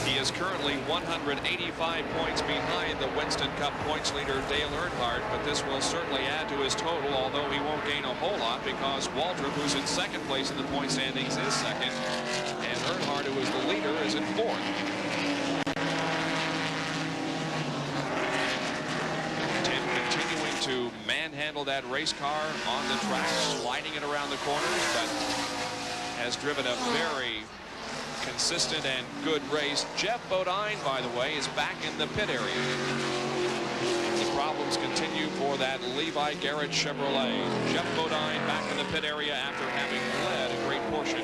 Speaker 18: He is currently 185 points behind the Winston Cup points leader Dale Earnhardt, but this will certainly add to his total, although he won't gain a whole lot because Waltrip, who's in 2nd place in the point standings, is 2nd, and Earnhardt, who is the leader, is in 4th. Tim continuing to manhandle that race car on the track, sliding it around the corners, but has driven a very consistent and good race. Jeff Bodine, by the way, is back in the pit area. The problems continue for that Levi Garrett Chevrolet. Jeff Bodine back in the pit area after having led a great portion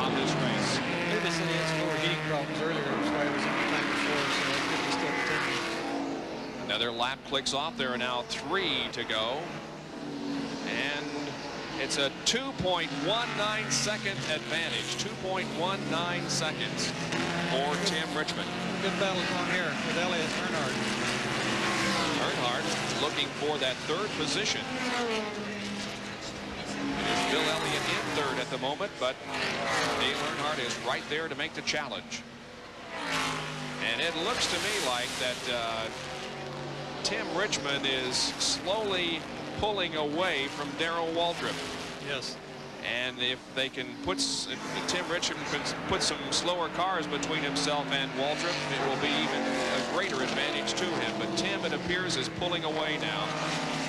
Speaker 18: of this race.
Speaker 15: Maybe said he had some overheating problems earlier, that's why he was in the time before, so it could be still continuing.
Speaker 18: Another lap clicks off. There are now 3 to go. And it's a 2.19 second advantage. 2.19 seconds for Tim Richmond.
Speaker 15: Good battle going here with Elliott Earnhardt.
Speaker 18: Earnhardt looking for that 3rd position. It is Bill Elliott in 3rd at the moment, but Dale Earnhardt is right there to make the challenge. And it looks to me like that Tim Richmond is slowly pulling away from Darrell Waltrip.
Speaker 15: Yes.
Speaker 18: And if they can put, if Tim Richmond can put some slower cars between himself and Waltrip, it will be even a greater advantage to him. But Tim, it appears, is pulling away now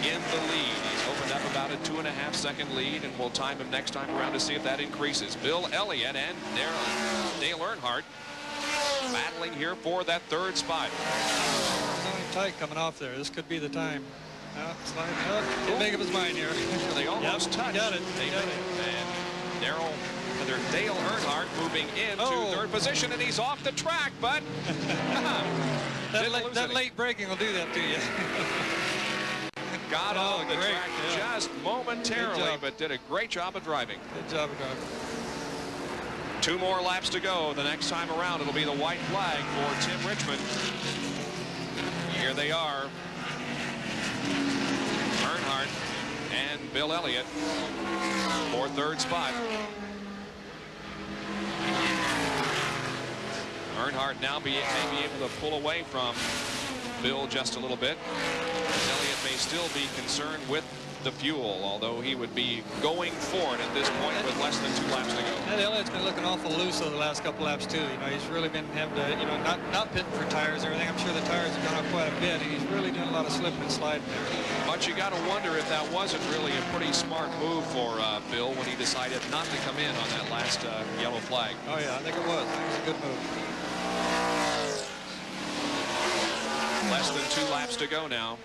Speaker 18: in the lead. He's opened up about a 2.5-second lead, and we'll time him next time around to see if that increases. Bill Elliott and Dale Earnhardt battling here for that third spot.
Speaker 15: It's only tight coming off there. This could be the time. Sliding up. Didn't make up his mind here.
Speaker 18: They almost touched.
Speaker 15: Got it.
Speaker 18: They got it. And Dale Earnhardt moving into third position, and he's off the track, but
Speaker 15: that late braking will do that to you.
Speaker 18: Got off the track just momentarily, but did a great job of driving.
Speaker 15: Good job of driving.
Speaker 18: 2 more laps to go. The next time around, it'll be the white flag for Tim Richmond. Here they are. Earnhardt and Bill Elliott for third spot. Earnhardt now may be able to pull away from Bill just a little bit. Elliott may still be concerned with the fuel, although he would be going for it at this point with less than 2 laps to go.
Speaker 15: And Elliott's been looking awful loose over the last couple laps too. You know, he's really been having to, you know, not pitting for tires and everything. I'm sure the tires have gone up quite a bit, and he's really doing a lot of slipping and sliding there.
Speaker 18: But you got to wonder if that wasn't really a pretty smart move for Bill when he decided not to come in on that last yellow flag.
Speaker 15: Oh yeah, I think it was. I think it was a good move.
Speaker 18: Less than 2 laps to go now.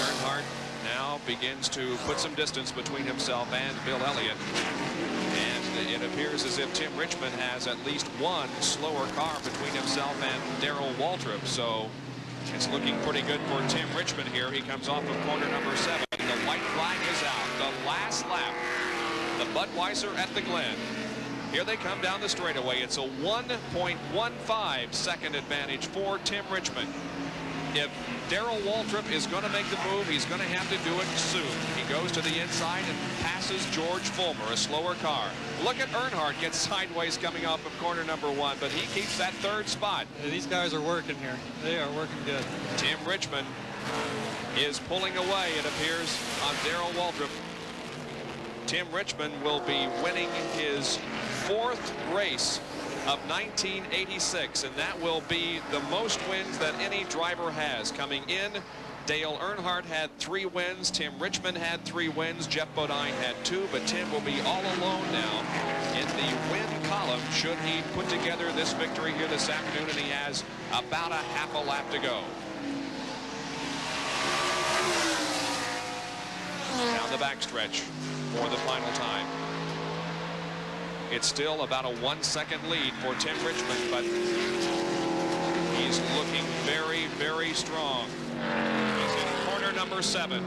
Speaker 18: Earnhardt now begins to put some distance between himself and Bill Elliott. And it appears as if Tim Richmond has at least one slower car between himself and Darrell Waltrip. So it's looking pretty good for Tim Richmond here. He comes off of corner number 7. The white flag is out. The last lap. The Budweiser at the Glen. Here they come down the straightaway. It's a 1.15 second advantage for Tim Richmond. If Darrell Waltrip is going to make the move, he's going to have to do it soon. He goes to the inside and passes George Fulmer, a slower car. Look at Earnhardt get sideways coming off of corner number 1, but he keeps that third spot.
Speaker 15: Yeah, these guys are working here. They are working good.
Speaker 18: Tim Richmond is pulling away, it appears, on Darrell Waltrip. Tim Richmond will be winning his 4th race of 1986, and that will be the most wins that any driver has. Coming in, Dale Earnhardt had 3 wins, Tim Richmond had 3 wins, Jeff Bodine had 2, but Tim will be all alone now in the win column should he put together this victory here this afternoon, and he has about a half a lap to go. Down the backstretch for the final time. It's still about a 1-second lead for Tim Richmond, but he's looking very, very strong. He's in corner number 7.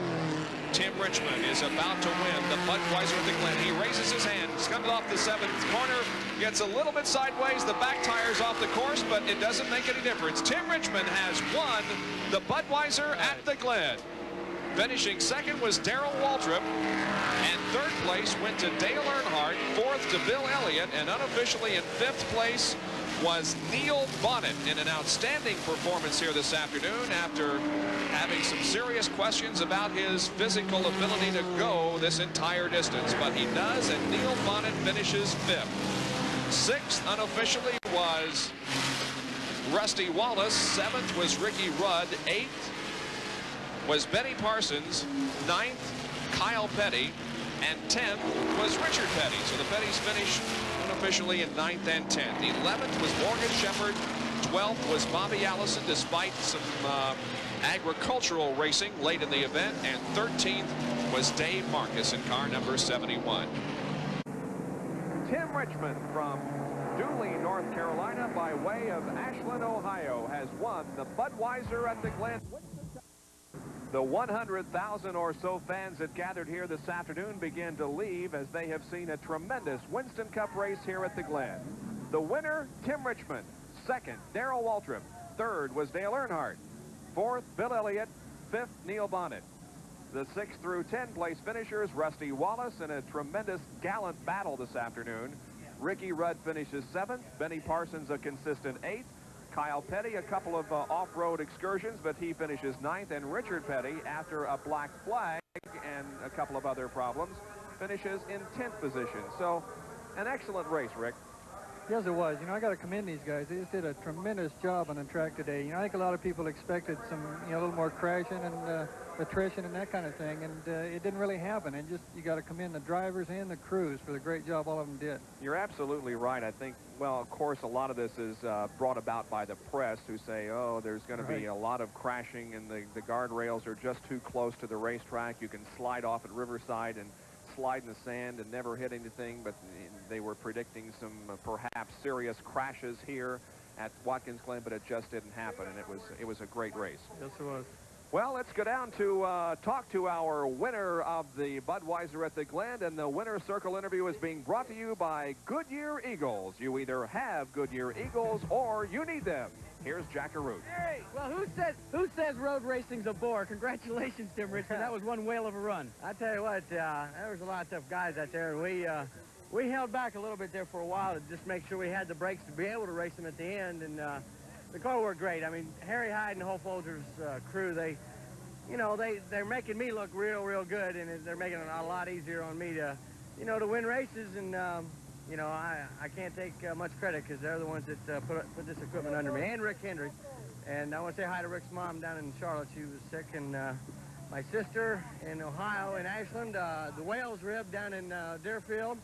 Speaker 18: Tim Richmond is about to win the Budweiser at the Glen. He raises his hands, comes off the 7th corner, gets a little bit sideways. The back tire's off the course, but it doesn't make any difference. Tim Richmond has won the Budweiser at the Glen. Finishing second was Darrell Waltrip, and third place went to Dale Earnhardt, 4th to Bill Elliott, and unofficially in 5th place was Neil Bonnet in an outstanding performance here this afternoon after having some serious questions about his physical ability to go this entire distance. But he does, and Neil Bonnet finishes 5th. 6th unofficially was Rusty Wallace. 7th was Ricky Rudd. 8th was Benny Parsons. 9th, Kyle Petty. And 10th was Richard Petty. So the Pettys finished unofficially in 9th and 10th. 11th was Morgan Shepherd. 12th was Bobby Allison, despite some agricultural racing late in the event. And 13th was Dave Marcus in car number 71.
Speaker 1: Tim Richmond from Dooley, North Carolina, by way of Ashland, Ohio, has won the Budweiser at the Glen. The 100,000 or so fans that gathered here this afternoon begin to leave as they have seen a tremendous Winston Cup race here at the Glen. The winner, Tim Richmond. Second, Darrell Waltrip. Third was Dale Earnhardt. Fourth, Bill Elliott. Fifth, Neil Bonnet. The 6 through 10 place finishers, Rusty Wallace, in a tremendous gallant battle this afternoon. Ricky Rudd finishes 7th. Benny Parsons a consistent 8th. Kyle Petty, a couple of off-road excursions, but he finishes 9th. And Richard Petty, after a black flag and a couple of other problems, finishes in 10th position. So an excellent race, Rick.
Speaker 3: Yes, it was. You know, I got to commend these guys. They just did a tremendous job on the track today. You know, I think a lot of people expected some, you know, a little more crashing and attrition and that kind of thing, and it didn't really happen. And just, you got to commend the drivers and the crews for the great job all of them did.
Speaker 1: You're absolutely right. I think, well, of course, a lot of this is brought about by the press who say, oh, there's going to be a lot of crashing and the guardrails are just too close to the racetrack. You can slide off at Riverside and slide in the sand and never hit anything, but they were predicting some perhaps serious crashes here at Watkins Glen, but it just didn't happen, and it was a great race.
Speaker 3: Yes, it was.
Speaker 1: Well, let's go down to talk to our winner of the Budweiser at the Glen, and the winner's circle interview is being brought to you by Goodyear Eagles. You either have Goodyear Eagles or you need them. Here's Jack Arute.
Speaker 4: Hey, well, who says road racing's a bore? Congratulations, Tim Richmond. That was one whale of a run.
Speaker 2: I tell you what, there was a lot of tough guys out there, and we held back a little bit there for a while to just make sure we had the brakes to be able to race them at the end, and the car worked great. I mean, Harry Hyde and Holfolger's crew, they're making me look real good, and they're making it a lot easier on me to, to win races, and I can't take much credit because they're the ones that put this equipment under me, and Rick Hendrick. And I want to say hi to Rick's mom down in Charlotte. She was sick, and my sister in Ohio, in Ashland, the Wales rib down in Deerfield,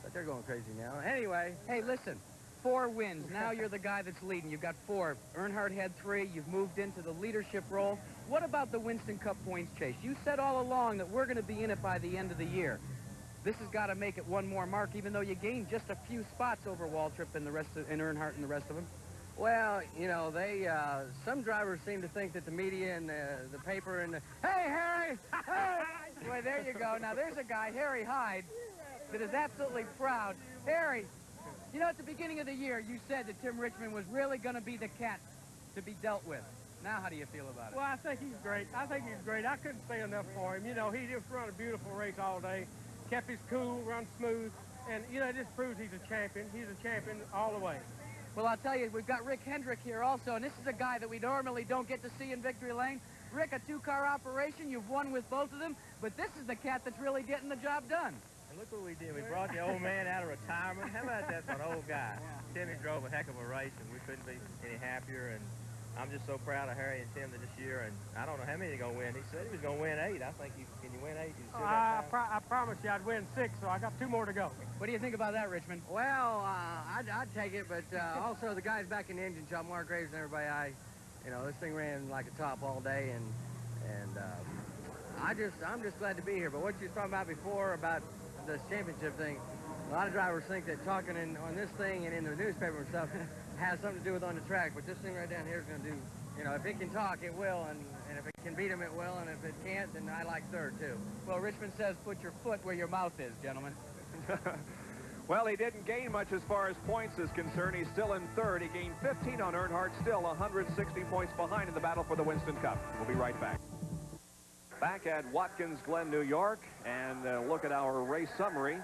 Speaker 2: but they're going crazy now. Anyway.
Speaker 4: Hey, listen, 4 wins. Now you're the guy that's leading. You've got 4. Earnhardt had 3. You've moved into the leadership role. What about the Winston Cup points chase? You said all along that we're going to be in it by the end of the year. This has got to make it one more mark, even though you gained just a few spots over Waltrip and the rest of, and Earnhardt and the rest of them.
Speaker 2: Well, some drivers seem to think that the media and the paper and hey, Harry!
Speaker 4: Hey! Well, there you go. Now, there's a guy, Harry Hyde, that is absolutely proud. Harry, you know, at the beginning of the year, you said that Tim Richmond was really going to be the cat to be dealt with. Now, how do you feel about it?
Speaker 5: Well, I think he's great. I couldn't say enough for him. You know, he just run a beautiful race all day, kept his cool, run smooth, and, it just proves he's a champion. He's a champion all the way.
Speaker 4: Well, I'll tell you, we've got Rick Hendrick here also, and this is a guy that we normally don't get to see in victory lane. Rick, a 2-car operation. You've won with both of them, but this is the cat that's really getting the job done.
Speaker 22: And look what we did. We brought the old man out of retirement. How about that for an old guy? Timmy drove a heck of a race, and we couldn't be any happier. And I'm just so proud of Harry and Tim this year. And I don't know how many they're going to win. He said he was going to win 8. I think can you win 8?
Speaker 5: I promised you I'd win 6, so I got 2 more to go.
Speaker 4: What do you think about that, Richmond?
Speaker 2: Well, I'd take it, but also the guys back in the engine shop, Mark Graves and everybody, this thing ran like a top all day, and I'm just glad to be here. But what you were talking about before about this championship thing, a lot of drivers think that talking on this thing and in the newspaper and stuff has something to do with on the track, but this thing right down here is going to do, if it can talk, it will, and if it can beat them, it will, and if it can't, then I like third, too.
Speaker 4: Well, Richmond says put your foot where your mouth is, gentlemen.
Speaker 1: Well, he didn't gain much as far as points is concerned. He's still in third. He gained 15 on Earnhardt, still 160 points behind in the battle for the Winston Cup. We'll be right back. Back at Watkins Glen, New York, and look at our race summary.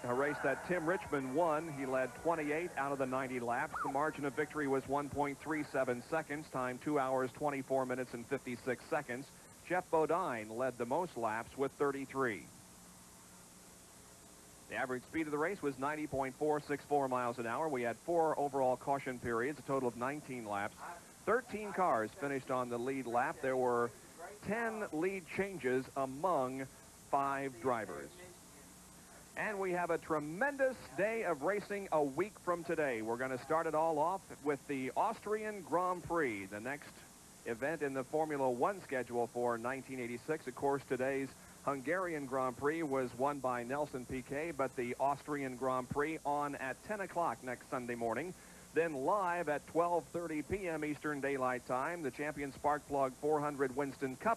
Speaker 1: A race that Tim Richmond won. He led 28 out of the 90 laps. The margin of victory was 1.37 seconds, time 2 hours, 24 minutes, and 56 seconds. Jeff Bodine led the most laps with 33. The average speed of the race was 90.464 miles an hour. We had 4 overall caution periods, a total of 19 laps. 13 cars finished on the lead lap. There were 10 lead changes among 5 drivers. And we have a tremendous day of racing a week from today. We're going to start it all off with the Austrian Grand Prix, the next event in the Formula One schedule for 1986. Of course, today's Hungarian Grand Prix was won by Nelson Piquet, but the Austrian Grand Prix on at 10 o'clock next Sunday morning. Then live at 12:30 p.m. Eastern Daylight Time, the Champion Spark Plug 400 Winston Cup